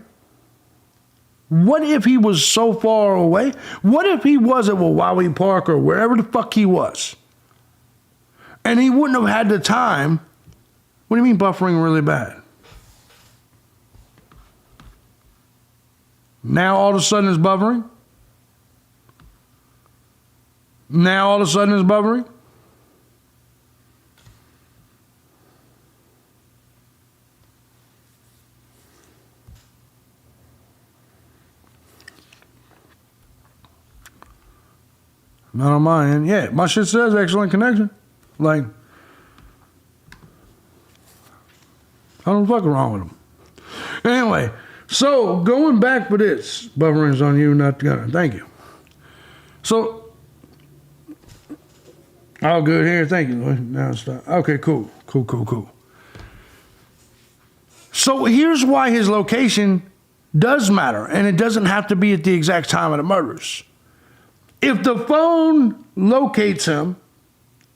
what if he was so far away? What if he was at Wawawi Park or wherever the fuck he was? And he wouldn't have had the time. What do you mean buffering really bad? Now all of a sudden it's buffering? Now all of a sudden it's buffering? Not on my end. Yeah, my shit says excellent connection. Like, I don't know what's wrong with them. Anyway, so going back for this, buffering's on you, not the gunner. Thank you. So, all good here. Thank you, Lloyd. Now stop. Okay, cool. So here's why his location does matter, and it doesn't have to be at the exact time of the murders. If the phone locates him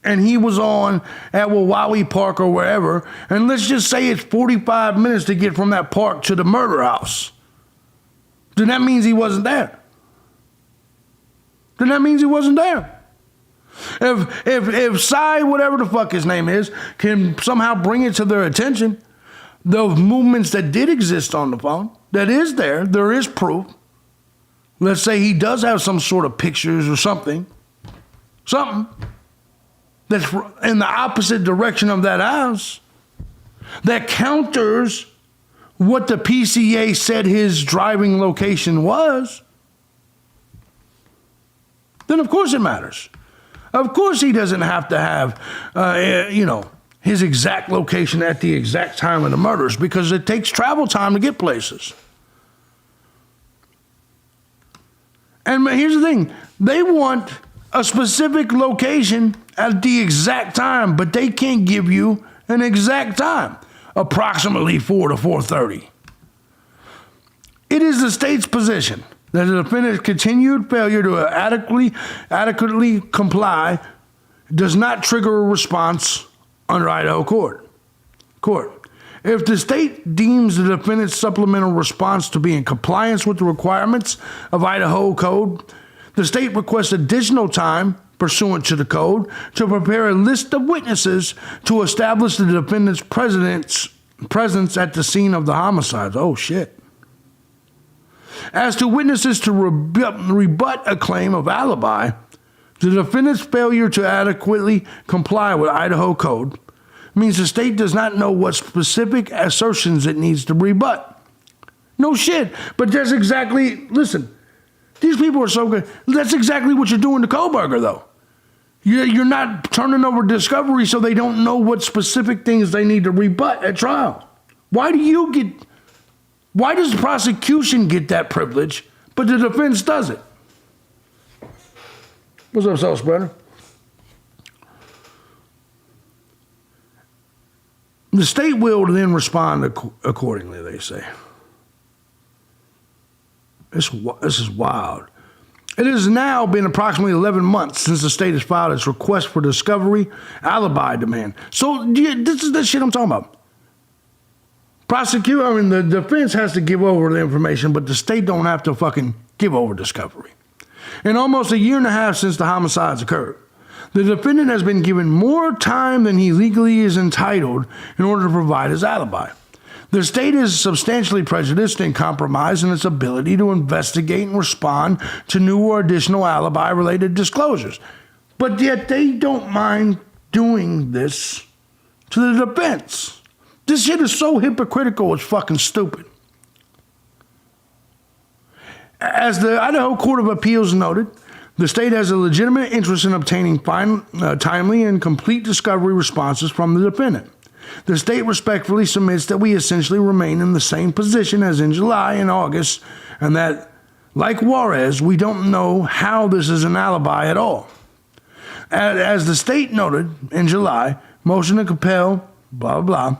and he was on at Wawawi Park or wherever, and let's just say it's 45 minutes to get from that park to the murder house, then that means he wasn't there. If Cy, whatever the fuck his name is, can somehow bring it to their attention, those movements that did exist on the phone, that is there is proof. Let's say he does have some sort of pictures or something that's in the opposite direction of that house that counters what the PCA said his driving location was, then of course it matters. Of course he doesn't have to have, his exact location at the exact time of the murders because it takes travel time to get places. And here's the thing, they want a specific location at the exact time, but they can't give you an exact time, approximately 4 to 4:30. It is the state's position that the defendant's continued failure to adequately comply does not trigger a response under Idaho court. If the state deems the defendant's supplemental response to be in compliance with the requirements of Idaho code, the state requests additional time pursuant to the code to prepare a list of witnesses to establish the defendant's presence at the scene of the homicides. Oh, shit. As to witnesses to rebut a claim of alibi, the defendant's failure to adequately comply with Idaho code means the state does not know what specific assertions it needs to rebut. No shit, but that's exactly, listen, these people are so good. That's exactly what you're doing to Kohlberger, though. You're not turning over discovery so they don't know what specific things they need to rebut at trial. Why does the prosecution get that privilege, but the defense doesn't? What's up, Soul Spreader? The state will then respond accordingly, they say. This is wild. It has now been approximately 11 months since the state has filed its request for discovery alibi demand. So this is the shit I'm talking about. The defense has to give over the information, but the state don't have to fucking give over discovery. In almost a year and a half since the homicides occurred, the defendant has been given more time than he legally is entitled in order to provide his alibi. The state is substantially prejudiced and compromised in its ability to investigate and respond to new or additional alibi-related disclosures. But yet they don't mind doing this to the defense. This shit is so hypocritical, it's fucking stupid. As the Idaho Court of Appeals noted, the state has a legitimate interest in obtaining timely and complete discovery responses from the defendant. The state respectfully submits that we essentially remain in the same position as in July and August, and that, like Juarez, we don't know how this is an alibi at all. As the state noted in July, motion to compel, blah, blah, blah,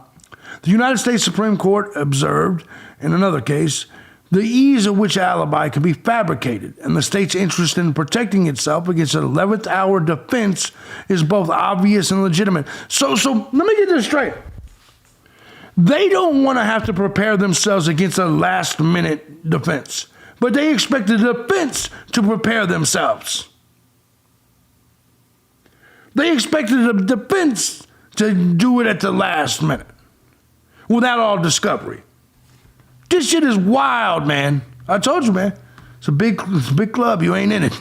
the United States Supreme Court observed, in another case, the ease at which alibi can be fabricated, and the state's interest in protecting itself against an 11th hour defense is both obvious and legitimate. So let me get this straight. They don't want to have to prepare themselves against a last minute defense, but they expect the defense to prepare themselves. They expected the defense to do it at the last minute without all discovery. This shit is wild, man. I told you, man. It's a big club. You ain't in it.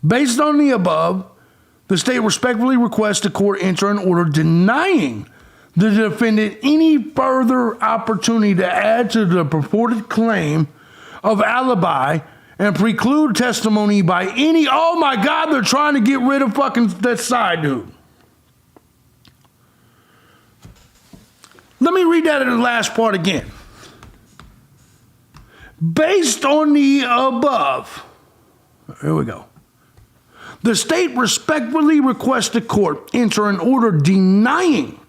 Based on the above, the state respectfully requests the court enter an order denying the defendant any further opportunity to add to the purported claim of alibi and preclude testimony by any. Oh my God, they're trying to get rid of fucking that side dude. Let me read that in the last part again. Based on the above, here we go. The state respectfully requests the court enter an order denying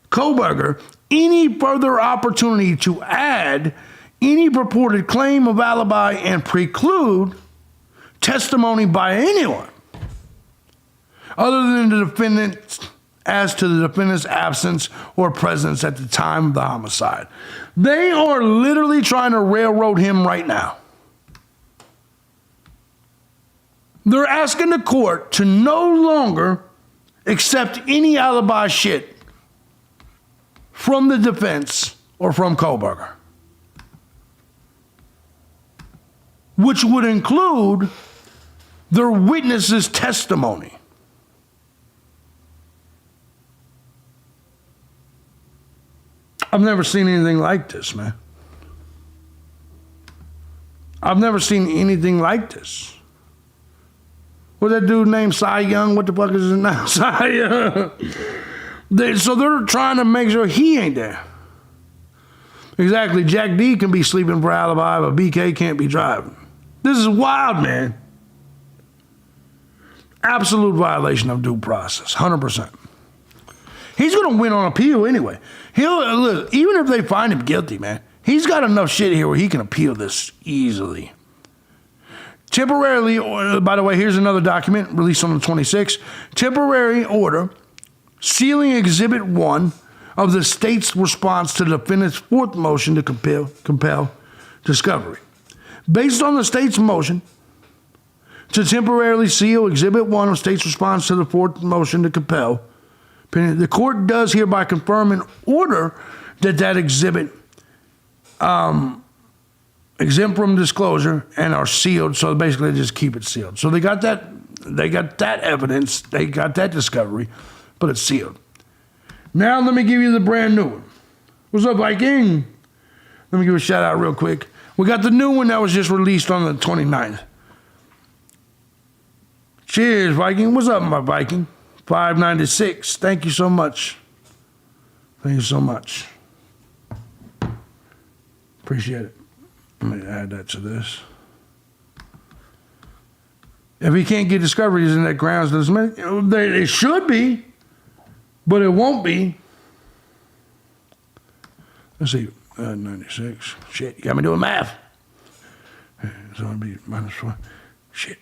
Kohberger any further opportunity to add any purported claim of alibi and preclude testimony by anyone other than the defendant as to the defendant's absence or presence at the time of the homicide. They are literally trying to railroad him right now. They're asking the court to no longer accept any alibi shit from the defense or from Kohberger, which would include their witness's testimony. I've never seen anything like this, man. I've never seen anything like this. What's that dude named Cy Young? What the fuck is his name? Cy Young. So they're trying to make sure he ain't there. Exactly. Jack D can be sleeping for alibi, but BK can't be driving. This is wild, man. Absolute violation of due process. 100%. He's going to win on appeal anyway. Look, even if they find him guilty, man, he's got enough shit here where he can appeal this easily. Temporarily, by the way, here's another document released on the 26th. Temporary order sealing Exhibit 1 of the state's response to the defendant's fourth motion to compel discovery. Based on the state's motion to temporarily seal Exhibit 1 of the state's response to the fourth motion to compel, the court does hereby confirm an order that exhibit exempt from disclosure and are sealed. So basically they just keep it sealed. So they got that evidence, they got that discovery, but it's sealed. Now let me give you the brand new one. What's up, Viking? Let me give a shout out real quick. We got the new one that was just released on the 29th. Cheers, Viking. What's up, my Viking? 596. Thank you so much. Thank you so much. Appreciate it. Let me add that to this. If he can't get discoveries in that grounds, it should be. But it won't be. Let's see. 96. Shit, you got me doing math. So it'll be -4. Shit.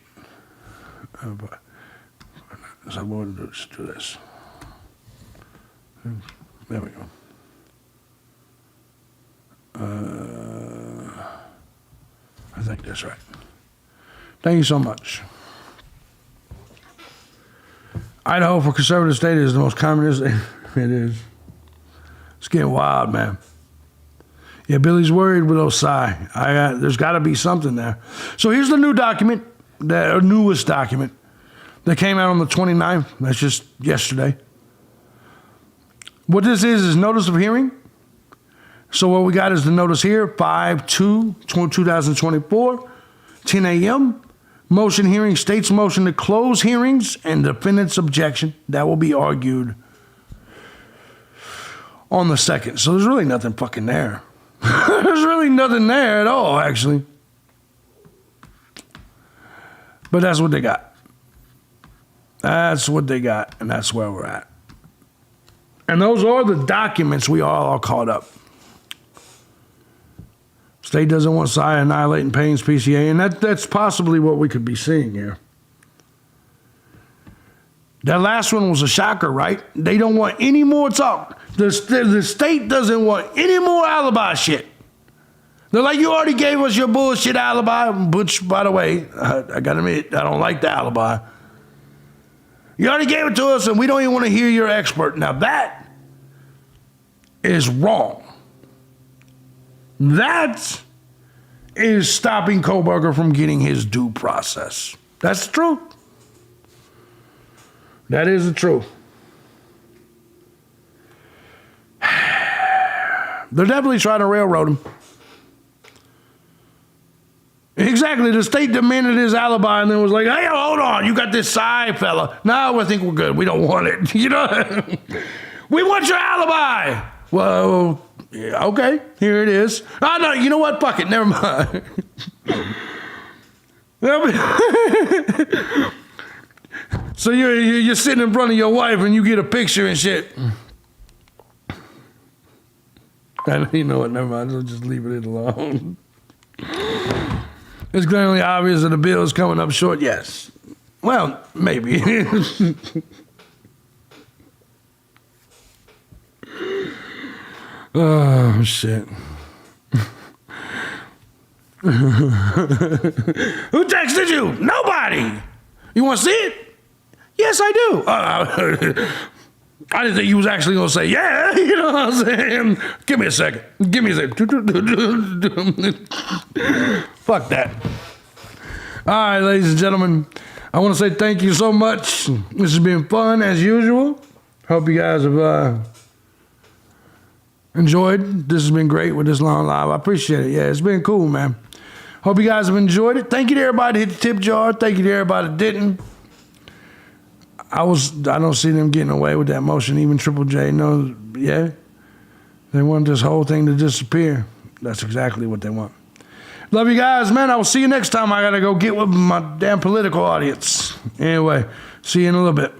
So we'll just do this. There we go. I think that's right. Thank you so much. Idaho for conservative state is the most communist. It is. It's getting wild, man. Yeah, Billy's worried with Osai. There's got to be something there. So here's the new document, the newest document that came out on the 29th. That's just yesterday. What this is notice of hearing. So what we got is the notice here, 5/2/2024, 10 a.m. Motion hearing, state's motion to close hearings and defendant's objection. That will be argued on the 2nd. So there's really nothing fucking there. There's really nothing there at all, actually. But that's what they got. That's what they got, and that's where we're at. And those are the documents we all are caught up. State doesn't want Cy annihilating Payne's PCA, and that's possibly what we could be seeing here. That last one was a shocker, right? They don't want any more talk. The state doesn't want any more alibi shit. They're like, you already gave us your bullshit alibi, which, by the way, I gotta admit, I don't like the alibi. You already gave it to us, and we don't even want to hear your expert. Now, that is wrong. That is stopping Koberger from getting his due process. That's the truth. That is the truth. They're definitely trying to railroad him. Exactly. The state demanded his alibi and then was like, hey, hold on. You got this side fella. No, I think we're good. We don't want it. You know, we want your alibi. Well, yeah, okay, here it is. Oh, no, you know what? Fuck it. Never mind. So you're sitting in front of your wife and you get a picture and shit. And you know what? Never mind. I'll just leave it alone. It's glaringly obvious that the bill is coming up short. Yes. Well, maybe. Oh, shit. Who texted you? Nobody. You want to see it? Yes, I do. I didn't think you was actually going to say, yeah, you know what I'm saying? Give me a second. Fuck that. All right, ladies and gentlemen, I want to say thank you so much. This has been fun as usual. Hope you guys have enjoyed. This has been great with this long live. I appreciate it. Yeah, it's been cool, man. Hope you guys have enjoyed it. Thank you to everybody that hit the tip jar. Thank you to everybody that didn't. I don't see them getting away with that motion. Even Triple J knows, yeah. They want this whole thing to disappear. That's exactly what they want. Love you guys, man. I will see you next time. I got to go get with my damn political audience. Anyway, see you in a little bit.